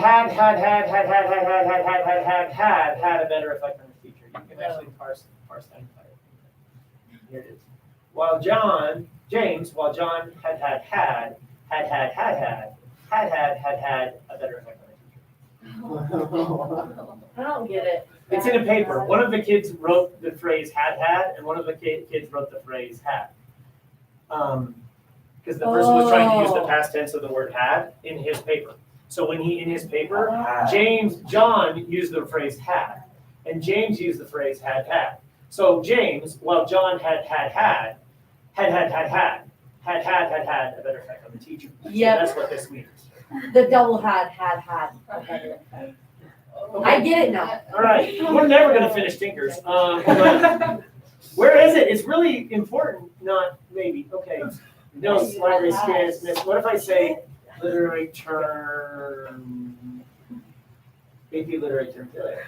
better effect on the teacher. You can actually parse that entire thing. Here it is. While John had a better effect on the teacher. I don't get it. It's in a paper. One of the kids wrote the phrase had, and one of the kids wrote the phrase had. Because the person was trying to use the past tense of the word had in his paper. So when in his paper, John used the phrase had, and James used the phrase had. So James, while John had a better effect on the teacher. Yep. So that's what this means. The double had a better effect. I get it now. All right, we're never going to finish Tinkers. But where is it? It's really important, not maybe. Okay. No, library scans missed. What if I say literary term? AP literary term. Wow,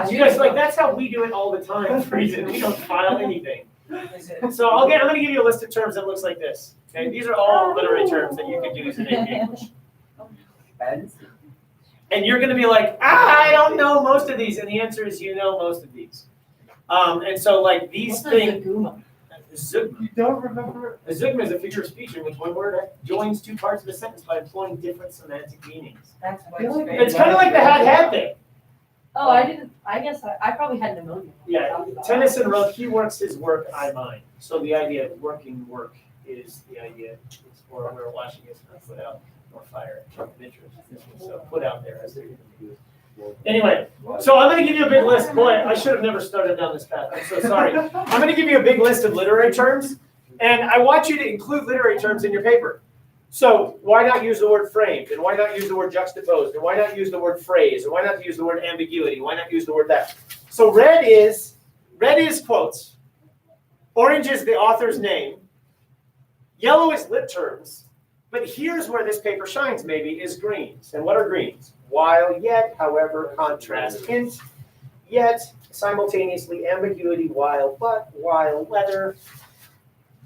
You guys like that's how we do it all the time. Friesen. We don't file anything. So I'm going to give you a list of terms that looks like this. Okay, these are all literary terms that you can use in AP English. And you're going to be like, I don't know most of these, and the answer is you know most of these. And so like these things. Zugma. You don't remember? A zugma is a figure of speech in which one word joins 2 parts of a sentence by employing different semantic meanings. That's It's kind of like the had thing. Oh, I didn't. I guess I probably had pneumonia. Yeah, Tennyson wrote, he works his work, I mine. So the idea of working work is the idea. It's for where washing is not put out, or fire, so put out there as they're going to do it. Anyway, so I'm going to give you a big list. Boy, I should have never started down this path. I'm so sorry. I'm going to give you a big list of literary terms, and I want you to include literary terms in your paper. So why not use the word framed, and why not use the word juxtaposed, and why not use the word phrase, and why not use the word ambiguity, why not use the word that? So red is quotes. Orange is the author's name. Yellow is lit terms. But here's where this paper shines, maybe, is greens. And what are greens? While, yet, however, contrast, hint, yet, simultaneously, ambiguity, while, but, while, whether,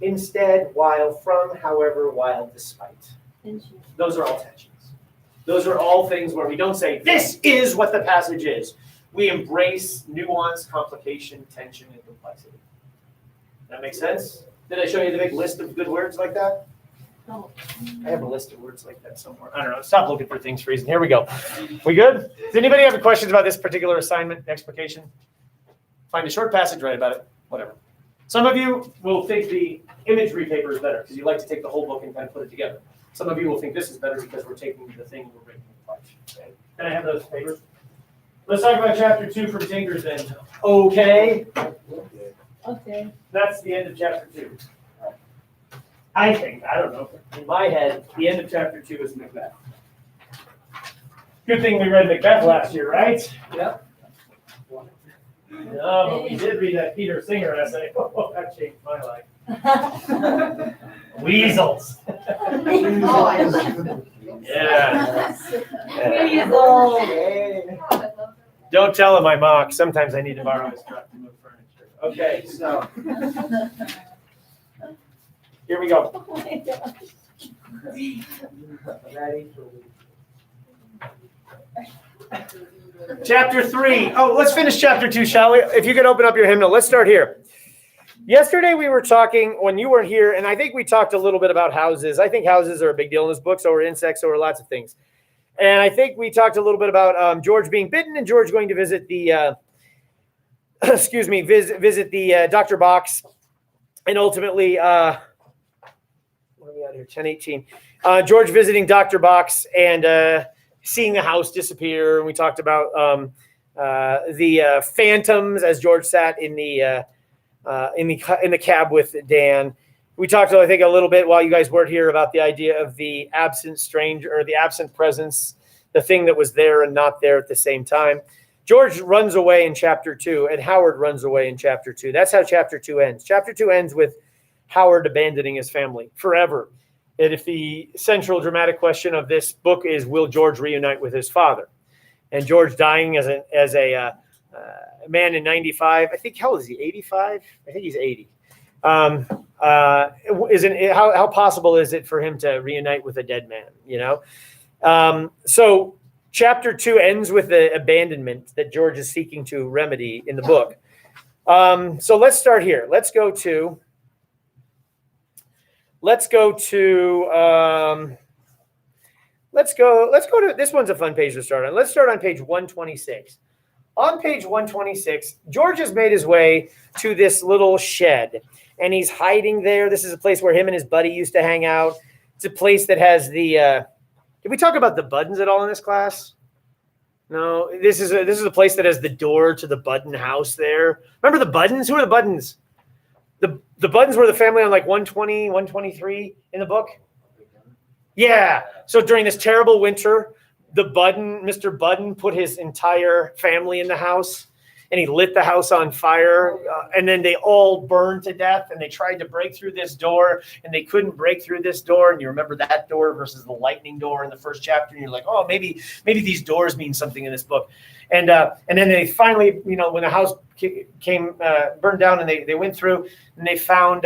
instead, while, from, however, while, despite. Those are all tensions. Those are all things where we don't say, this is what the passage is. We embrace nuance, complication, tension, and complexity. That makes sense? Did I show you the big list of good words like that? I have a list of words like that somewhere. I don't know. Stop looking for things, Friesen. Here we go. We good? Does anybody have any questions about this particular assignment, explication? Find a short passage, write about it, whatever. Some of you will think the imagery paper is better because you like to take the whole book and kind of put it together. Some of you will think this is better because we're taking the thing and we're breaking it apart. Okay. Can I have those papers? Let's talk about chapter 2 from Tinkers then. Okay. Okay. That's the end of chapter 2. I think, I don't know. In my head, the end of chapter 2 is Macbeth. Good thing we read Macbeth last year, right? Yep. No, but we did read that Peter Singer essay. Oh, that changed my life. Weasels. Yeah. Don't tell him I mock. Sometimes I need to borrow his truck to move furniture. Okay, so here we go. Oh my gosh. Ready? Chapter 3. Oh, let's finish chapter 2, shall we? If you could open up your hymnal. Let's start here. Yesterday we were talking, when you weren't here, and I think we talked a little bit about houses. I think houses are a big deal in this book, so are insects, so are lots of things. And I think we talked a little bit about George being bitten and George going to visit the, visit the Dr. Box. And ultimately, what are we at here, 10:18. George visiting Dr. Box and seeing the house disappear. And we talked about the phantoms as George sat in the cab with Dan. We talked, I think, a little bit while you guys weren't here about the idea of the absent stranger or the absent presence, the thing that was there and not there at the same time. George runs away in chapter 2, and Howard runs away in chapter 2. That's how chapter 2 ends. Chapter 2 ends with Howard abandoning his family forever. And if the central dramatic question of this book is, will George reunite with his father? And George dying as a man in 95, I think, how old is he, 85? I think he's 80. How possible is it for him to reunite with a dead man, you know? So chapter 2 ends with the abandonment that George is seeking to remedy in the book. So let's start here. Let's go to this one's a fun page to start on. Let's start on page 126. On page 126, George has made his way to this little shed, and he's hiding there. This is a place where him and his buddy used to hang out. It's a place that has the. Did we talk about the Buddens at all in this class? No. This is a place that has the door to the Budden house there. Remember the Buddens? Who are the Buddens? The Buddens were the family on like 120, 123 in the book. Yeah. So during this terrible winter, Mr. Budden put his entire family in the house, and he lit the house on fire, and then they all burned to death, and they tried to break through this door, and they couldn't break through this door, and you remember that door versus the lightning door in the first chapter, and you're like, oh, maybe these doors mean something in this book. And then they finally, when the house came burned down, and they went through, and they found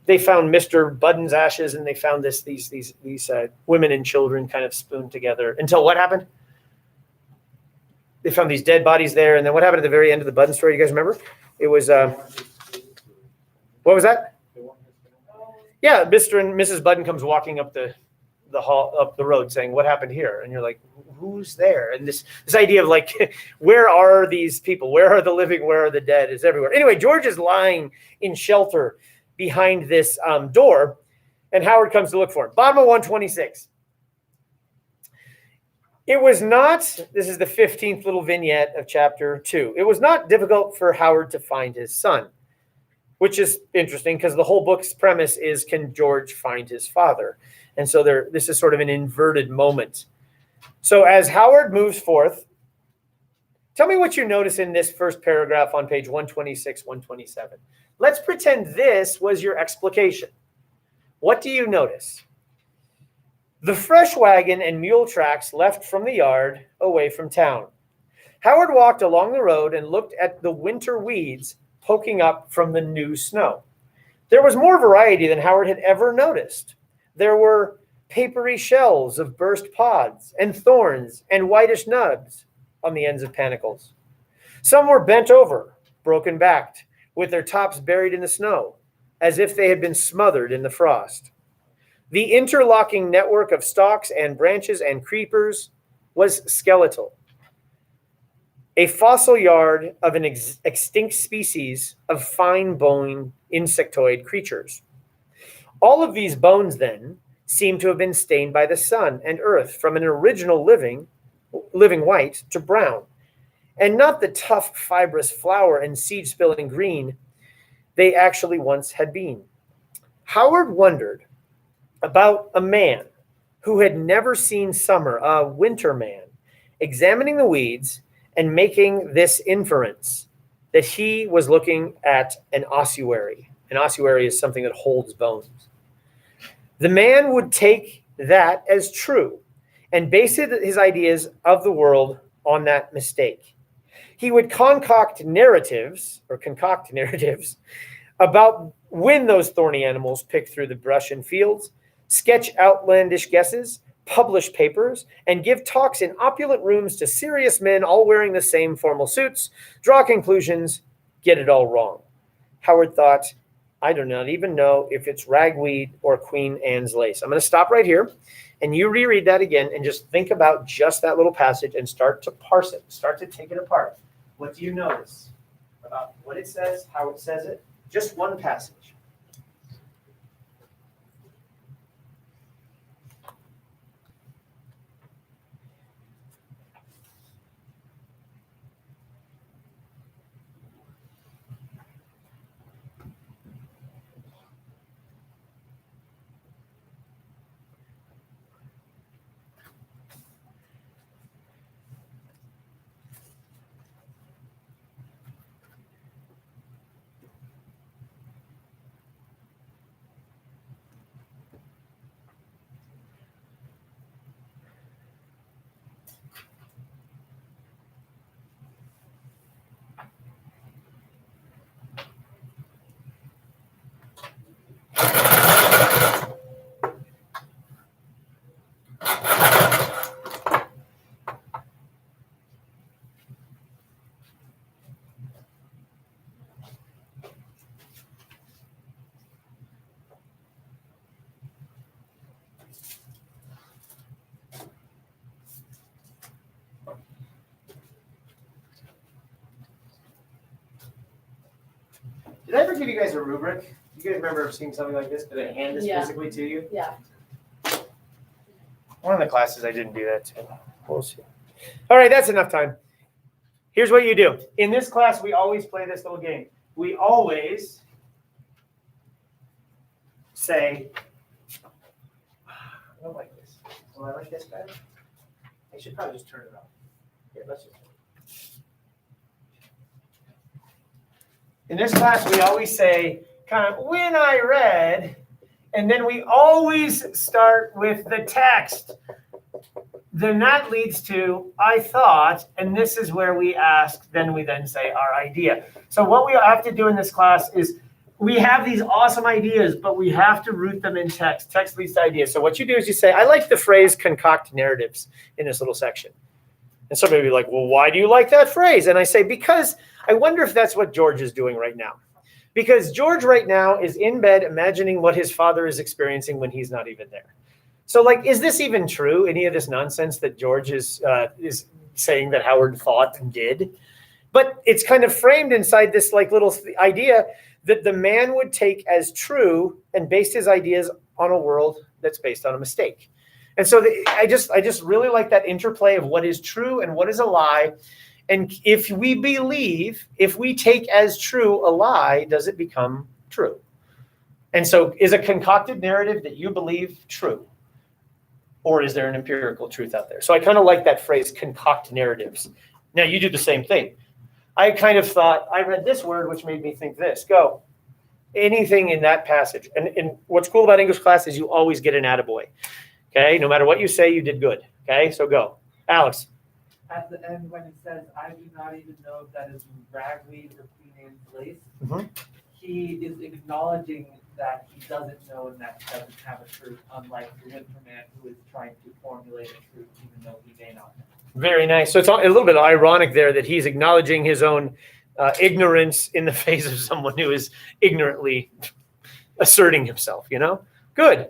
Mr. Budden's ashes, and they found these women and children kind of spooned together until what happened? They found these dead bodies there, and then what happened at the very end of the Budden story? You guys remember? It was what was that? Yeah, Mr. and Mrs. Budden comes walking up the hall, up the road, saying, "What happened here?" And you're like, "Who's there?" And this idea of like, where are these people? Where are the living? Where are the dead? Is everywhere. Anyway, George is lying in shelter behind this door, and Howard comes to look for him. Bottom of 126. It was not, this is the 15th little vignette of chapter 2. It was not difficult for Howard to find his son, which is interesting because the whole book's premise is, can George find his father? And so this is sort of an inverted moment. So as Howard moves forth, tell me what you notice in this first paragraph on page 126, 127. Let's pretend this was your explication. What do you notice? The fresh wagon and mule tracks left from the yard away from town. Howard walked along the road and looked at the winter weeds poking up from the new snow. There was more variety than Howard had ever noticed. There were papery shells of burst pods and thorns and whitish nubs on the ends of panicles. Some were bent over, broken-backed, with their tops buried in the snow, as if they had been smothered in the frost. The interlocking network of stalks and branches and creepers was skeletal. a fossil yard of an extinct species of fine-boned insectoid creatures. All of these bones, then, seem to have been stained by the sun and earth from an original living white to brown, and not the tough, fibrous flower and seed-spilling green they actually once had been. Howard wondered about a man who had never seen summer, a winter man, examining the weeds and making this inference that he was looking at an ossuary. An ossuary is something that holds bones. The man would take that as true and base his ideas of the world on that mistake. He would concoct narratives about when those thorny animals picked through the brush and fields, sketch outlandish guesses, publish papers, and give talks in opulent rooms to serious men all wearing the same formal suits, draw conclusions, get it all wrong. Howard thought, I do not even know if it's ragweed or Queen Anne's lace. I'm going to stop right here, and you reread that again and just think about just that little passage and start to parse it, start to take it apart. What do you notice about what it says, how it says it? Just one passage. Did I ever give you guys a rubric? You guys remember seeing something like this? Did I hand this Yeah. physically to you? Yeah. One of the classes I didn't do that to. We'll see. All right, that's enough time. Here's what you do. In this class, we always play this little game. We always say, I don't like this. Do I like this better? I should probably just turn it off. Here, let's just. In this class, we always say, kind of, when I read, and then we always start with the text. Then that leads to, I thought, and this is where we ask, then we then say our idea. So what we have to do in this class is we have these awesome ideas, but we have to root them in text. Text leads to ideas. So what you do is you say, I like the phrase concoct narratives in this little section. And somebody will be like, well, why do you like that phrase? And I say, because I wonder if that's what George is doing right now. Because George right now is in bed imagining what his father is experiencing when he's not even there. So, like, is this even true? Any of this nonsense that George is saying that Howard thought and did? But it's kind of framed inside this like little idea that the man would take as true and based his ideas on a world that's based on a mistake. And so I just really like that interplay of what is true and what is a lie. And if we believe, if we take as true a lie, does it become true? And so is a concocted narrative that you believe true? Or is there an empirical truth out there? So I kind of like that phrase, concoct narratives. Now you do the same thing. I kind of thought, I read this word, which made me think this. Go. Anything in that passage. And what's cool about English class is you always get an attaboy. Okay, no matter what you say, you did good. Okay, so go. Alex. At the end, when it says, I do not even know if that is ragweed or Queen Anne's lace, he is acknowledging that he doesn't know and that doesn't have a truth, unlike the winter man who is trying to formulate a truth even though he may not know. Very nice. So it's a little bit ironic there that he's acknowledging his own ignorance in the face of someone who is ignorantly asserting himself, you know? Good.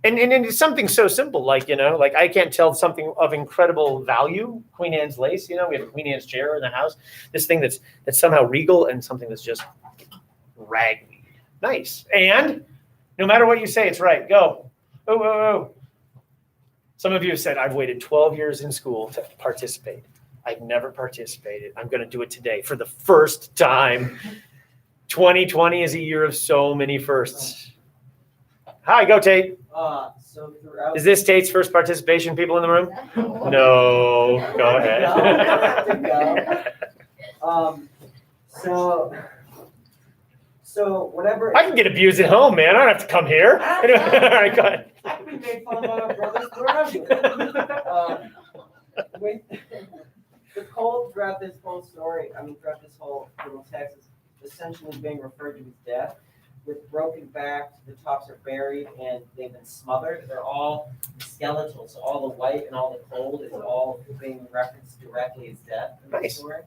And it's something so simple, like, like I can't tell something of incredible value, Queen Anne's lace, we have a Queen Anne's chair in the house, this thing that's somehow regal, and something that's just ragweed. Nice. And no matter what you say, it's right. Go. Oh. Some of you have said, I've waited 12 years in school to participate. I've never participated. I'm going to do it today for the first time. 2020 is a year of so many firsts. Hi, go Tate. So throughout. Is this Tate's first participation, people in the room? No, go ahead. So whenever. I can get abused at home, man. I don't have to come here. Anyway, all right, go ahead. I can be made fun of by my brothers wherever. With the cold throughout this whole story, throughout this whole little text is essentially being referred to as death. With broken backs, the tops are buried and they've been smothered. They're all skeletal, so all the white and all the cold is all being referenced directly as death in the story.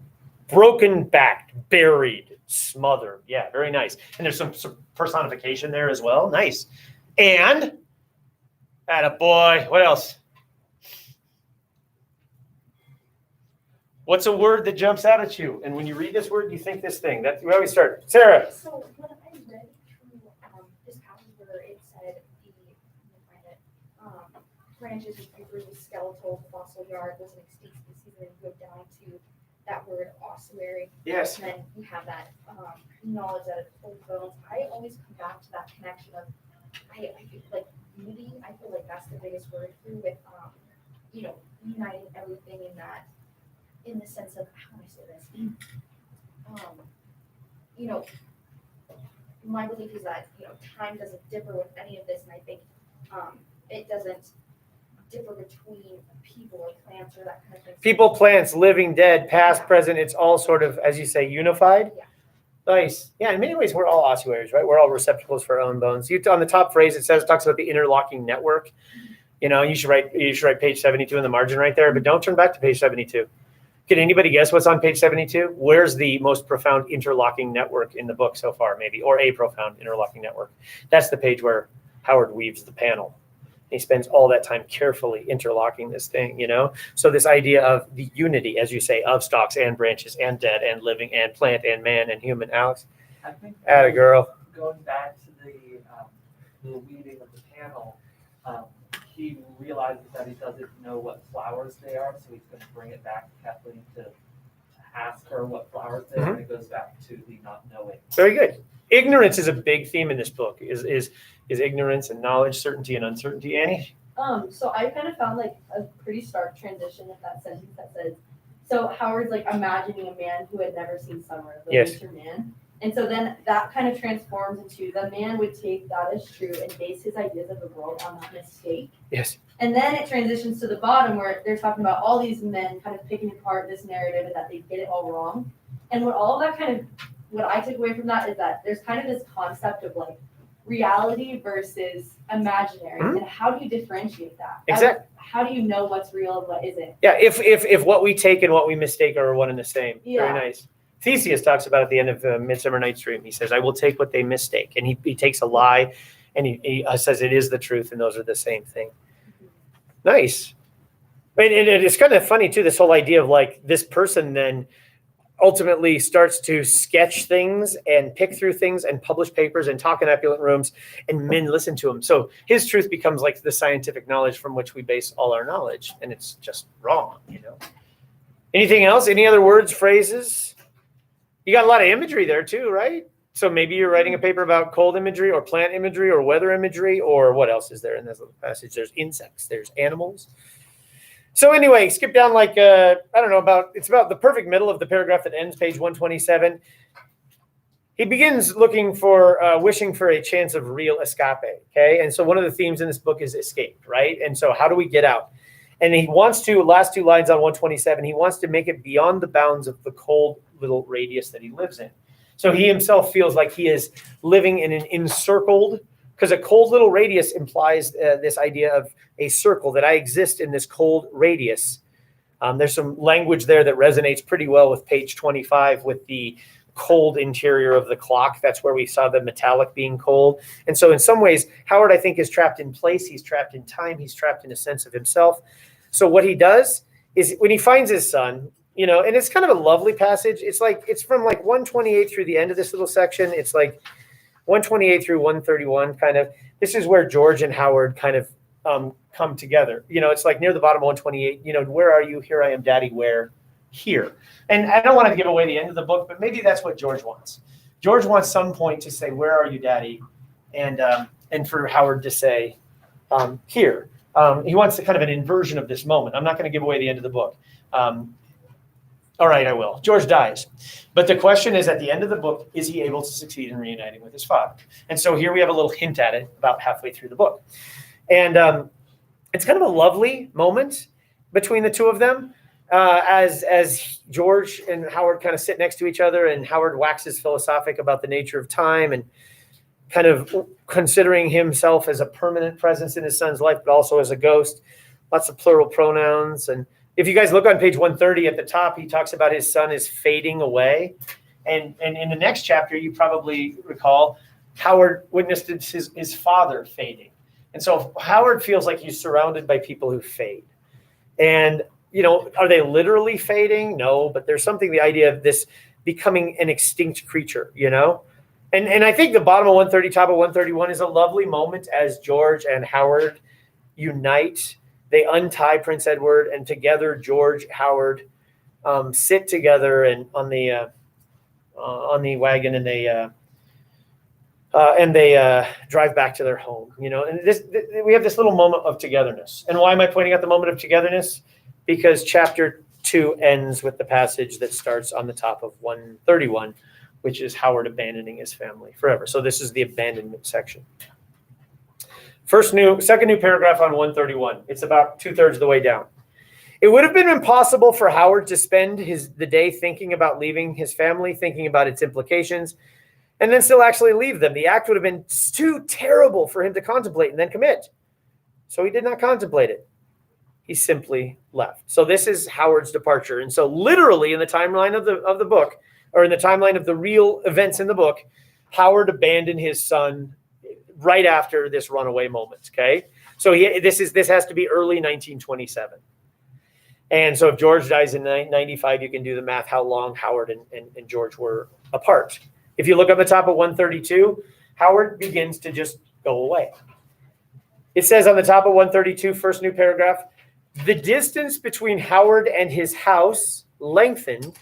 Broken back, buried, smothered. Yeah, very nice. And there's some personification there as well. Nice. And, attaboy, what else? What's a word that jumps out at you? And when you read this word, you think this thing. That's where we start. Sarah. So when I read through this passage where it said branches and creepers, the skeletal fossil yard was an extinct species, and then you go down to that word ossuary. Yes. And then you have that knowledge that it's old bones. I always come back to that connection of I feel like unity. I feel like that's the biggest word through with uniting everything in that, in the sense of how do I say this? My belief is that time doesn't differ with any of this, and I think it doesn't differ between people or plants or that kind of thing. People, plants, living, dead, past, present, it's all sort of, as you say, unified. Yeah. Nice. Yeah, in many ways, we're all ossuaries, right? We're all receptacles for our own bones. On the top phrase, it talks about the interlocking network. You should write page 72 in the margin right there, but don't turn back to page 72. Can anybody guess what's on page 72? Where's the most profound interlocking network in the book so far, maybe, or a profound interlocking network? That's the page where Howard weaves the panel. He spends all that time carefully interlocking this thing, So this idea of the unity, as you say, of stalks and branches and dead and living and plant and man and human. Alex, I think atta girl. Going back to the weaving of the panel, he realizes that he doesn't know what flowers they are, so he's going to bring it back to Kathleen to ask her what flowers they are, and it goes back to the not knowing. Very good. Ignorance is a big theme in this book. Is ignorance and knowledge, certainty and uncertainty. Annie? So I kind of found like a pretty stark transition in that sentence that says, so Howard's like imagining a man who had never seen summer, the winter man. And so then that kind of transforms into the man would take that as true and base his ideas of the world on that mistake. Yes. And then it transitions to the bottom where they're talking about all these men kind of picking apart this narrative and that they get it all wrong. And what I took away from that is that there's kind of this concept of like reality versus imaginary. And how do you differentiate that? Exactly. How do you know what's real and what isn't? Yeah, if what we take and what we mistake are one and the same. Yeah. Very nice. Theseus talks about at the end of Midsummer Night's Dream. He says, I will take what they mistake. And he takes a lie and he says it is the truth and those are the same thing. Nice. And it's kind of funny too, this whole idea of like this person then ultimately starts to sketch things and pick through things and publish papers and talk in opulent rooms and men listen to him. So his truth becomes like the scientific knowledge from which we base all our knowledge. And it's just wrong, Anything else? Any other words, phrases? You got a lot of imagery there too, right? So maybe you're writing a paper about cold imagery or plant imagery or weather imagery, or what else is there in this little passage? There's insects, there's animals. So anyway, skip down like, it's about the perfect middle of the paragraph that ends page 127. He begins wishing for a chance of real escape, okay? And so one of the themes in this book is escape, right? And so how do we get out? And he wants to, last two lines on 127, he wants to make it beyond the bounds of the cold little radius that he lives in. So he himself feels like he is living in an encircled, because a cold little radius implies this idea of a circle, that I exist in this cold radius. There's some language there that resonates pretty well with page 25 with the cold interior of the clock. That's where we saw the metallic being cold. And so in some ways, Howard, I think, is trapped in place. He's trapped in time. He's trapped in a sense of himself. So what he does is when he finds his son, you know, and it's kind of a lovely passage. It's from like 128 through the end of this little section. It's like 128 through 131 kind of. This is where George and Howard kind of come together. You know, it's like near the bottom of 128, you know, where are you? Here I am, Daddy, where? Here. And I don't want to give away the end of the book, but maybe that's what George wants. George wants some point to say, where are you, Daddy? And for Howard to say, here. He wants kind of an inversion of this moment. I'm not going to give away the end of the book. All right, I will. George dies. But the question is, at the end of the book, is he able to succeed in reuniting with his father? And so here we have a little hint at it about halfway through the book. And it's kind of a lovely moment between the two of them as George and Howard kind of sit next to each other, and Howard waxes philosophic about the nature of time and kind of considering himself as a permanent presence in his son's life, but also as a ghost. Lots of plural pronouns. And if you guys look on page 130 at the top, he talks about his son is fading away. And in the next chapter, you probably recall, Howard witnessed his father fading. And so Howard feels like he's surrounded by people who fade. And, you know, are they literally fading? No, but there's something, the idea of this becoming an extinct creature, you know? And I think the bottom of 130, top of 131 is a lovely moment as George and Howard unite. They untie Prince Edward, and together George, Howard sit together and on the wagon, and they drive back to their home. You know, and we have this little moment of togetherness. And why am I pointing out the moment of togetherness? Because chapter 2 ends with the passage that starts on the top of 131, which is Howard abandoning his family forever. So this is the abandonment section. Second new paragraph on 131. It's about 2/3 of the way down. It would have been impossible for Howard to spend the day thinking about leaving his family, thinking about its implications, and then still actually leave them. The act would have been too terrible for him to contemplate and then commit. So he did not contemplate it. He simply left. So this is Howard's departure. And so literally in the timeline of the book, or in the timeline of the real events in the book, Howard abandoned his son right after this runaway moment. Okay, so this has to be early 1927. And so if George dies in 95, you can do the math how long Howard and George were apart. If you look up the top of 132, Howard begins to just go away. It says on the top of 132, first new paragraph, the distance between Howard and his house lengthened,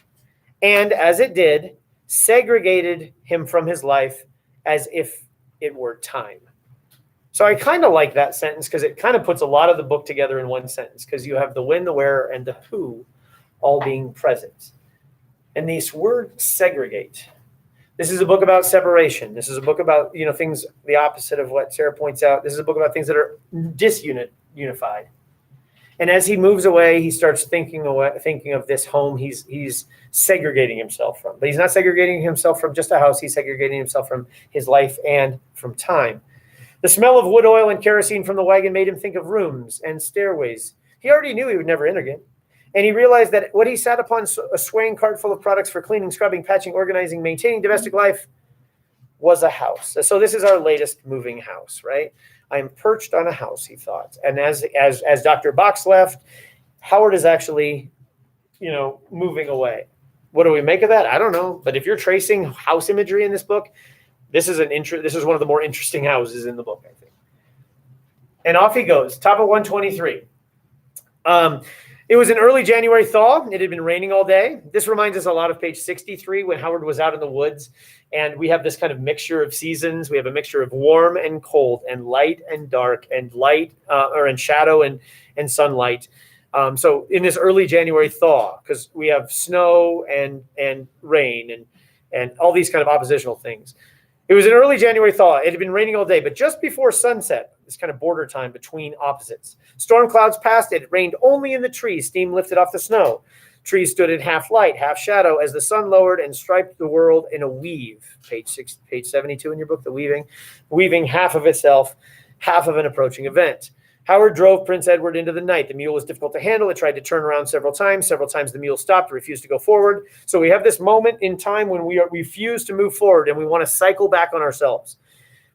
and as it did, segregated him from his life as if it were time. So I kind of like that sentence because it kind of puts a lot of the book together in one sentence, because you have the when, the where, and the who all being present. And these words segregate. This is a book about separation. This is a book about, you know, things the opposite of what Sarah points out. This is a book about things that are disunified. And as he moves away, he starts thinking of this home he's segregating himself from. But he's not segregating himself from just a house. He's segregating himself from his life and from time. The smell of wood oil and kerosene from the wagon made him think of rooms and stairways. He already knew he would never enter again. And he realized that what he sat upon, a swaying cart full of products for cleaning, scrubbing, patching, organizing, maintaining domestic life, was a house. So this is our latest moving house, right? I'm perched on a house, he thought. And as Dr. Box left, Howard is actually, you know, moving away. What do we make of that? I don't know. But if you're tracing house imagery in this book, this is one of the more interesting houses in the book, I think. And off he goes, top of 123. It was an early January thaw. It had been raining all day. This reminds us a lot of page 63 when Howard was out in the woods. And we have this kind of mixture of seasons. We have a mixture of warm and cold and light and dark and light and shadow and sunlight. So in this early January thaw, because we have snow and rain and all these kind of oppositional things. It was an early January thaw. It had been raining all day, but just before sunset, this kind of border time between opposites, storm clouds passed. It rained only in the trees. Steam lifted off the snow. Trees stood in half light, half shadow as the sun lowered and striped the world in a weave. Page 72 in your book, The Weaving. Weaving half of itself, half of an approaching event. Howard drove Prince Edward into the night. The mule was difficult to handle. It tried to turn around several times. Several times the mule stopped, refused to go forward. So we have this moment in time when we refuse to move forward and we want to cycle back on ourselves.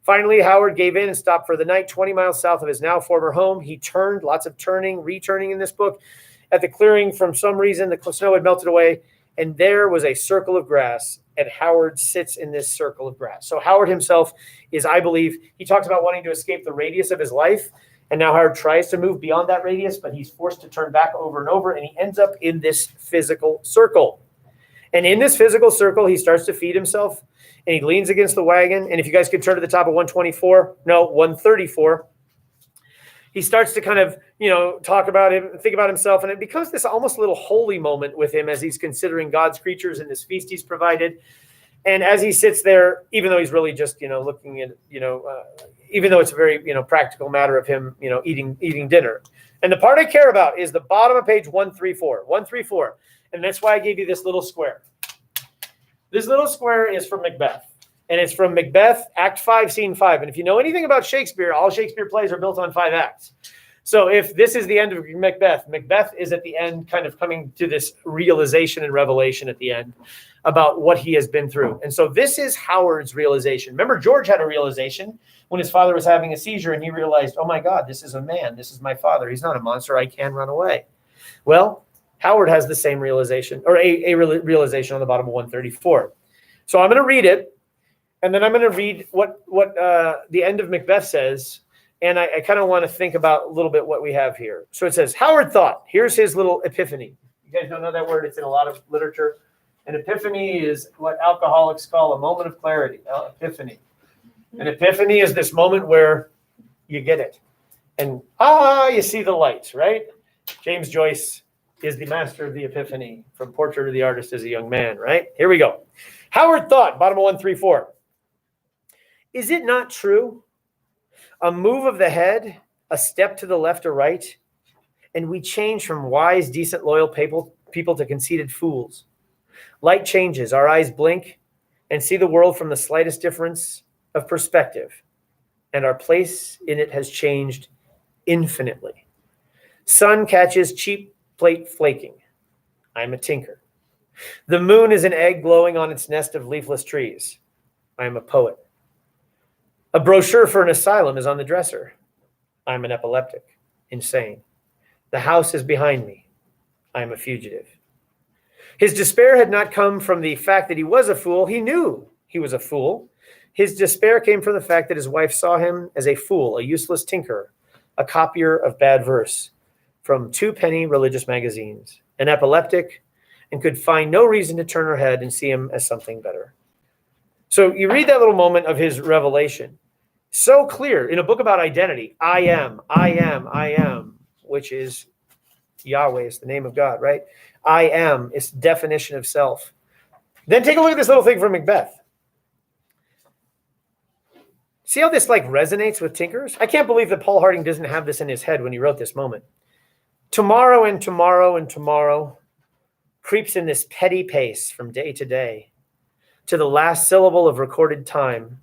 Finally, Howard gave in and stopped for the night 20 miles south of his now former home. He turned, lots of turning, returning in this book. At the clearing, for some reason, the snow had melted away, and there was a circle of grass, and Howard sits in this circle of grass. So Howard himself is, I believe, he talks about wanting to escape the radius of his life, and now Howard tries to move beyond that radius, but he's forced to turn back over and over, and he ends up in this physical circle. And in this physical circle, he starts to feed himself, and he leans against the wagon. And if you guys could turn to the top of 134, he starts to kind of, talk about him, think about himself, and it becomes this almost little holy moment with him as he's considering God's creatures and this feast he's provided. And as he sits there, even though he's really just, looking at, even though it's a very, practical matter of him, eating dinner. And the part I care about is the bottom of page 134. And that's why I gave you this little square. This little square is from Macbeth. And it's from Macbeth, Act 5, Scene 5. And if you know anything about Shakespeare, all Shakespeare plays are built on 5 acts. So if this is the end of Macbeth, Macbeth is at the end kind of coming to this realization and revelation at the end about what he has been through. And so this is Howard's realization. Remember, George had a realization when his father was having a seizure and he realized, oh my God, this is a man. This is my father. He's not a monster. I can run away. Well, Howard has the same realization, or a realization on the bottom of 134. So I'm going to read it, and then I'm going to read what the end of Macbeth says, and I kind of want to think about a little bit what we have here. So it says, Howard thought. Here's his little epiphany. You guys don't know that word. It's in a lot of literature. An epiphany is what alcoholics call a moment of clarity. Epiphany. An epiphany is this moment where you get it. And you see the lights, right? James Joyce is the master of the epiphany, from Portrait of the Artist as a Young Man, right? Here we go. Howard thought, bottom of 134. Is it not true? A move of the head, a step to the left or right, and we change from wise, decent, loyal people to conceited fools. Light changes, our eyes blink and see the world from the slightest difference of perspective, and our place in it has changed infinitely. Sun catches cheap plate flaking. I'm a tinker. The moon is an egg glowing on its nest of leafless trees. I am a poet. A brochure for an asylum is on the dresser. I'm an epileptic, insane. The house is behind me. I am a fugitive. His despair had not come from the fact that he was a fool. He knew he was a fool. His despair came from the fact that his wife saw him as a fool, a useless tinker, a copier of bad verse from 2-penny religious magazines, an epileptic, and could find no reason to turn her head and see him as something better. So you read that little moment of his revelation. So clear in a book about identity. I am, which is Yahweh, is the name of God, right? I am, it's definition of self. Then take a look at this little thing from Macbeth. See how this resonates with tinkers? I can't believe that Paul Harding doesn't have this in his head when he wrote this moment. Tomorrow and tomorrow and tomorrow creeps in this petty pace from day to day to the last syllable of recorded time.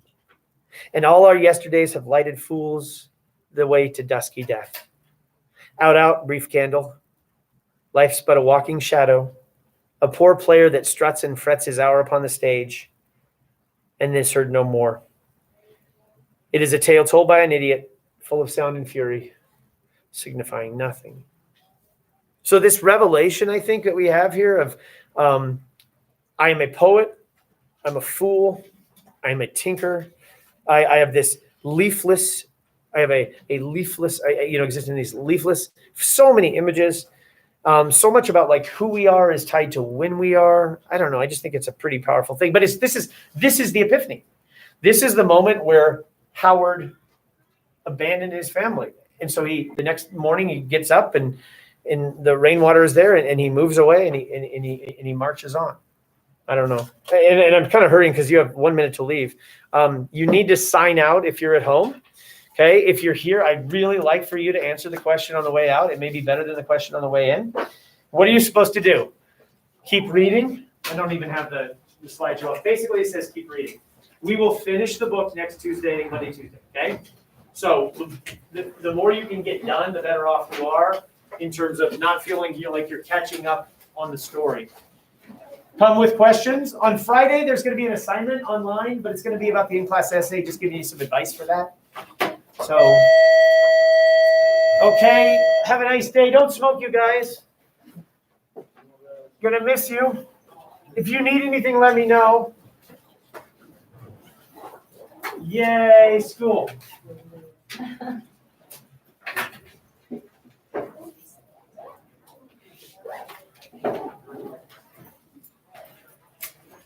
And all our yesterdays have lighted fools the way to dusky death. Out, brief candle. Life's but a walking shadow, a poor player that struts and frets his hour upon the stage, and is heard no more. It is a tale told by an idiot, full of sound and fury, signifying nothing. So this revelation, I think, that we have here of I am a poet, I'm a fool, I'm a tinker, I have this leafless, I have a leafless, exist in these leafless, so many images, so much about who we are is tied to when we are. I don't know, I just think it's a pretty powerful thing. But this is the epiphany. This is the moment where Howard abandoned his family. And so the next morning he gets up and the rainwater is there and he moves away and he marches on. I don't know. And I'm kind of hurrying because you have 1 minute to leave. You need to sign out if you're at home. Okay. If you're here, I'd really like for you to answer the question on the way out. It may be better than the question on the way in. What are you supposed to do? Keep reading. I don't even have the slideshow up. Basically, it says keep reading. We will finish the book next Tuesday, Monday, Tuesday. Okay. So the more you can get done, the better off you are in terms of not feeling like you're catching up on the story. Come with questions. On Friday, there's going to be an assignment online, but it's going to be about the in-class essay, just giving you some advice for that. So, okay, have a nice day. Don't smoke, you guys. Gonna miss you. If you need anything, let me know. Yay, school.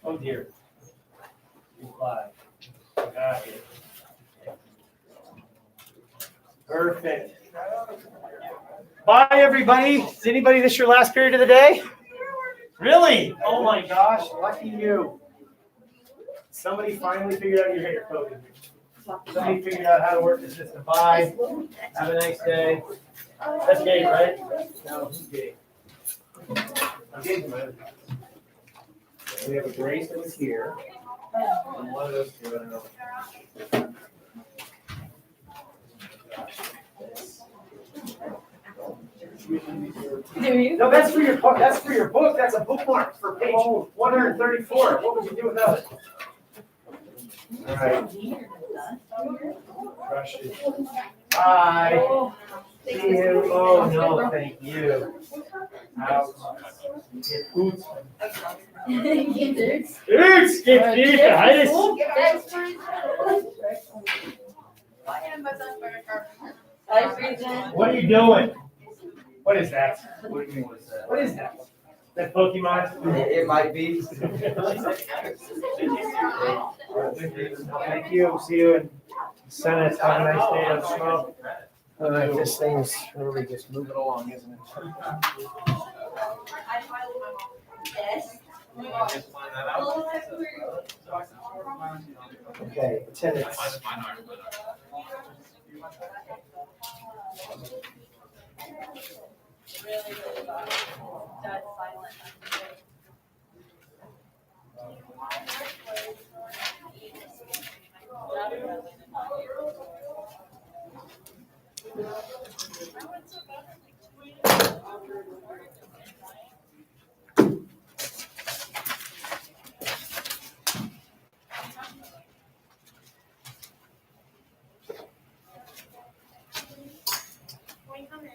Oh dear. Reply. Got it. Perfect. Bye, everybody. Is anybody this your last period of the day? Really? Oh my gosh, lucky you. Somebody finally figured out your hair coding. Somebody figured out how to work the system. Bye. Have a nice day. That's Gabe, right? No, who's Gabe? I'm Gabe. We have a Grace that was here. And one of those two, I don't know. No, that's for your book. That's for your book. That's a bookmark for page 134. What would you do without it? All right. Crush it. Bye. See you. Oh no, thank you. Out. Oops. Oops. Get deep. Hi, Friesen. What are you doing? What is that? What do you mean, what is that? What is that? That Pokemon? It might be. Thank you. See you in Senate. Have a nice day. Don't smoke. This thing's really just moving along, isn't it? Okay, attendance.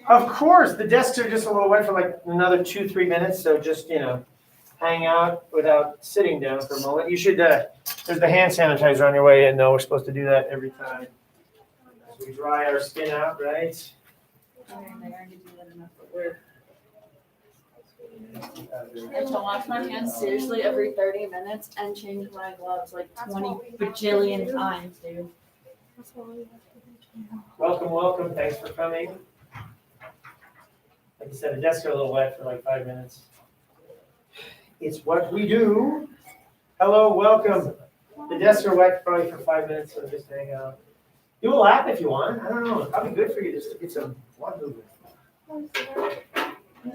Of course, the desks are just a little wet for like another 2-3 minutes, so just, hang out without sitting down for a moment. You should, there's the hand sanitizer on your way in, though. We're supposed to do that every time. So we dry our skin out, right? I have to wash my hands seriously every 30 minutes and change my gloves like 20 bajillion times, dude. Welcome, welcome. Thanks for coming. Like you said, the desks are a little wet for like 5 minutes. It's what we do. Hello, welcome. The desks are wet probably for 5 minutes, so just hang out. Do a lap if you want. I don't know. It's probably good for you just to get some blood movement.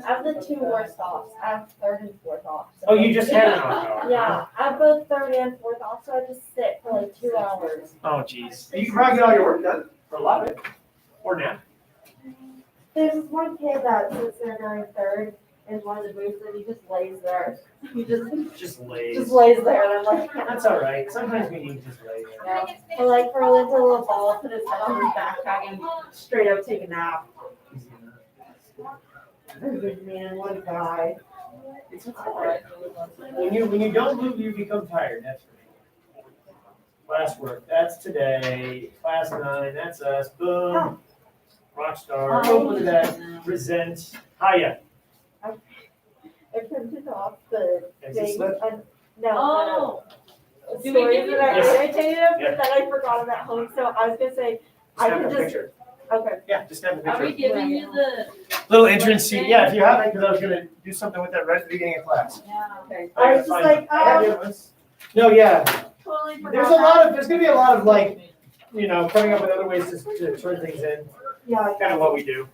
I have the 2 worst offs. I have 3rd and 4th off. Oh, you just had an off hour. Yeah, I have both 3rd and 4th off, so I just sit for like 2 hours. Oh, geez. You can probably get all your work done for a lot of it. Or nap. There's this one kid that sits there during 3rd in one of the booths and he just lays there. He Just lays. just lays there and I'm like, That's all right. Sometimes we need to just lay there. yeah. Or like for a little ball, put his head on his backpack and straight up take a nap. Man, what a guy. It's all right. When you don't move, you become tired. That's for me. Classwork. That's today. Class 9. That's us. Boom. Rockstar. Oh, look at that. Present. Hiya. I printed off the Exit thing. slip? Oh. Do we Stories give you that Yes. I irritated him, Yeah. but then I forgot them at home, so I was gonna say, I Snap can a just, picture. okay. Yeah, just snap a Are we picture. giving you the? Little entrance sheet. Yeah, if you haven't, because I was going to do something with that right at the beginning of class. Yeah. Okay. I was just Fine. like, I have the other ones. No, yeah. Totally forgot. There's going to be a lot of coming up with other ways to turn things in. yeah, Kind of what we do.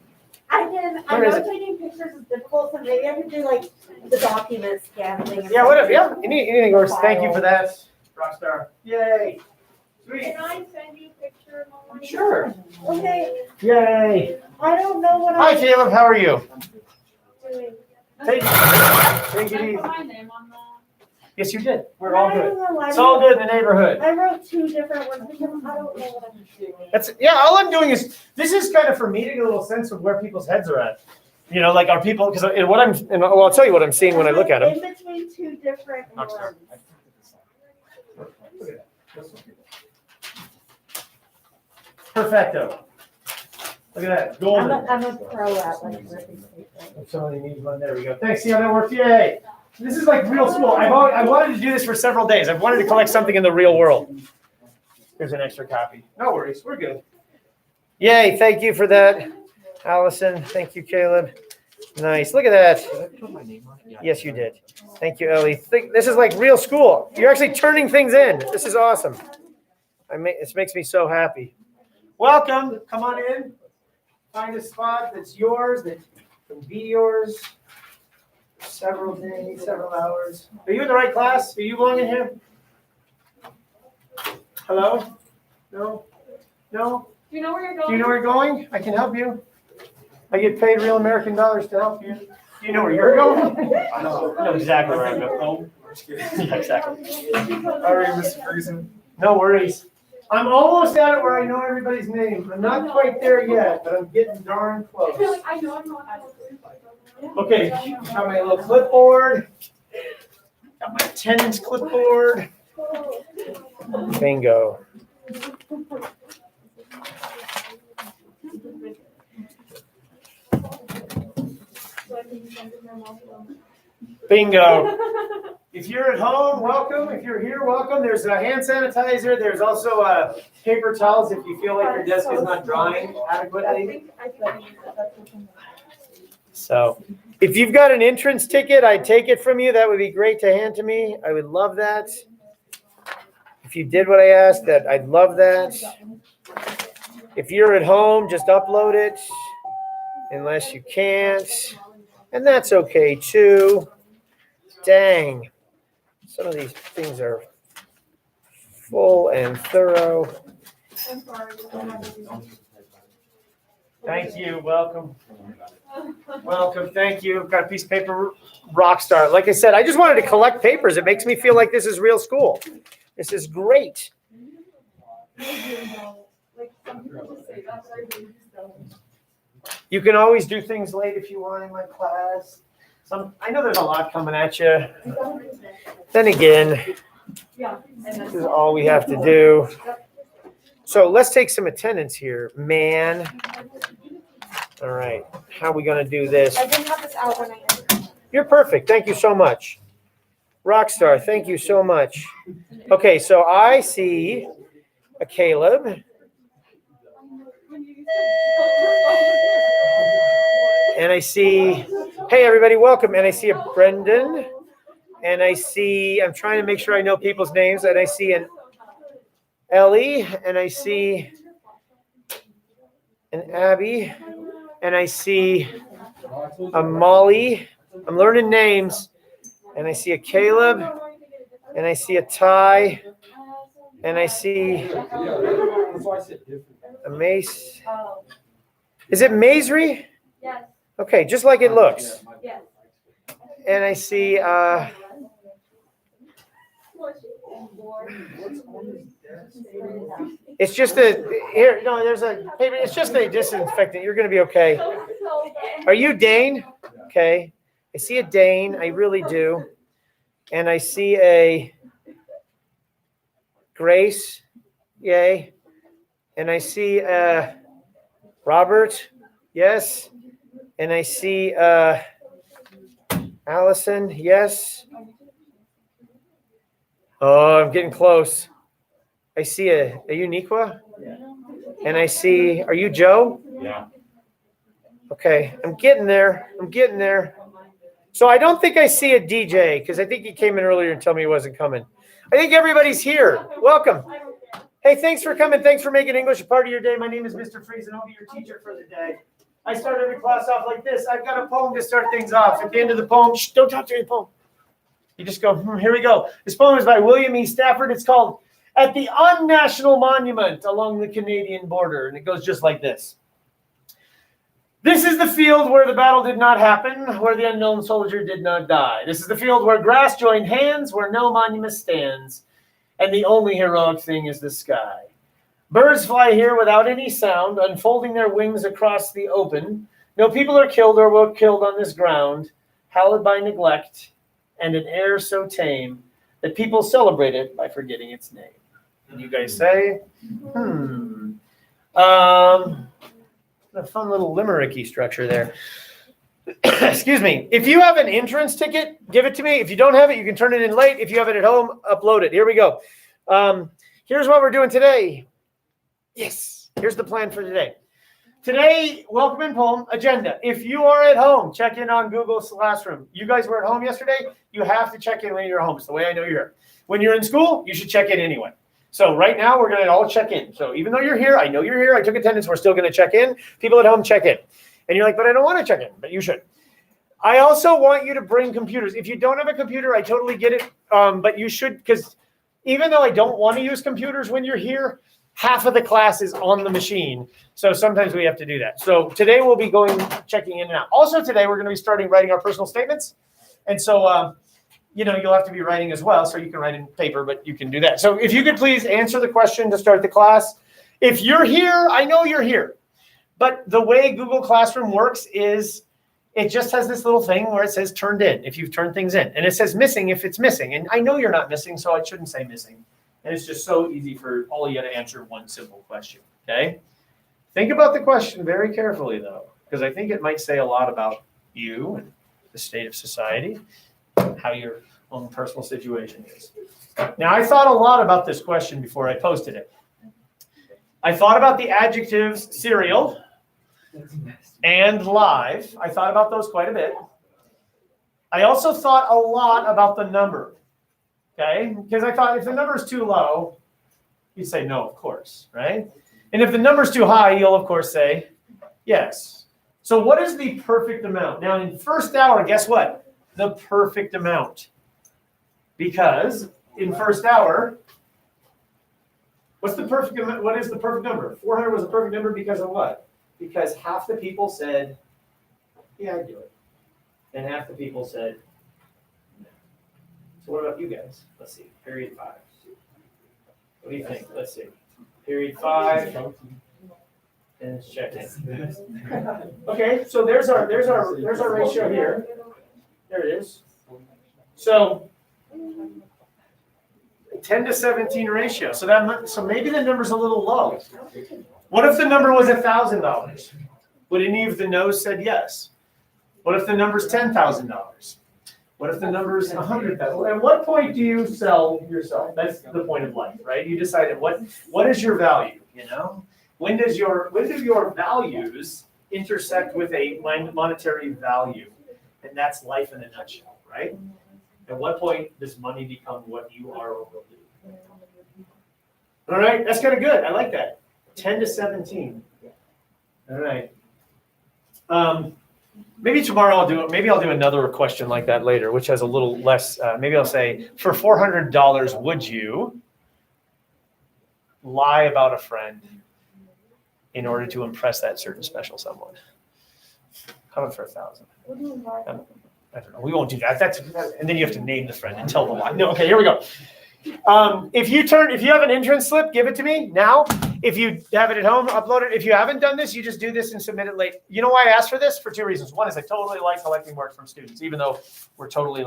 I Where is know it? taking pictures is difficult, so maybe I could do like the document scan thing. Yeah, whatever. Yeah, anything works. Thank you for that, Rockstar. Yay. Sweet. Can I send you a picture? Mom? Sure. Okay, Yay. I don't know what Hi, I'm Caleb. How are you? doing. Take it easy. My name on that. Yes, you did. We're all I good. don't know, It's all good in the neighborhood. I wrote two different ones because I don't know what I'm doing. That's yeah. All I'm doing is this is kind of for me to get a little sense of where people's heads are at. You know, like are people because what I'm and well, I'll tell you what I'm seeing when I look at them. In between two different ones. Perfecto. Look at that. Golden. I'm a pro at like ripping paper. If somebody needs one, there we go. Thanks. See how that worked? Yay. This is like real school. I wanted to do this for several days. I've wanted to collect something in the real world. Here's an extra copy. No worries. We're good. Yay. Thank you for that, Allison. Thank you, Caleb. Nice. Look at that. Did I put my name on it? Yes, you did. Thank you, Ellie. This is like real school. You're actually turning things in. This is awesome. This makes me so happy. Welcome. Come on in. Find a spot that's yours, that can be yours. Several days, several hours. Are you in the right class? Do you belong in here? Hello? No? No? Do you know where you're Do going? you know where you're going? I can help you. I get paid real American dollars to help you. Do you know where you're going? I know. I know exactly where I'm Go going. home. Yeah, exactly. Sorry, Mr. Friesen. No worries. I'm almost at it where I know everybody's name. I'm not quite there yet, but I'm getting darn close. I know I'm not. Okay, got my little clipboard. Got my attendance clipboard. Bingo. Bingo. If you're at home, welcome. If you're here, welcome. There's a hand sanitizer. There's also paper towels if you feel like your desk is not drying adequately. So if you've got an entrance ticket, I'd take it from you. That would be great to hand to me. I would love that. If you did what I asked, I'd love that. If you're at home, just upload it, unless you can't. And that's okay too. Dang. Some of these things are full and thorough. Thank you. Welcome. Welcome. Thank you. Got a piece of paper. Rock star. Like I said, I just wanted to collect papers. It makes me feel like this is real school. This is great. You can always do things late if you want in my class. I know there's a lot coming at you. Then again, this is all we have to do. So let's take some attendance here, man. All right. How are we going to do this? I didn't have this out when I entered. You're perfect. Thank you so much. Rockstar, thank you so much. Okay, so I see a Caleb. And I see, hey everybody, welcome. And I see a Brendan. And I see, I'm trying to make sure I know people's names. And I see an Ellie. And I see an Abby. And I see a Molly. I'm learning names. And I see a Caleb. And I see a Ty. And I see a Mace. Is it Maisry? Yes. Okay, just like it looks. Yes. And I see it's just here, no, there's a paper, it's just a disinfectant. You're gonna be okay. Are you Dane? Okay. I see a Dane, I really do. And I see a Grace, yay. And I see Robert, yes. And I see Allison, yes. Oh, I'm getting close. I see a Uniqua. And I see, are you Joe? Yeah. Okay, I'm getting there. I'm getting there. So I don't think I see a DJ because I think he came in earlier and told me he wasn't coming. I think everybody's here. Welcome. Hey, thanks for coming. Thanks for making English a part of your day. My name is Mr. Friesen. I'll be your teacher for the day. I start every class off like this. I've got a poem to start things off. At the end of the poem, don't talk to the poem. You just go, here we go. This poem is by William E. Stafford. It's called at the unnational monument along the Canadian border. And it goes just like this. This is the field where the battle did not happen, where the unknown soldier did not die. This is the field where grass joined hands, where no monument stands, and the only heroic thing is the sky. Birds fly here without any sound, unfolding their wings across the open. No people are killed or were killed on this ground, hallowed by neglect, and an air so tame that people celebrate it by forgetting its name. And you guys say, a fun little limericky structure there. Excuse me. If you have an entrance ticket, give it to me. If you don't have it, you can turn it in late. If you have it at home, upload it. Here we go. Here's what we're doing today. Yes, here's the plan for today. Today, welcome and poem agenda. If you are at home, check in on Google Classroom. You guys were at home yesterday. You have to check in when you're home. It's the way I know you're here. When you're in school, you should check in anyway. So right now, we're going to all check in. So even though you're here, I know you're here. I took attendance. We're still going to check in. People at home, check in. And you're like, but I don't want to check in. But you should. I also want you to bring computers. If you don't have a computer, I totally get it. But you should, because even though I don't want to use computers when you're here, half of the class is on the machine. So sometimes we have to do that. So today we'll be checking in and out. Also today, we're going to be starting writing our personal statements. And so, you'll have to be writing as well. So you can write in paper, but you can do that. So if you could please answer the question to start the class. If you're here, I know you're here. But the way Google Classroom works is it just has this little thing where it says turned in if you've turned things in. And it says missing if it's missing. And I know you're not missing, so I shouldn't say missing. And it's just so easy for all of you to answer one simple question, okay? Think about the question very carefully, though, because I think it might say a lot about you and the state of society, how your own personal situation is. Now, I thought a lot about this question before I posted it. I thought about the adjectives serial and live. I thought about those quite a bit. I also thought a lot about the number. Okay, because I thought if the number is too low, you say no, of course, right? And if the number is too high, you'll of course say yes. So what is the perfect amount? Now in first hour, guess what? The perfect amount. Because in first hour, what is the perfect number? 400 was the perfect number because of what? Because half the people said, yeah, I'd do it. And half the people said, so what about you guys? Let's see. Period 5. What do you think? Let's see. Period 5. And let's check in. Okay, so there's our ratio here. There it is. So 10 to 17 ratio. So maybe the number's a little low. What if the number was $1,000? Would any of the no's said yes? What if the number's $10,000? What if the number is 100,000? At what point do you sell yourself? That's the point of life, right? You decided what is your value, When do your values intersect with a monetary value? And that's life in a nutshell, right? At what point does money become what you are or will do? All right, that's kind of good. I like that. 10 to 17. All right. Maybe tomorrow I'll do another question like that later, which has a little less. Maybe I'll say, for $400, would you lie about a friend in order to impress that certain special someone? How about for 1,000? I don't know. We won't do that. And then you have to name the friend and tell the lie. No. Okay. Here we go. If you have an entrance slip, give it to me now. If you have it at home, upload it. If you haven't done this, you just do this and submit it late. You know why I asked for this? For 2 reasons. One is I totally like collecting work from students, even though we're totally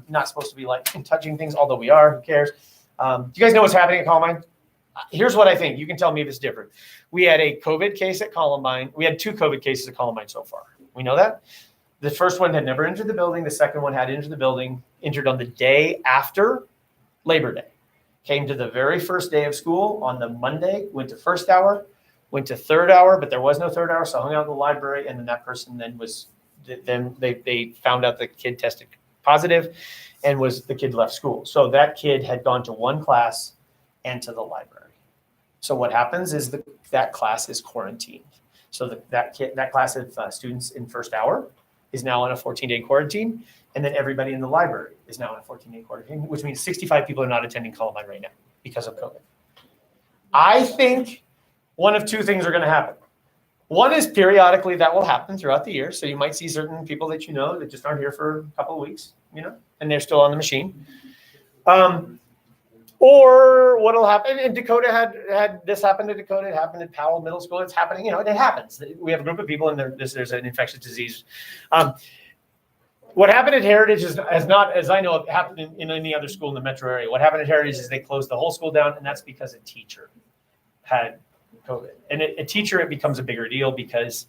not supposed to be touching things, although we are. Who cares? Do you guys know what's happening at Columbine? Here's what I think. You can tell me if it's different. We had a COVID case at Columbine. We had 2 COVID cases at Columbine so far. We know that. The first one had never entered the building. The second one had entered the building, entered on the day after Labor Day. Came to the very first day of school on the Monday, went to first hour, went to third hour, but there was no third hour, so I hung out in the library, and then that person they found out the kid tested positive, and the kid left school. So that kid had gone to one class and to the library. So what happens is that class is quarantined. So that class of students in first hour is now on a 14-day quarantine. And then everybody in the library is now in a 14-day quarantine, which means 65 people are not attending Columbine right now because of COVID. I think one of two things are going to happen. One is periodically that will happen throughout the year. So you might see certain people that you know that just aren't here for a couple of weeks, and they're still on the machine. Or what'll happen, and Dakota had this happen to Dakota, it happened at Powell Middle School, it's happening, it happens. We have a group of people and there's an infectious disease. What happened at Heritage has not, as I know, happened in any other school in the metro area. What happened at Heritage is they closed the whole school down, and that's because a teacher had COVID. And a teacher, it becomes a bigger deal because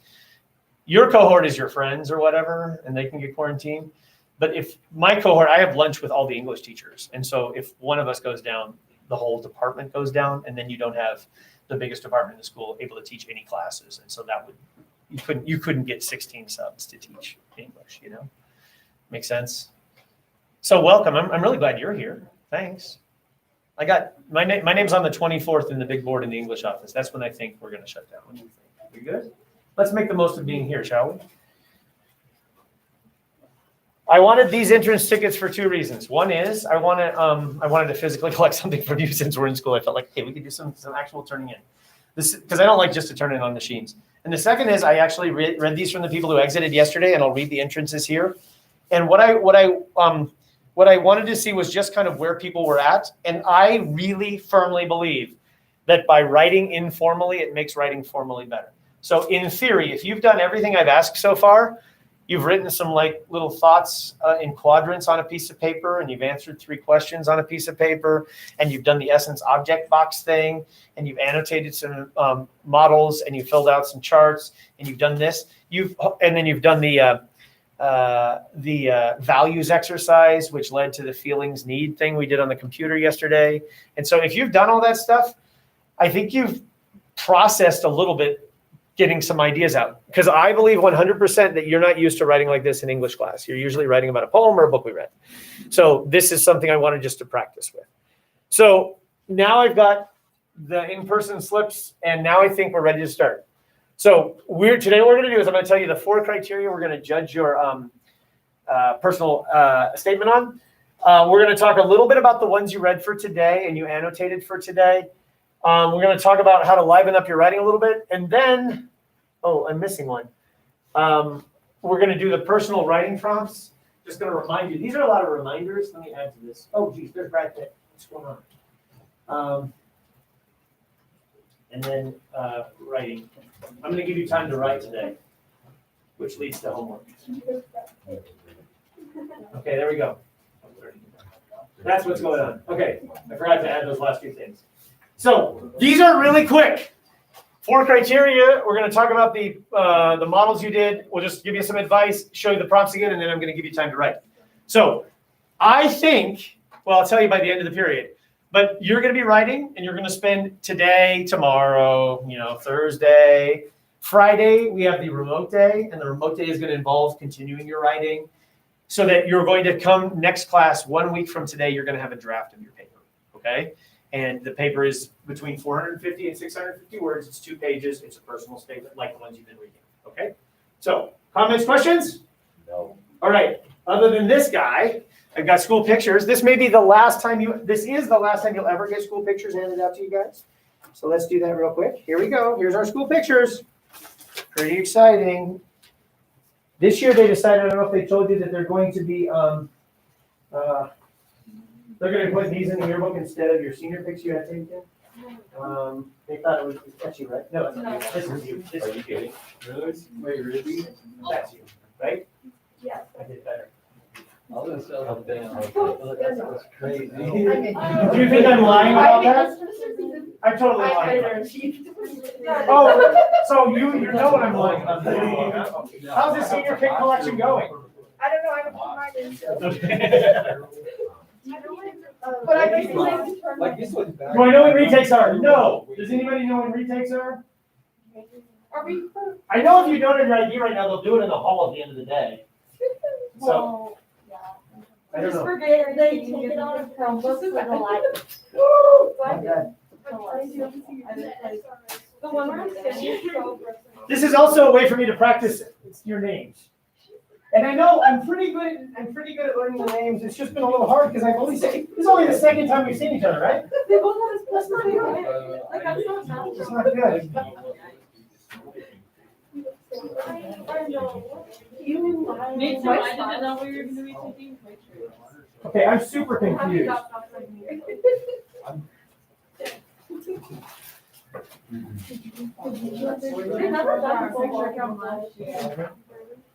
your cohort is your friends or whatever, and they can get quarantined. But if my cohort, I have lunch with all the English teachers. And so if one of us goes down, the whole department goes down, and then you don't have the biggest department in the school able to teach any classes. And so that you couldn't get 16 subs to teach English, Make sense? So welcome. I'm really glad you're here. Thanks. I got my name's on the 24th in the big board in the English office. That's when I think we're going to shut down. What do you think? We good? Let's make the most of being here, shall we? I wanted these entrance tickets for two reasons. One is I wanted to physically collect something from you since we're in school. I felt like, hey, we could do some actual turning in. This because I don't like just to turn in on machines. And the second is I actually read these from the people who exited yesterday, and I'll read the entrances here. And what I wanted to see was just kind of where people were at. And I really firmly believe that by writing informally, it makes writing formally better. So in theory, if you've done everything I've asked so far, you've written some little thoughts in quadrants on a piece of paper, and you've answered 3 questions on a piece of paper, and you've done the essence object box thing, and you've annotated some models, and you filled out some charts, and you've done this. And then you've done the values exercise, which led to the feelings need thing we did on the computer yesterday. And so if you've done all that stuff, I think you've processed a little bit getting some ideas out, because I believe 100% that you're not used to writing like this in English class. You're usually writing about a poem or a book we read. So this is something I wanted just to practice with. So now I've got the in-person slips, and now I think we're ready to start. So today what we're going to do is I'm going to tell you the 4 criteria we're going to judge your personal statement on. We're going to talk a little bit about the ones you read for today and you annotated for today. We're going to talk about how to liven up your writing a little bit. And then, I'm missing one. We're going to do the personal writing prompts. Just going to remind you. These are a lot of reminders. Let me add to this. Oh, geez, there's Brad Pitt. What's going on? And then writing. I'm going to give you time to write today, which leads to homework. Okay, there we go. That's what's going on. Okay, I forgot to add those last 2 things. So these are really quick. 4 criteria. We're going to talk about the models you did. We'll just give you some advice, show you the prompts again, and then I'm going to give you time to write. So I think, I'll tell you by the end of the period. But you're going to be writing, and you're going to spend today, tomorrow, Thursday, Friday. We have the remote day, and the remote day is going to involve continuing your writing, so that you're going to come next class 1 week from today. You're going to have a draft of your paper, okay? And the paper is between 450 and 650 words. It's 2 pages. It's a personal statement like the ones you've been reading, okay? So, comments, questions? No. All right. Other than this guy, I've got school pictures. This is the last time you'll ever get school pictures handed out to you guys. So let's do that real quick. Here we go. Here's our school pictures. Pretty exciting. This year they decided, I don't know if they told you, that they're going to be, they're going to put these in the yearbook instead of your senior pics you had taken. They thought it was catchy, right? No, it's not. This is you. This is you. Kidding? Really? Wait, really? That's you, right? Yes. I did better. I was gonna sell them down. That's crazy. Do you think I'm lying about that? I'm totally lying. Oh, so you know what I'm lying about. How's the senior pic collection going? I don't know, I haven't put mine in. Okay. But I basically Like this one's back. Do I know what retakes are? No. Does anybody know what retakes are? Are we? I know if you don't have your ID right now, they'll do it in the hall at the end of the day. So, I don't know. Forget they take it out of Chromebooks with a light. The one where I'm sitting. This is also a way for me to practice your names. And I know I'm pretty good at learning the names. It's just been a little hard because I've only seen, this is only the second time we've seen each other, right? That's not good. Like, I'm so happy. It's not good. Me too, I didn't know we were gonna be taking pictures. Okay, I'm super confused. We never got a picture from last year.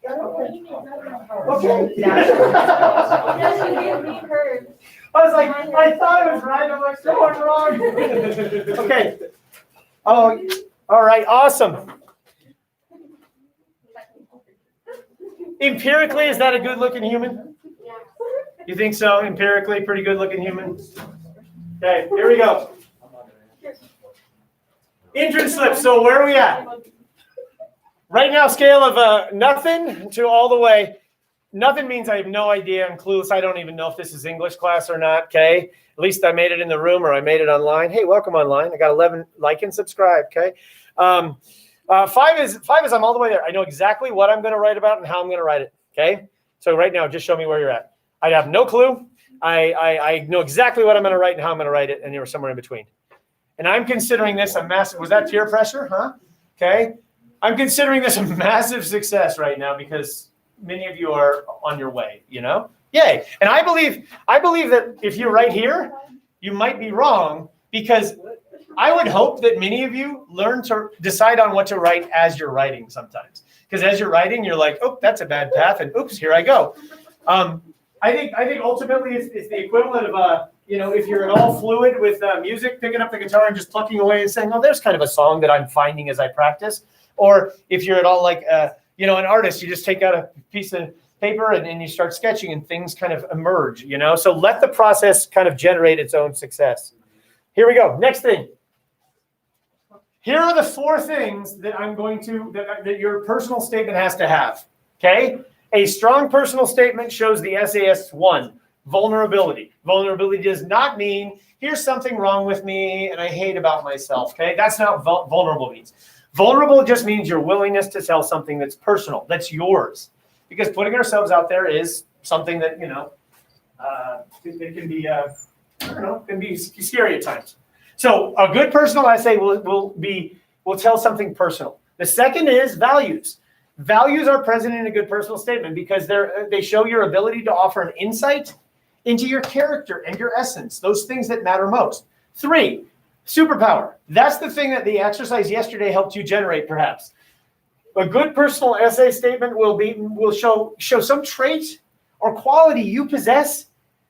Okay. Yes, you gave me hers. I was like, I thought it was right. I'm like, no, I'm wrong. Okay. Oh, all right. Awesome. Empirically, is that a good-looking human? You think so? Empirically, pretty good-looking human? Okay, here we go. Entrance slip. So where are we at? Right now, scale of nothing to all the way. Nothing means I have no idea. I'm clueless. I don't even know if this is English class or not, okay? At least I made it in the room or I made it online. Hey, welcome online. I got 11 like and subscribe, okay? Five is I'm all the way there. I know exactly what I'm going to write about and how I'm going to write it, okay? So right now, just show me where you're at. I have no clue. I know exactly what I'm going to write and how I'm going to write it, and you're somewhere in between. And I'm considering this a massive, was that peer pressure, huh? Okay. I'm considering this a massive success right now because many of you are on your way, you know? Yay. And I believe that if you're right here, you might be wrong because I would hope that many of you learn to decide on what to write as you're writing sometimes. Because as you're writing, you're like, oh, that's a bad path, and oops, here I go. I think ultimately it's the equivalent of if you're at all fluid with music, picking up the guitar and just plucking away and saying, oh, there's kind of a song that I'm finding as I practice. Or if you're at all like an artist, you just take out a piece of paper and you start sketching and things kind of emerge, you know? So let the process kind of generate its own success. Here we go. Next thing. Here are the 4 things that that your personal statement has to have, okay? A strong personal statement shows the essayist 1, vulnerability. Vulnerability does not mean, here's something wrong with me and I hate about myself, okay? That's not what vulnerable means. Vulnerable just means your willingness to tell something that's personal, that's yours. Because putting ourselves out there is something that, it can be, can be scary at times. So a good personal essay will tell something personal. The second is values. Values are present in a good personal statement because they show your ability to offer an insight into your character and your essence, those things that matter most. 3, superpower. That's the thing that the exercise yesterday helped you generate, perhaps. A good personal essay statement will show some trait or quality you possess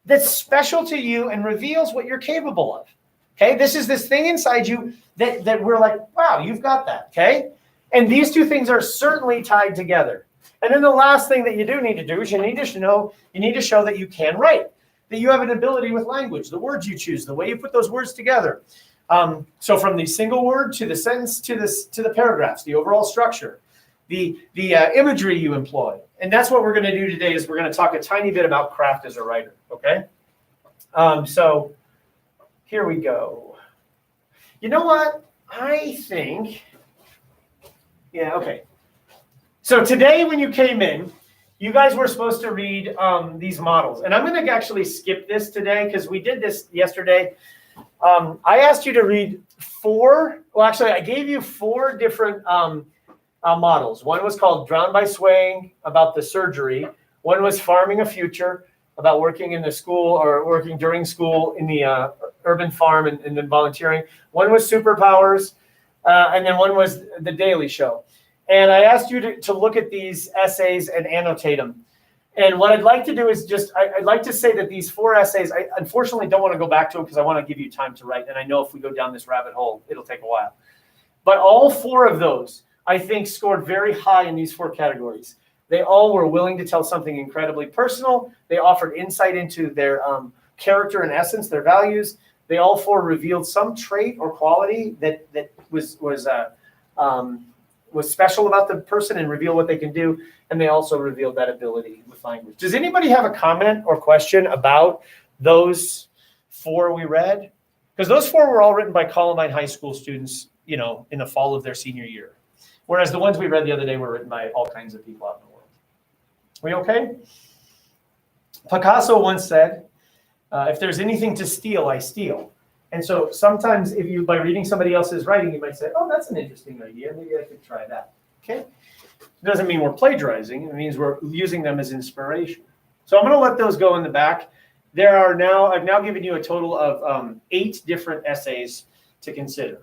that's special to you and reveals what you're capable of. Okay, this is this thing inside you that we're like, wow, you've got that, okay? And these 2 things are certainly tied together. And then the last thing that you do need to do is you need to show that you can write, that you have an ability with language, the words you choose, the way you put those words together. So from the single word to the sentence to the paragraphs, the overall structure, the imagery you employ. And that's what we're going to do today is we're going to talk a tiny bit about craft as a writer, okay? So here we go. You know what? I think, yeah, okay. So today when you came in, you guys were supposed to read these models. And I'm going to actually skip this today because we did this yesterday. I asked you to read 4. Well, actually, I gave you 4 different models. One was called Drowned by Swaying, about the surgery. One was Farming a Future, about working in the school or working during school in the urban farm and then volunteering. One was Superpowers, and then one was The Daily Show. And I asked you to look at these essays and annotate them. And what I'd like to do is I'd like to say that these 4 essays, I unfortunately don't want to go back to them because I want to give you time to write. And I know if we go down this rabbit hole, it'll take a while. But all 4 of those, I think, scored very high in these 4 categories. They all were willing to tell something incredibly personal. They offered insight into their character and essence, their values. They all 4 revealed some trait or quality that was special about the person and reveal what they can do. And they also revealed that ability with language. Does anybody have a comment or question about those 4 we read? Because those 4 were all written by Columbine High School students, in the fall of their senior year. Whereas the ones we read the other day were written by all kinds of people out in the world. We okay? Picasso once said, if there's anything to steal, I steal. And so sometimes if you, by reading somebody else's writing, you might say, oh, that's an interesting idea. Maybe I could try that. Okay? It doesn't mean we're plagiarizing. It means we're using them as inspiration. So I'm going to let those go in the back. I've now given you a total of 8 different essays to consider.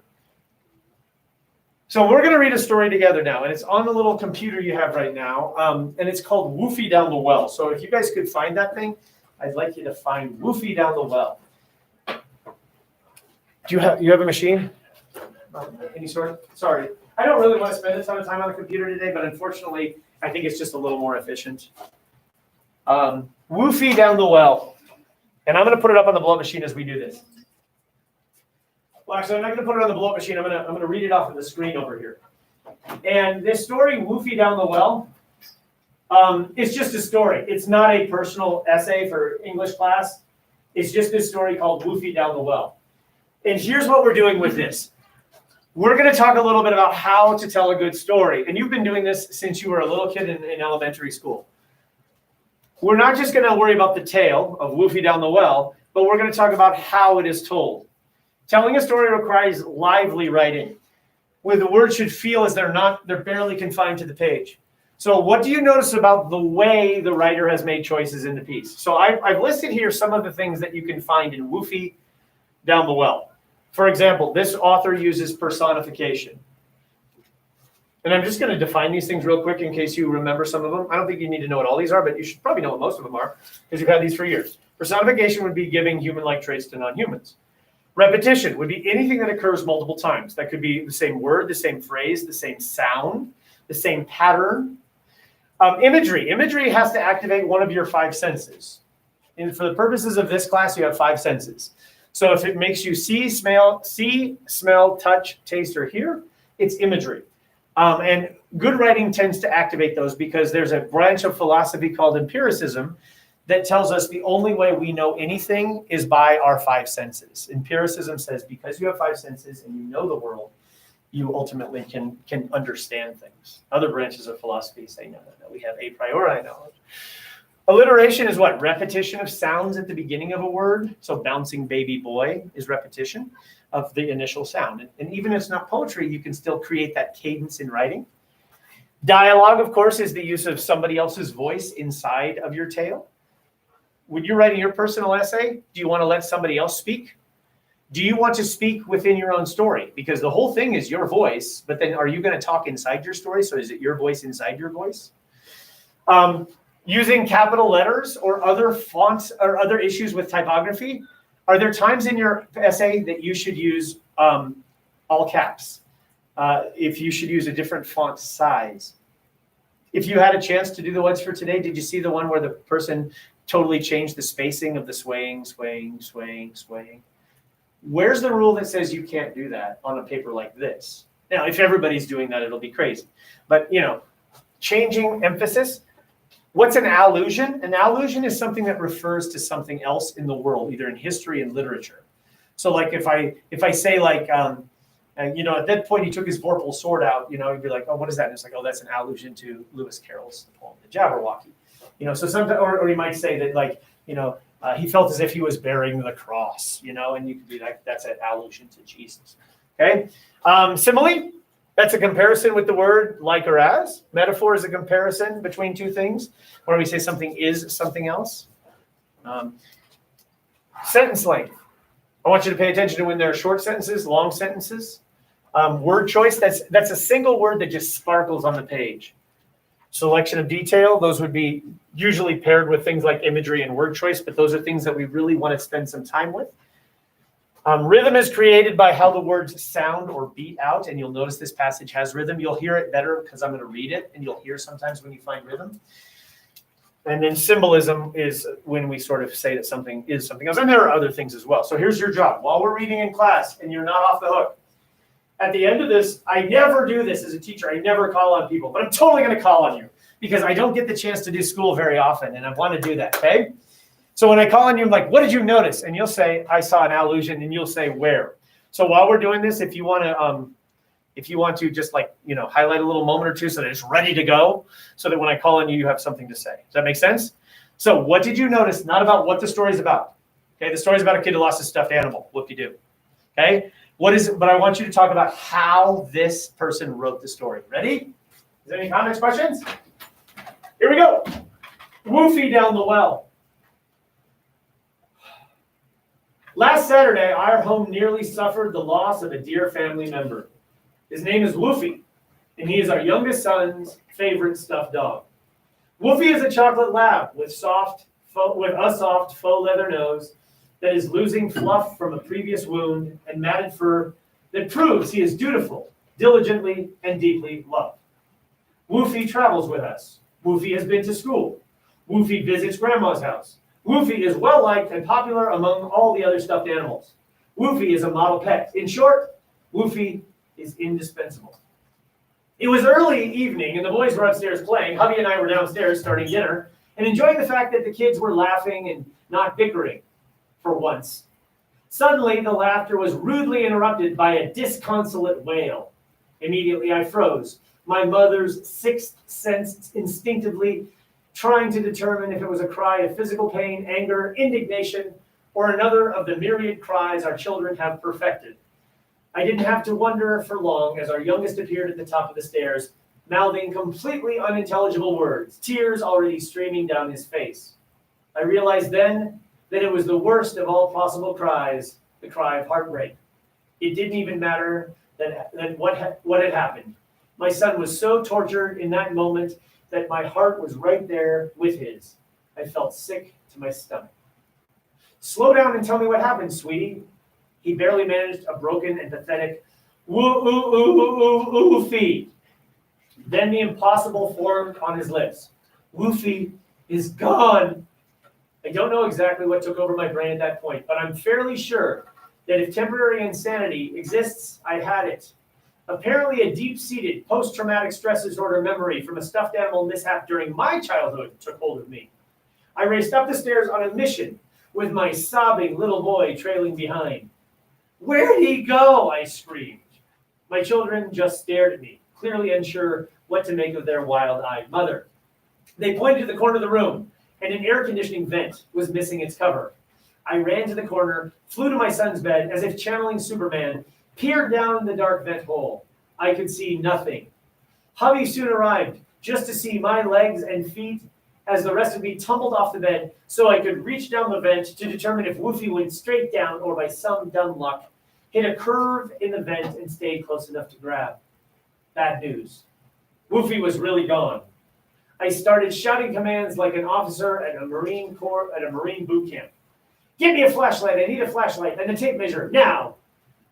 So we're going to read a story together now, and it's on the little computer you have right now, and it's called Woofy Down the Well. So if you guys could find that thing, I'd like you to find Woofy Down the Well. Do you have a machine? Any sort? Sorry. I don't really want to spend a ton of time on the computer today, but unfortunately, I think it's just a little more efficient. Woofy Down the Well. And I'm going to put it up on the blow-up machine as we do this. Well, actually, I'm not going to put it on the blow-up machine. I'm going to read it off of the screen over here. And this story, Woofy Down the Well, it's just a story. It's not a personal essay for English class. It's just this story called Woofy Down the Well. And here's what we're doing with this. We're going to talk a little bit about how to tell a good story. And you've been doing this since you were a little kid in elementary school. We're not just going to worry about the tale of Woofy Down the Well, but we're going to talk about how it is told. Telling a story requires lively writing, where the words should feel as they're barely confined to the page. So what do you notice about the way the writer has made choices in the piece? So I've listed here some of the things that you can find in Woofy Down the Well. For example, this author uses personification. And I'm just going to define these things real quick in case you remember some of them. I don't think you need to know what all these are, but you should probably know what most of them are because you've had these for years. Personification would be giving human-like traits to non-humans. Repetition would be anything that occurs multiple times. That could be the same word, the same phrase, the same sound, the same pattern. Imagery. Imagery has to activate one of your 5 senses. And for the purposes of this class, you have 5 senses. So if it makes you see, smell, touch, taste, or hear, it's imagery. And good writing tends to activate those because there's a branch of philosophy called empiricism that tells us the only way we know anything is by our 5 senses. Empiricism says because you have 5 senses and you know the world, you ultimately can understand things. Other branches of philosophy say no, we have a priori knowledge. Alliteration is what? Repetition of sounds at the beginning of a word. So bouncing baby boy is repetition of the initial sound. And even if it's not poetry, you can still create that cadence in writing. Dialogue, of course, is the use of somebody else's voice inside of your tale. When you're writing your personal essay, do you want to let somebody else speak? Do you want to speak within your own story? Because the whole thing is your voice, but then are you going to talk inside your story? So is it your voice inside your voice? Using capital letters or other fonts or other issues with typography. Are there times in your essay that you should use all caps? If you should use a different font size? If you had a chance to do the ones for today, did you see the one where the person totally changed the spacing of the swaying, swaying, swaying, swaying? Where's the rule that says you can't do that on a paper like this? Now, if everybody's doing that, it'll be crazy. But, changing emphasis. What's an allusion? An allusion is something that refers to something else in the world, either in history and literature. So like if I say like, at that point he took his vorpal sword out, you'd be like, oh, what is that? And it's like, oh, that's an allusion to Lewis Carroll's poem, The Jabberwocky. So sometimes, or you might say that like, he felt as if he was bearing the cross, and you could be like, that's an allusion to Jesus. Okay. Simile. That's a comparison with the word like or as. Metaphor is a comparison between 2 things, where we say something is something else. Sentence length. I want you to pay attention to when there are short sentences, long sentences. Word choice, that's a single word that just sparkles on the page. Selection of detail, those would be usually paired with things like imagery and word choice, but those are things that we really want to spend some time with. Rhythm is created by how the words sound or beat out, and you'll notice this passage has rhythm. You'll hear it better because I'm going to read it, and you'll hear sometimes when you find rhythm. And then symbolism is when we sort of say that something is something else, and there are other things as well. So here's your job. While we're reading in class, and you're not off the hook, at the end of this, I never do this as a teacher. I never call on people, but I'm totally going to call on you because I don't get the chance to do school very often, and I want to do that, okay? So when I call on you, I'm like, what did you notice? And you'll say, I saw an allusion, and you'll say, where? So while we're doing this, if you want to If you want to just highlight a little moment or two so that it's ready to go, so that when I call on you, you have something to say. Does that make sense? So what did you notice? Not about what the story's about. Okay, the story's about a kid who lost his stuffed animal. Whoop-de-doo. Okay, but I want you to talk about how this person wrote the story. Ready? Is there any comments, questions? Here we go. Woofy down the well. Last Saturday, our home nearly suffered the loss of a dear family member. His name is Woofy, and he is our youngest son's favorite stuffed dog. Woofy is a chocolate lab with a soft faux leather nose that is losing fluff from a previous wound and matted fur that proves he is dutiful, diligently, and deeply loved. Woofy travels with us. Woofy has been to school. Woofy visits Grandma's house. Woofy is well-liked and popular among all the other stuffed animals. Woofy is a model pet. In short, Woofy is indispensable. It was early evening and the boys were upstairs playing. Hubby and I were downstairs starting dinner and enjoying the fact that the kids were laughing and not bickering for once. Suddenly, the laughter was rudely interrupted by a disconsolate wail. Immediately, I froze, my mother's sixth sense instinctively trying to determine if it was a cry of physical pain, anger, indignation, or another of the myriad cries our children have perfected. I didn't have to wonder for long as our youngest appeared at the top of the stairs, mouthing completely unintelligible words, tears already streaming down his face. I realized then that it was the worst of all possible cries, the cry of heartbreak. It didn't even matter that what had happened. My son was so tortured in that moment that my heart was right there with his. I felt sick to my stomach. Slow down and tell me what happened, sweetie. He barely managed a broken and pathetic woofy. Then the impossible formed on his lips. Woofy is gone. I don't know exactly what took over my brain at that point, but I'm fairly sure that if temporary insanity exists, I had it. Apparently a deep-seated post-traumatic stress disorder memory from a stuffed animal mishap during my childhood took hold of me. I raced up the stairs on a mission with my sobbing little boy trailing behind. Where'd he go? I screamed. My children just stared at me, clearly unsure what to make of their wild-eyed mother. They pointed to the corner of the room, and an air conditioning vent was missing its cover. I ran to the corner, flew to my son's bed, as if channeling Superman, peered down in the dark vent hole. I could see nothing. Hubby soon arrived, just to see my legs and feet as the rest of me tumbled off the bed so I could reach down the vent to determine if Woofy went straight down or by some dumb luck hit a curve in the vent and stayed close enough to grab. Bad news. Woofy was really gone. I started shouting commands like an officer at a Marine boot camp. Get me a flashlight, I need a flashlight, and a tape measure, now!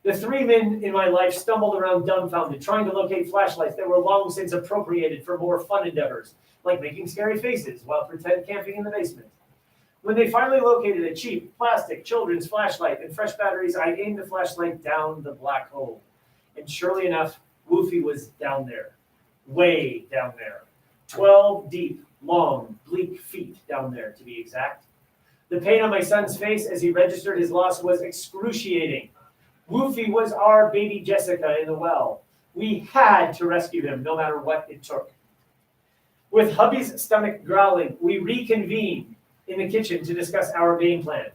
The three men in my life stumbled around dumbfounded, trying to locate flashlights that were long since appropriated for more fun endeavors, like making scary faces while pretend camping in the basement. When they finally located a cheap, plastic children's flashlight and fresh batteries, I aimed the flashlight down the black hole. And surely enough, Woofy was down there. Way down there. 12 deep, long, bleak feet down there, to be exact. The pain on my son's face as he registered his loss was excruciating. Woofy was our baby Jessica in the well. We had to rescue him, no matter what it took. With hubby's stomach growling, we reconvened in the kitchen to discuss our game plan.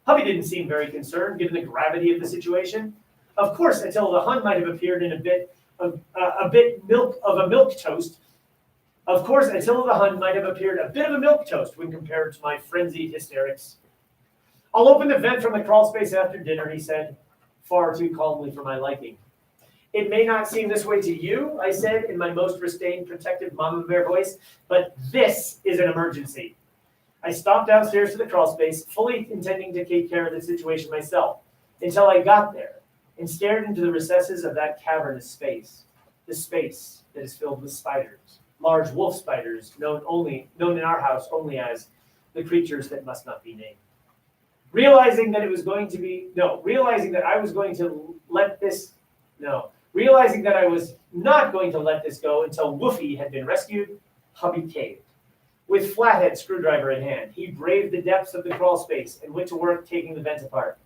Hubby didn't seem very concerned, given the gravity of the situation. Of course, Attila the Hun might have appeared in a bit of a milk toast. Of course, Attila the Hun might have appeared a bit of a milk toast when compared to my frenzied hysterics. I'll open the vent from the crawl space after dinner, he said, far too calmly for my liking. It may not seem this way to you, I said in my most restrained, protective mama bear voice, but this is an emergency. I stomped downstairs to the crawl space, fully intending to take care of the situation myself, until I got there and stared into the recesses of that cavernous space, the space that is filled with spiders, large wolf spiders, known in our house only as the creatures that must not be named. Realizing that I was not going to let this go until Woofy had been rescued, hubby caved. With flathead screwdriver in hand, he braved the depths of the crawl space and went to work taking the vent apart.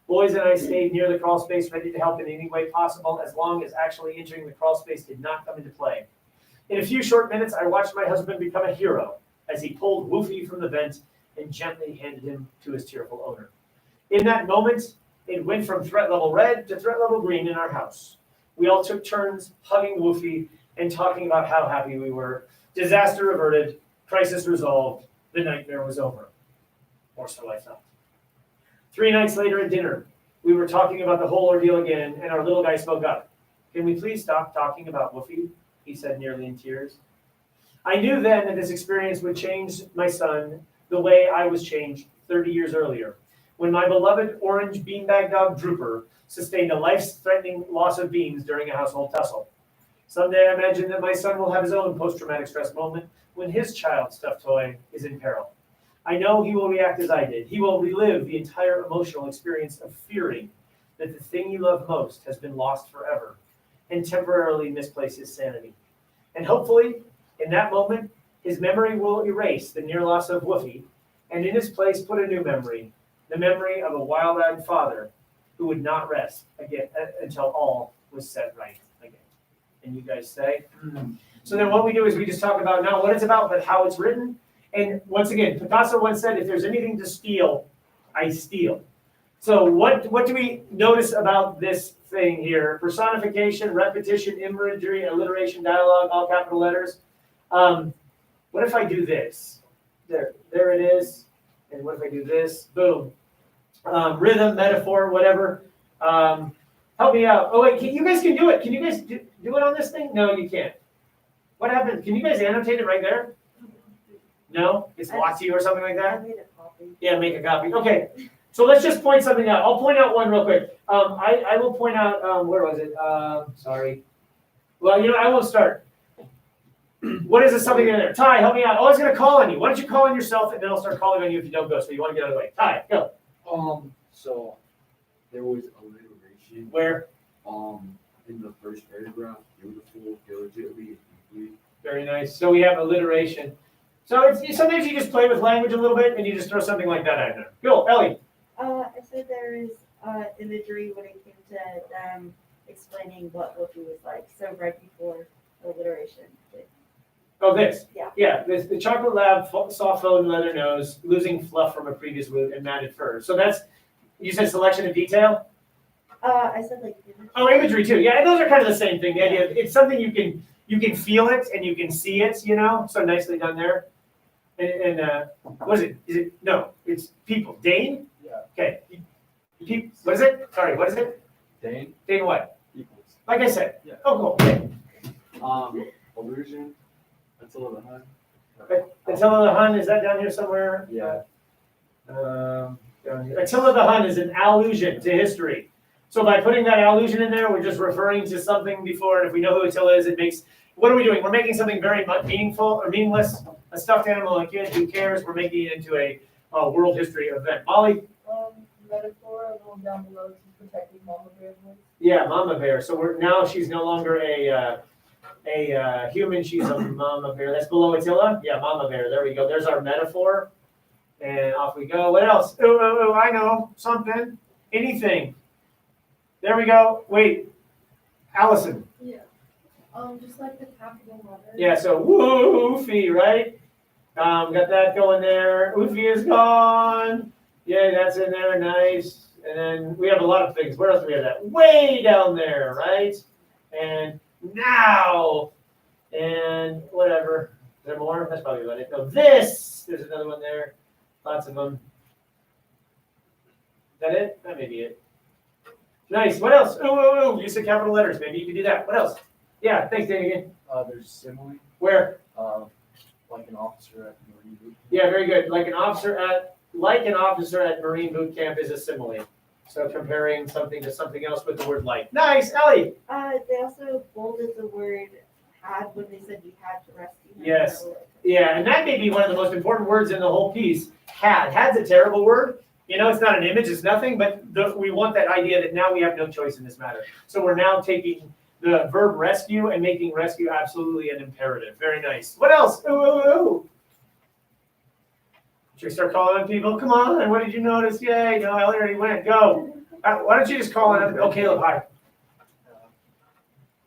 Boys and I stayed near the crawl space, ready to help in any way possible, as long as actually entering the crawl space did not come into play. In a few short minutes, I watched my husband become a hero as he pulled Woofy from the vent and gently handed him to his tearful owner. In that moment, it went from threat level red to threat level green in our house. We all took turns hugging Woofy and talking about how happy we were. Disaster averted, crisis resolved, the nightmare was over. Or so I thought. 3 nights later at dinner, we were talking about the whole ordeal again, and our little guy spoke up. Can we please stop talking about Woofy? He said, nearly in tears. I knew then that this experience would change my son the way I was changed 30 years earlier, when my beloved orange beanbag dog Drooper sustained a life-threatening loss of beans during a household tussle. Someday I imagine that my son will have his own post-traumatic stress moment when his child's stuffed toy is in peril. I know he will react as I did. He will relive the entire emotional experience of fearing that the thing you love most has been lost forever and temporarily misplace his sanity. And hopefully, in that moment, his memory will erase the near loss of Woofy and in his place put a new memory, the memory of a wild-eyed father who would not rest again until all was set right again. And you guys say? So then what we do is we just talk about not what it's about, but how it's written. And once again, Picasso once said, if there's anything to steal, I steal. So what do we notice about this thing here? Personification, repetition, imagery, alliteration, dialogue, all capital letters. What if I do this? There it is. And what if I do this? Boom. Rhythm, metaphor, whatever. Help me out. Oh wait, you guys can do it. Can you guys do it on this thing? No, you can't. What happened? Can you guys annotate it right there? No? It's Watsi or something like that? Yeah, make a copy. Okay. So let's just point something out. I'll point out one real quick. I will point out, where was it? Sorry. Well, I won't start. What is this something in there? Ty, help me out. Oh, I was going to call on you. Why don't you call on yourself, and then I'll start calling on you if you don't go. So you want to get out of the way. Ty, go. So there was alliteration. Where? In the first paragraph, beautiful, diligently, deeply. Very nice. So we have alliteration. So sometimes you just play with language a little bit, and you just throw something like that out there. Go, Ellie. I said there is imagery when it came to them explaining what Woofy was like. So right before alliteration. Oh, this? Yeah. Yeah, the chocolate lab, soft phone, leather nose, losing fluff from a previous wound, and matted fur. So that's, you said selection of detail? I said like imagery. Oh, imagery too. Yeah, and those are kind of the same thing. The idea of, it's something you can feel it and you can see it, so nicely done there. And what is it? Is it, no, it's people. Dane? Yeah. Okay. What is it? Sorry, what is it? Dane? Dane what? Equals. Like I said. Yeah. Oh, cool. Okay. Illusion. Until the Hun. Attila the Hun, is that down here somewhere? Yeah. Down here. Attila the Hun is an allusion to history. So by putting that allusion in there, we're just referring to something before, and if we know who Attila is, it makes, what are we doing? We're making something very meaningful or meaningless, a stuffed animal, a kid, who cares? We're making it into a world history event. Molly? Metaphor, a little down below, she's protecting Mama Bear. Yeah, Mama Bear. So now she's no longer a human, she's a Mama Bear. That's below Attila? Yeah, Mama Bear. There we go. There's our metaphor. And off we go. What else? Oh, I know. Something. Anything. There we go. Wait. Allison. Yeah. Just like the capital letters. Yeah, so Woofy, right? Got that going there. Woofy is gone. Yeah, that's in there. Nice. And then we have a lot of things. Where else do we have that? Way down there, right? And now. And whatever. Is there more? That's probably about it. No, this. There's another one there. Lots of them. Is that it? That may be it. Nice. What else? Oh, use of capital letters. Maybe you can do that. What else? Yeah, thanks, Dan, again. There's simile. Where? Like an officer at Marine Boot. Yeah, very good. Like an officer at Marine boot camp is a simile. So comparing something to something else with the word like. Nice, Ellie. They also bolded the word had when they said you had to rescue him. Yes. Yeah, and that may be one of the most important words in the whole piece. Had. Had's a terrible word. It's not an image, it's nothing, but we want that idea that now we have no choice in this matter. So we're now taking the verb rescue and making rescue absolutely an imperative. Very nice. What else? Should we start calling on people? Come on, what did you notice? Yay, no, I already went. Go. Why don't you just call it? Oh, Caleb, hi.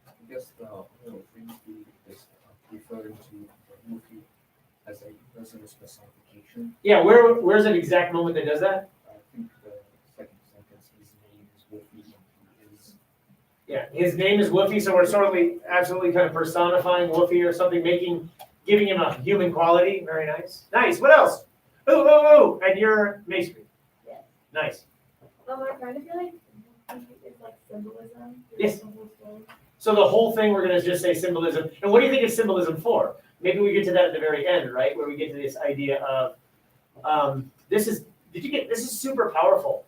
I guess the frequency is referring to the movie as a person's personification. Yeah, where's an exact moment that does that? I think the second sentence, his name is Wolfie, and he is. Yeah, his name is Woofy, so we're sort of absolutely kind of personifying Woofy or something, giving him a human quality. Very nice. Nice. What else? Ooh, and you're masonry. Yes. Nice. I kind of feel like it's like symbolism. Yes. The whole story. So the whole thing, we're gonna just say symbolism. And what do you think it's symbolism for? Maybe we get to that at the very end, right? Where we get to this idea of, this is super powerful.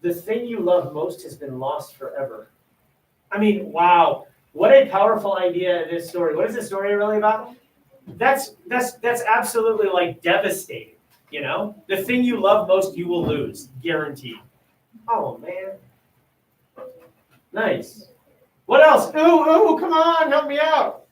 The thing you love most has been lost forever. I mean, wow, what a powerful idea in this story. What is this story really about? That's absolutely like devastating, you know? The thing you love most, you will lose, guaranteed. Oh, man. Nice. What else? Ooh, come on, help me out.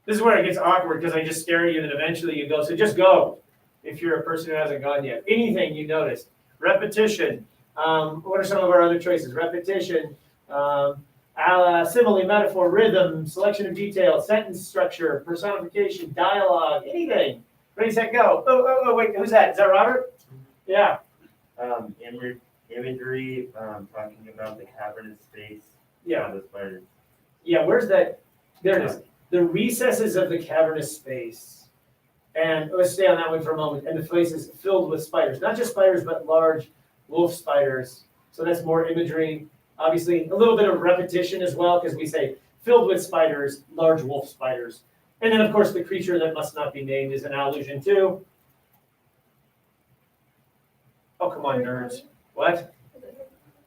This is where it gets awkward because I just stare at you and then eventually you go. So just go if you're a person who hasn't gone yet. Anything you notice. Repetition. What are some of our other choices? Repetition, simile, metaphor, rhythm, selection of detail, sentence structure, personification, dialogue, anything. Ready, set, go. Oh, wait, who's that? Is that Robert? Yeah. Imagery, talking about the cavernous space. Yeah. The spiders. Yeah, where's that? There it is. The recesses of the cavernous space. And let's stay on that one for a moment. And the place is filled with spiders. Not just spiders, but large wolf spiders. So that's more imagery. Obviously, a little bit of repetition as well, because we say filled with spiders, large wolf spiders. And then, of course, the creature that must not be named is an allusion to. Oh, come on, nerds. What?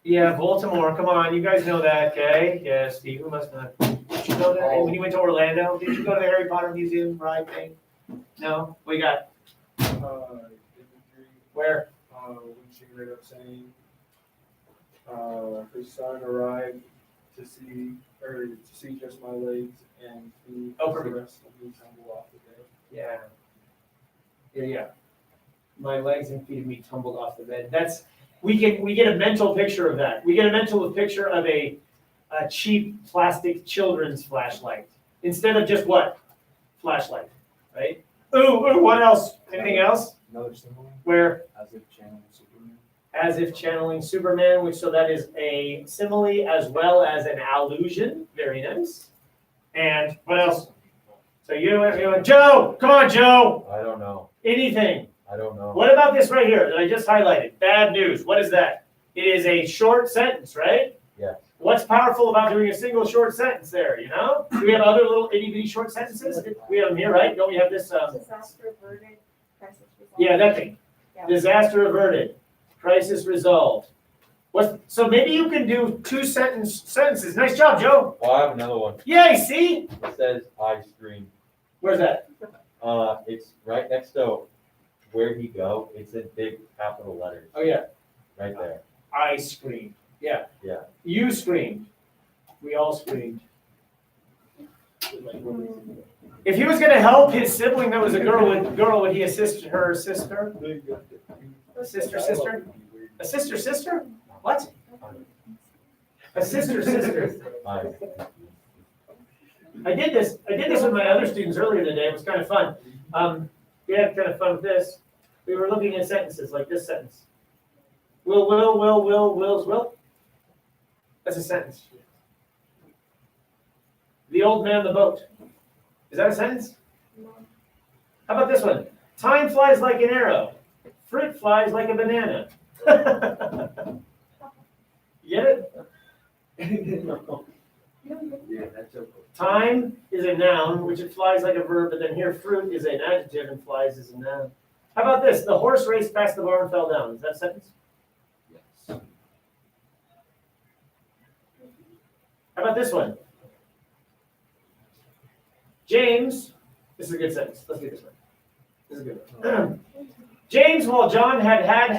Yeah, Baltimore. Come on, you guys know that, okay? Yeah, Steve, who must not? Did you go there when you went to Orlando? Did you go to the Harry Potter Museum ride thing? No? What you got? Imagery. Where? When she ended up saying, her son arrived to see just my legs and he the rest of me tumble off the bed. Yeah. My legs and feet of me tumbled off the bed. We get a mental picture of that. We get a mental picture of a cheap plastic children's flashlight instead of just what? Flashlight, right? Ooh, what else? Anything else? Another symbol. Where? As if channeling Superman. As if channeling Superman, so that is a simile as well as an allusion. Very nice. And what else? So you Joe, come on, Joe. I don't know. Anything. I don't know. What about this right here that I just highlighted? Bad news. What is that? It is a short sentence, right? Yeah. What's powerful about doing a single short sentence there, you know? Do we have other little itty-bitty short sentences? We have them here, right? Don't we have this? Disaster averted, crisis resolved. Yeah, that thing. Yeah. Disaster averted, crisis resolved. So maybe you can do two sentences. Nice job, Joe. Oh, I have another one. Yay, see? It says ice cream. Where's that? It's right next to where he go. It's in big capital letters. Oh, yeah. Right there. I screamed. Yeah. Yeah. You screamed. We all screamed. If he was going to help his sibling that was a girl, would he assist her sister? Sister? A sister? What? A sister. I did this with my other students earlier today. It was kind of fun. We had kind of fun with this. We were looking at sentences like this sentence. Will. That's a sentence. The old man, the boat. Is that a sentence? How about this one? Time flies like an arrow. Fruit flies like a banana. Get it? No. Yeah, that's okay. Time is a noun, which it flies like a verb, but then here fruit is an adjective and flies is a noun. How about this? The horse raced past the bar and fell down. Is that a sentence? Yes. How about this one? James, this is a good sentence. Let's get this one. This is a good one. James, while John had a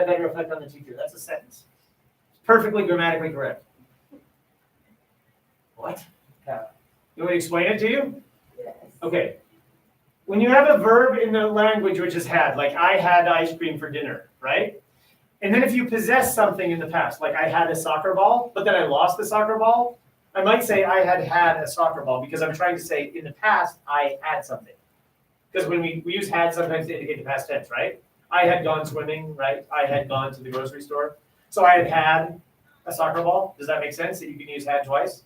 better effect on the teacher. That's a sentence. Perfectly grammatically correct. What? Yeah. You want me to explain it to you? Yes. Okay. when you have a verb in the language which is had, like I had ice cream for dinner, right? And then if you possess something in the past, like I had a soccer ball, but then I lost the soccer ball, I might say I had a soccer ball because I'm trying to say in the past I had something. Because when we use had sometimes to indicate the past tense, right? I had gone swimming, right? I had gone to the grocery store. So I had a soccer ball. Does that make sense that you can use had twice?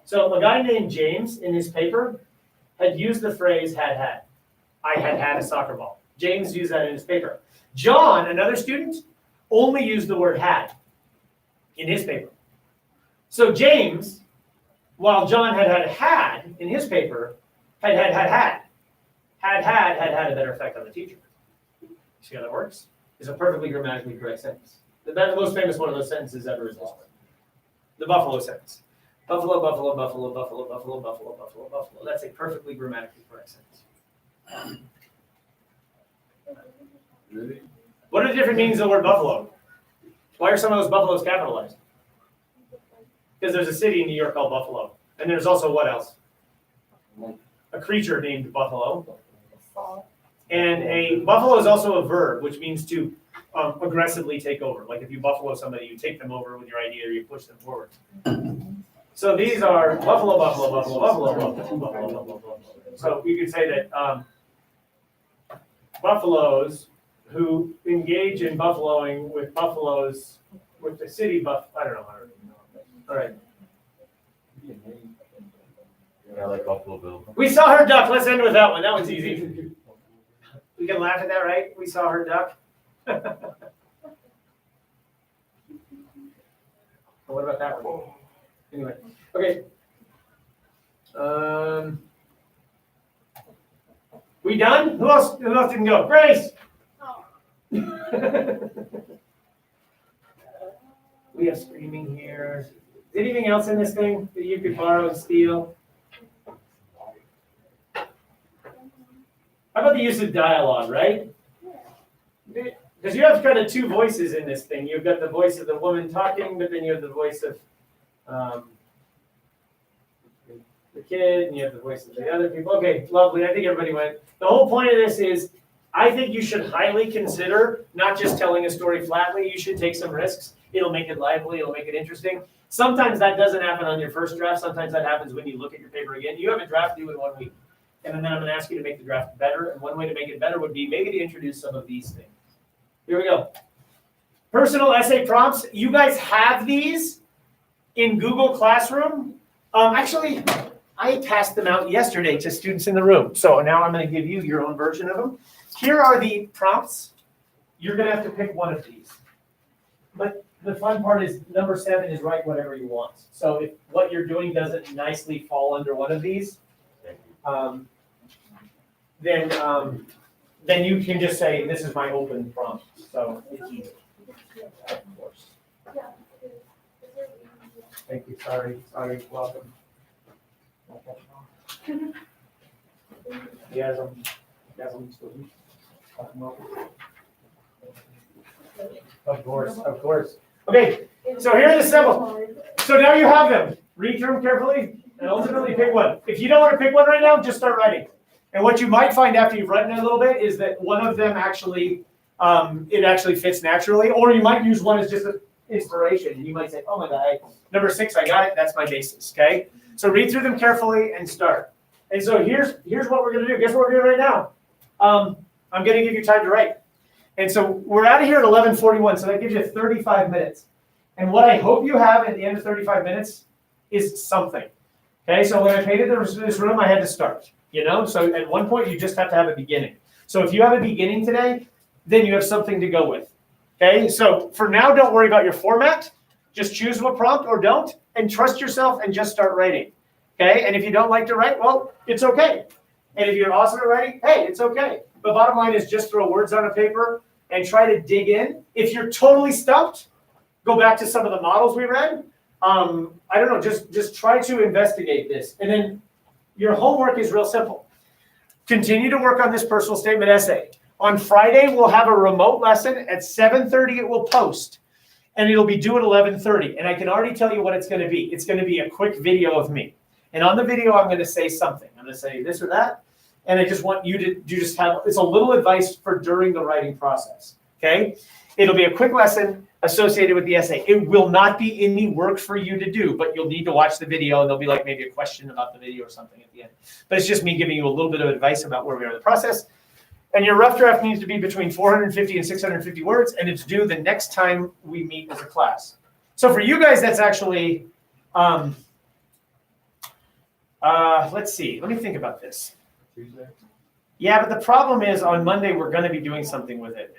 So a guy named James in his paper had used the phrase had. I had a soccer ball. James used that in his paper. John, another student, only used the word had in his paper. So James, while John had in his paper, had a better effect on the teacher. See how that works? It's a perfectly grammatically correct sentence. The most famous one of those sentences ever is this one. The buffalo sentence. Buffalo, buffalo, buffalo, buffalo, buffalo, buffalo, buffalo, buffalo. That's a perfectly grammatically correct sentence. Really? What are the different meanings of the word buffalo? Why are some of those buffaloes capitalized? Because there's a city in New York called Buffalo. And there's also what else? A creature named buffalo. And a buffalo is also a verb, which means to aggressively take over. Like if you buffalo somebody, you take them over with your idea or you push them forward. So these are buffalo, buffalo, buffalo, buffalo, buffalo, buffalo, buffalo, buffalo. So you could say that buffaloes who engage in buffaloing with buffaloes with the city I don't know. All right. Yeah, I like Buffalo Bill. We saw her duck. Let's end with that one. That one's easy. We can laugh at that, right? We saw her duck. What about that one? Anyway, okay. We done? Who else didn't go? Grace. We have screaming here. Is anything else in this thing that you could borrow and steal? How about the use of dialogue, right? Because you have kind of two voices in this thing. You've got the voice of the woman talking, but then you have the voice of the kid, and you have the voice of the other people. Okay, lovely. I think everybody went. The whole point of this is, I think you should highly consider not just telling a story flatly. You should take some risks. It'll make it lively. It'll make it interesting. Sometimes that doesn't happen on your first draft. Sometimes that happens when you look at your paper again. You have a draft due in 1 week. And then I'm going to ask you to make the draft better. And one way to make it better would be maybe to introduce some of these things. Here we go. Personal essay prompts. You guys have these in Google Classroom. Actually, I passed them out yesterday to students in the room. So now I'm going to give you your own version of them. Here are the prompts. You're going to have to pick one of these. But the fun part is number 7 is write whatever you want. So if what you're doing doesn't nicely fall under one of these, then you can just say, this is my open prompt. So it's easy. Of course. Thank you. Sorry. Welcome. Yes, student. Of course. Okay, so here are the symbols. So now you have them. Read through them carefully and ultimately pick one. If you don't want to pick one right now, just start writing. And what you might find after you've written it a little bit is that one of them actually, it actually fits naturally, or you might use one as just an inspiration. And you might say, oh my God, number 6, I got it. That's my basis, okay? So read through them carefully and start. And so here's what we're going to do. Guess what we're doing right now? I'm going to give you time to write. And so we're out of here at 11:41, so that gives you 35 minutes. And what I hope you have at the end of 35 minutes is something. Okay, so when I painted this room, I had to start. So at one point, you just have to have a beginning. So if you have a beginning today, then you have something to go with. Okay, so for now, don't worry about your format. Just choose what prompt or don't, and trust yourself and just start writing. Okay, and if you don't like to write, well, it's okay. And if you're awesome at writing, hey, it's okay. But bottom line is just throw words on a paper and try to dig in. If you're totally stumped, go back to some of the models we read. I don't know, just try to investigate this. And then your homework is real simple. Continue to work on this personal statement essay. On Friday, we'll have a remote lesson. At 7:30, it will post. And it'll be due at 11:30. And I can already tell you what it's going to be. It's going to be a quick video of me. And on the video, I'm going to say something. I'm going to say this or that. And I just want you to just have, it's a little advice for during the writing process, okay? It'll be a quick lesson associated with the essay. It will not be any work for you to do, but you'll need to watch the video and there'll be like maybe a question about the video or something at the end. But it's just me giving you a little bit of advice about where we are in the process. And your rough draft needs to be between 450 and 650 words, and it's due the next time we meet as a class. So for you guys, that's actually, let's see, let me think about this. Tuesday? Yeah, but the problem is on Monday, we're going to be doing something with it.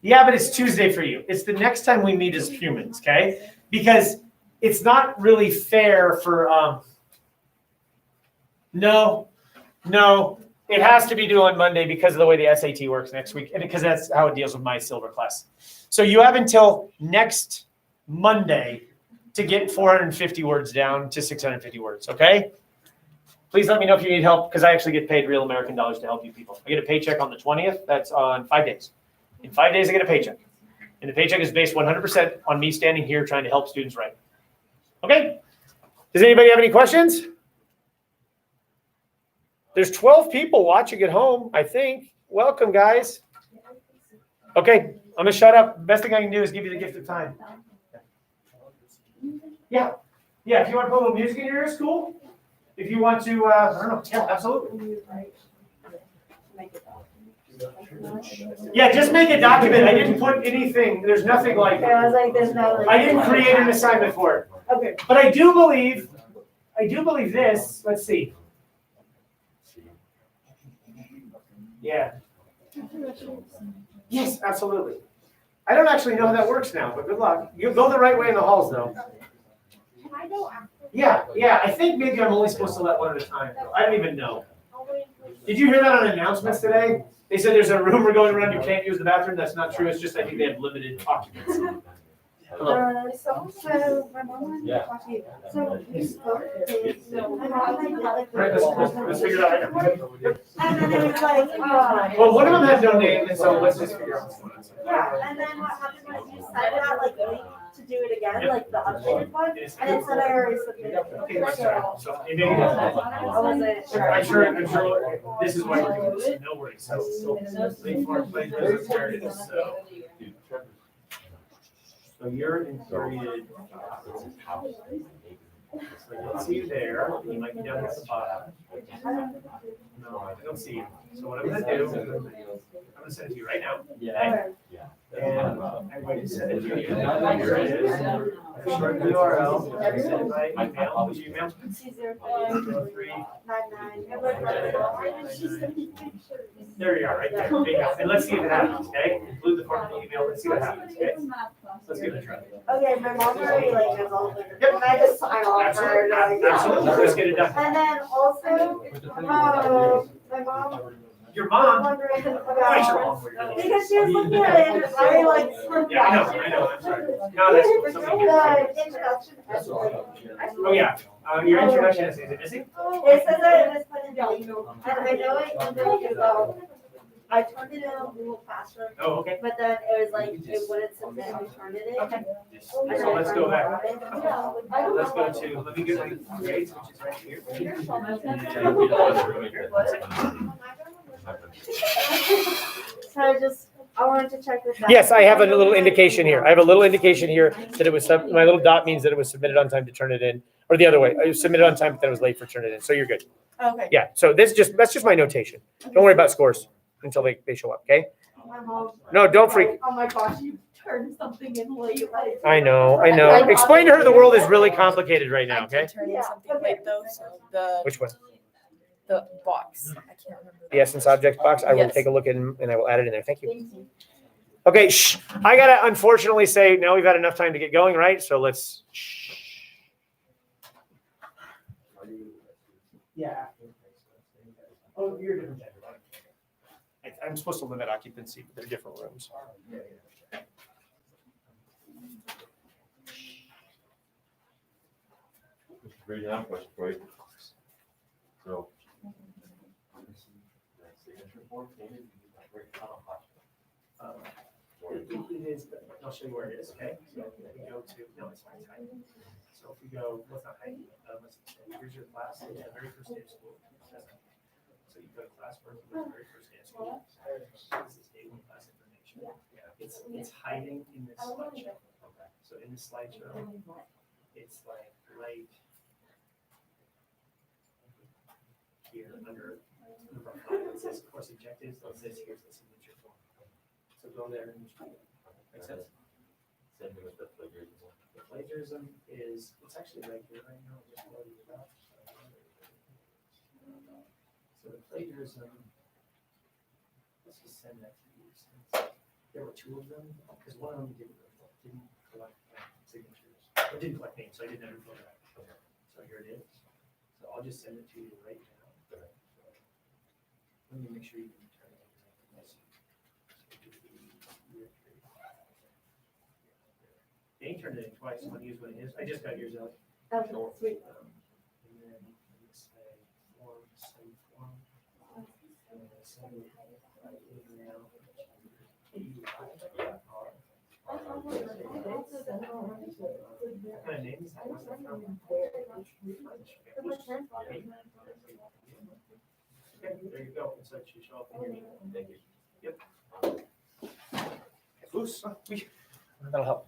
Yeah, but it's Tuesday for you. It's the next time we meet as humans, okay? Because it's not really fair for, no, it has to be due on Monday because of the way the SAT works next week, and because that's how it deals with my silver class. So you have until next Monday to get 450 words down to 650 words, okay? Please let me know if you need help, because I actually get paid real American dollars to help you people. I get a paycheck on the 20th. That's on 5 days. In 5 days, I get a paycheck. And the paycheck is based 100% on me standing here trying to help students write. Okay? Does anybody have any questions? There's 12 people watching at home, I think. Welcome, guys. Okay, I'm going to shut up. Best thing I can do is give you the gift of time. Yeah. Yeah, if you want to put a little music in your ear, it's cool. If you want to, I don't know. Yeah, absolutely. Yeah, just make a document. I didn't put anything. There's nothing like. I was like, there's no. I didn't create an assignment for it. Okay. But I do believe this. Let's see. Yeah. Yes, absolutely. I don't actually know how that works now, but good luck. You go the right way in the halls, though. Can I go after? Yeah. I think maybe I'm only supposed to let one at a time. I don't even know. Did you hear that on announcements today? They said there's a rumor going around you can't use the bathroom. That's not true. It's just I think they have limited occupancy. Hello. So my mom wanted to talk to you. So you spoke to, so my mom did like. Right, let's figure it out right now. And then it was like, Well, one of them has no name, and so let's just figure out what's going on. yeah, and then what happened was you sent that like link to do it again, like the updated one, and it said I already submitted. Okay, let's start. So, maybe I wasn't sure. I'm sure this is why we're doing this. No worries. So late for play business areas. So you're in period. So I don't see you there. You might be down at the bottom. No, I don't see you. So what I'm gonna do, I'm gonna send it to you right now. Yeah. And everybody send it to you. Here it is. Short URL. Send it by email. Which email? There you are, right there. There you go. And let's see if it happens, okay? Include the form of the email. Let's see what happens, okay? Let's give it a try. Okay, my mom already like knows all of it. Can I just sign off for her? Absolutely. Let's get it done. And then also, my mom. Your mom? Wondering Why is your about, mom? because she was looking at it and I like slipped Yeah, out. I know, I'm sorry. No, that's something. The introduction. Oh, yeah. Your introduction is it missing? It says that it was put in delete, and I know it in delete because I turned it in a Google Classroom, Oh, okay. but then it was like, it wouldn't submit, I turned it in. Okay. So let's go back. Let's go to, let me get my grades, which is right here. So I wanted to check with that. Yes, I have a little indication here. I have a little indication here that it was, my little dot means that it was submitted on time to turn it in, or the other way. I submitted on time, but then it was late for turning it in. So you're good. Okay. Yeah, so that's just my notation. Don't worry about scores until they show up, okay? My mom. No, don't freak. Oh my gosh, you turned something in late. I know. Explain to her the world is really complicated right now, okay? Yeah, okay. Though, so the Which one? the box. I can't remember. The Essence Object box? I will Yes. take a look and I will add it in there. Thank you. Okay, shh. I gotta unfortunately say, now we've had enough time to get going, right? So let's, shh. Yeah. Oh, you're different. I'm supposed to limit occupancy, but they're different rooms. Read down question for you. So. Signature form, maybe It is, I'll show you where it is, okay? So if we go to, no, it's fine, type. So if we go, what's not height? Here's your class, the very first day of school. So So you go to class first, the very first day of school. This is day one class information. It's hiding in this slideshow. So in this slideshow, it's like right here under number 5, it says course objectives, it says here's the signature form. So go there and try it. Make sense? Same thing with the plagiarism. The plagiarism is, it's actually right here right now, just loading it up. So the plagiarism, let's just send that to you. Since there were 2 of them, because one of them didn't collect signatures, or didn't collect names, so I didn't ever fill that. So here it is. So I'll just send it to you right now. Let me make sure you can turn it. They turned it in twice, so I'm gonna use what it is. I just got yours out. Okay, sweet. And then let's say form, send form. And then send it by email. What kind of name is that? Where's that from? Okay, there you go. It's like you show up in here. Thank you. Yep. Loose. That'll help.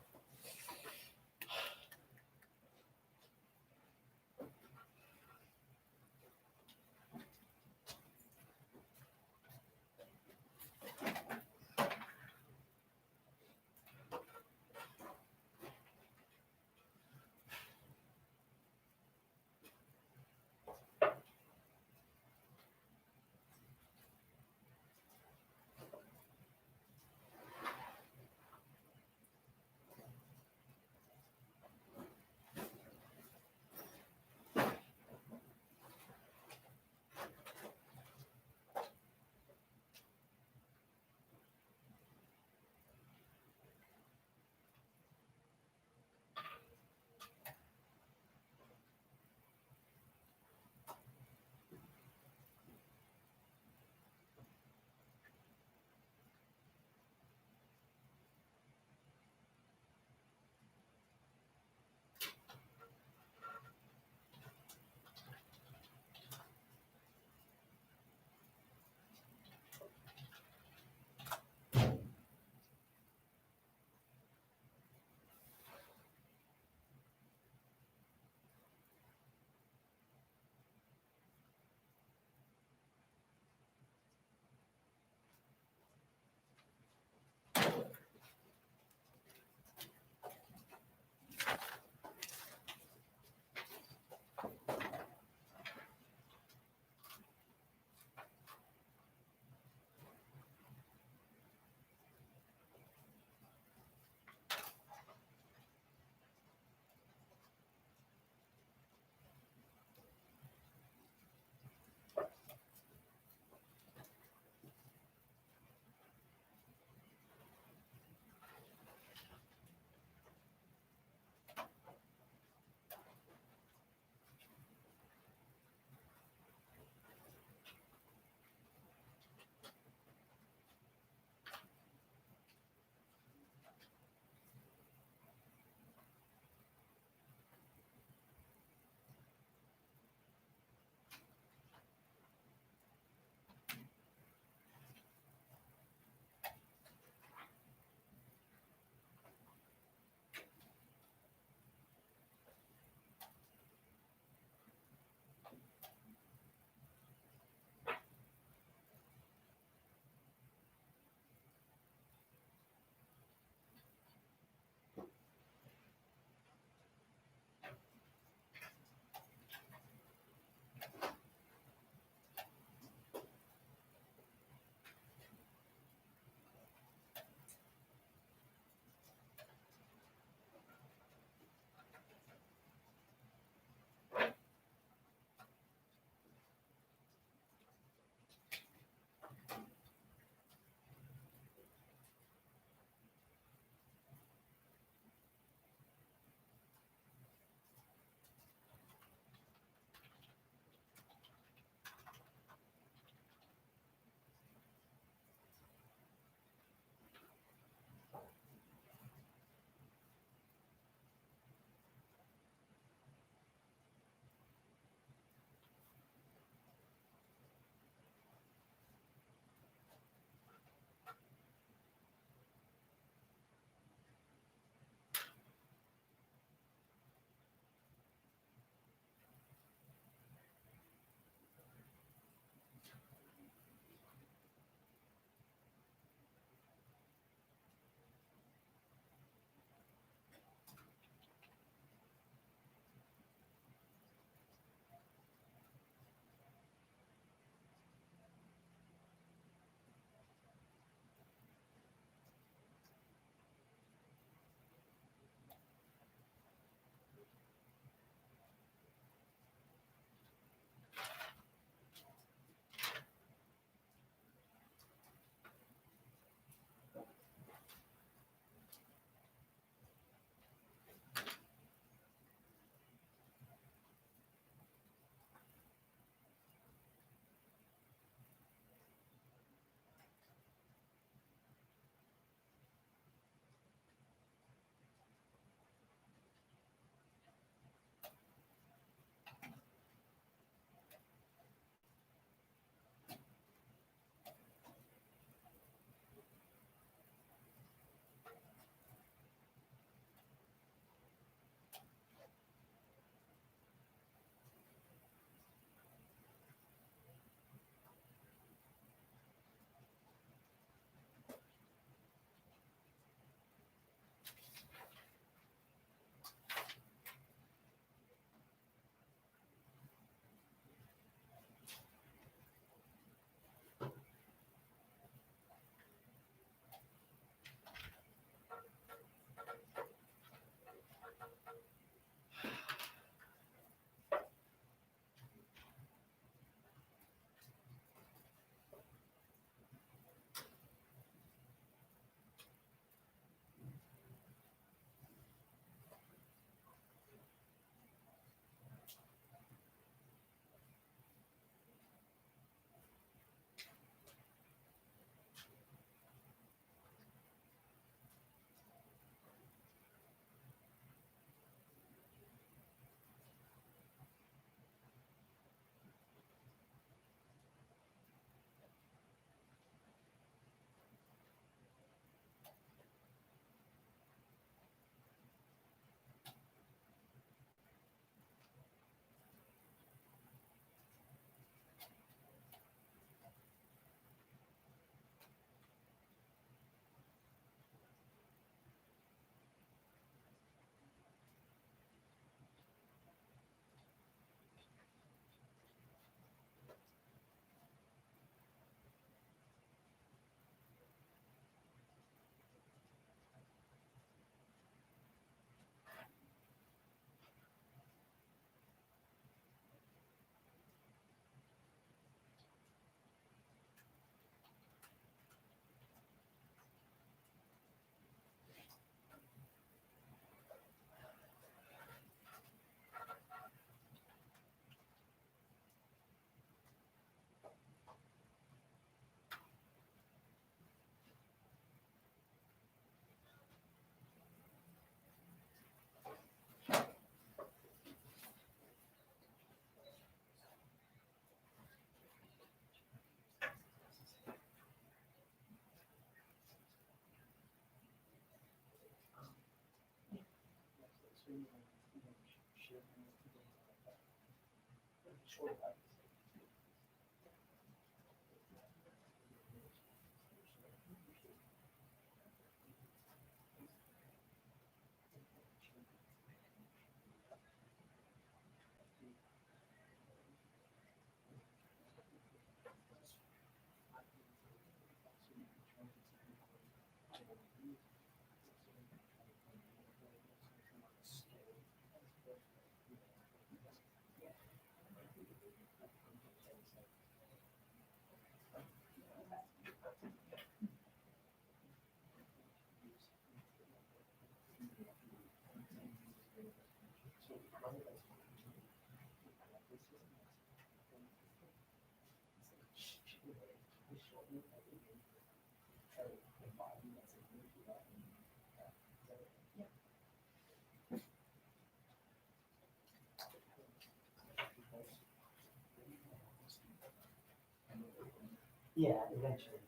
Yeah, eventually.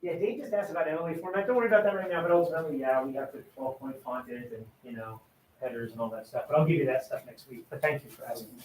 Yeah, Dave just asked about MLA format. Don't worry about that right now, but ultimately, yeah, we have to 12-point font it and, headers and all that stuff. But I'll give you that stuff next week. But thank you for asking.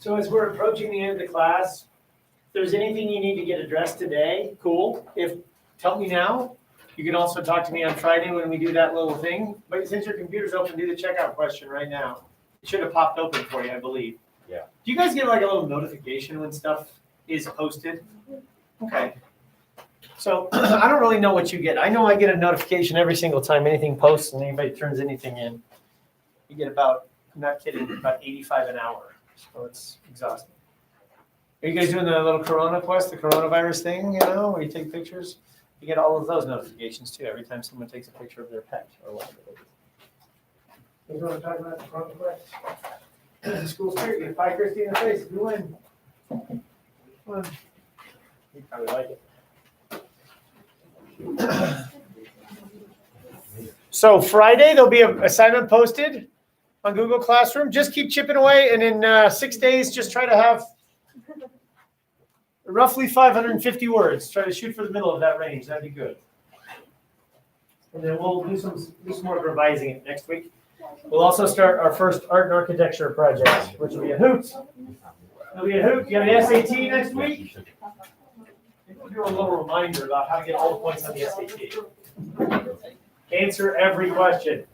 So as we're approaching the end of the class, if there's anything you need to get addressed today, cool. If, tell me now. You can also talk to me on Friday when we do that little thing. But since your computer's open, do the checkout question right now. It should have popped open for you, I believe. Yeah. Do you guys get like a little notification when stuff is posted? Okay. So I don't really know what you get. I know I get a notification every single time anything posts and anybody turns anything in. You get about, I'm not kidding, about 85 an hour. So it's exhausting. Are you guys doing the little Corona Quest, the coronavirus thing, where you take pictures? You get all of those notifications too, every time someone takes a picture of their pet or whatever it is. You want to talk about the Corona Quest? School spirit, you pie Christy in the face if you win. Come on. You probably like it. So Friday, there'll be an assignment posted on Google Classroom. Just keep chipping away, and in 6 days, just try to have roughly 550 words. Try to shoot for the middle of that range. That'd be good. And then we'll do some more revising it next week. We'll also start our first art and architecture project, which will be a hoot. It'll be a hoot. You have an SAT next week. We'll do a little reminder about how to get all the points on the SAT. Answer every question.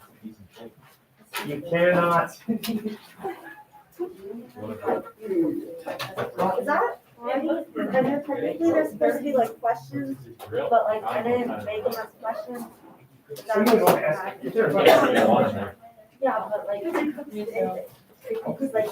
You cannot. Is that? And then technically there's supposed to be like questions, but like I didn't make them as questions. Is that- Yeah, but like, it's like,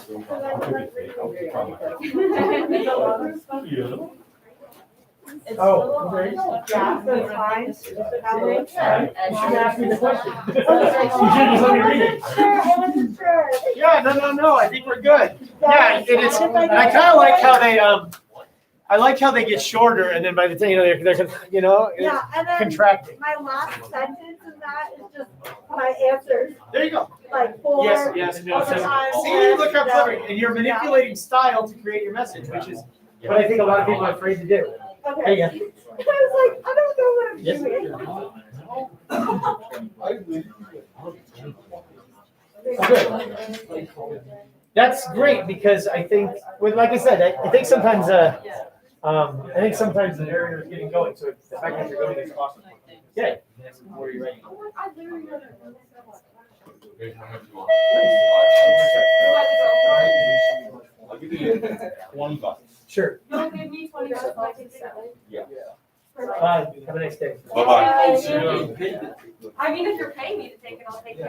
Oh, great. yeah, so it's fine. You should ask me the question. You should just let me read it. Sure, I wasn't sure. Yeah, no. I think we're good. Yeah, it is. And I kind of like how they I like how they get shorter, and then by the time they're Yeah, and then contracting. my last sentence in that is just my answers, There you go. like for. Yes, no. all the time, See, look how yeah. clever, and you're manipulating style to create your message, which is what I think a lot of people are afraid to do. Okay. There you go. I was like, I don't know what I'm Yes. doing. That's great because I think, like I said, I think sometimes the narrator is getting going. So the fact that you're going is awesome. Okay. Where are you ready? I'll give you $20. Sure. You'll give me $20 so I can sell it. Yeah. Bye. Have a nice day. Bye-bye. I mean, if you're paying me to take it, I'll take it. I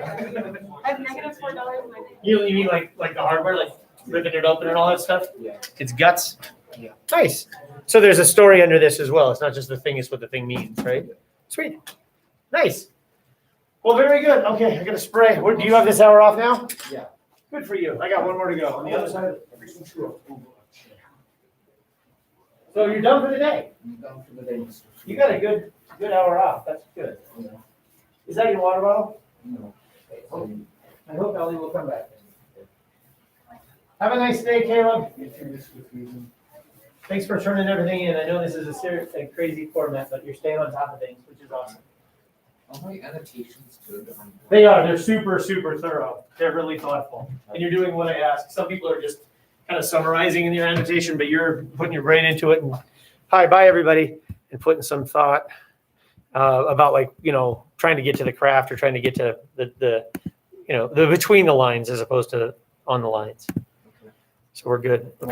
have negative $4 in my bank. You mean like the hardware, like ripping it open and all that stuff? Yeah. It's guts? Yeah. Nice. So there's a story under this as well. It's not just the thing, it's what the thing means, right? Sweet. Nice. Well, very good. Okay, I got to spray. Do you have this hour off now? Yeah. Good for you. I got one more to go on the other side of the freaking school. So you're done for the day? I'm done for the day. You got a good hour off. That's good. Is that your water bottle? No. I hope Ellie will come back. Have a nice day, Caleb. Thanks for turning everything in. I know this is a crazy format, but you're staying on top of things, which is awesome. Are my annotations good? They are. They're super, super thorough. They're really thoughtful. And you're doing what I ask. Some people are just kind of summarizing in your annotation, but you're putting your brain into it. And bye, everybody. And putting some thought about trying to get to the craft or trying to get to the between the lines as opposed to on the lines. So we're good. Okay.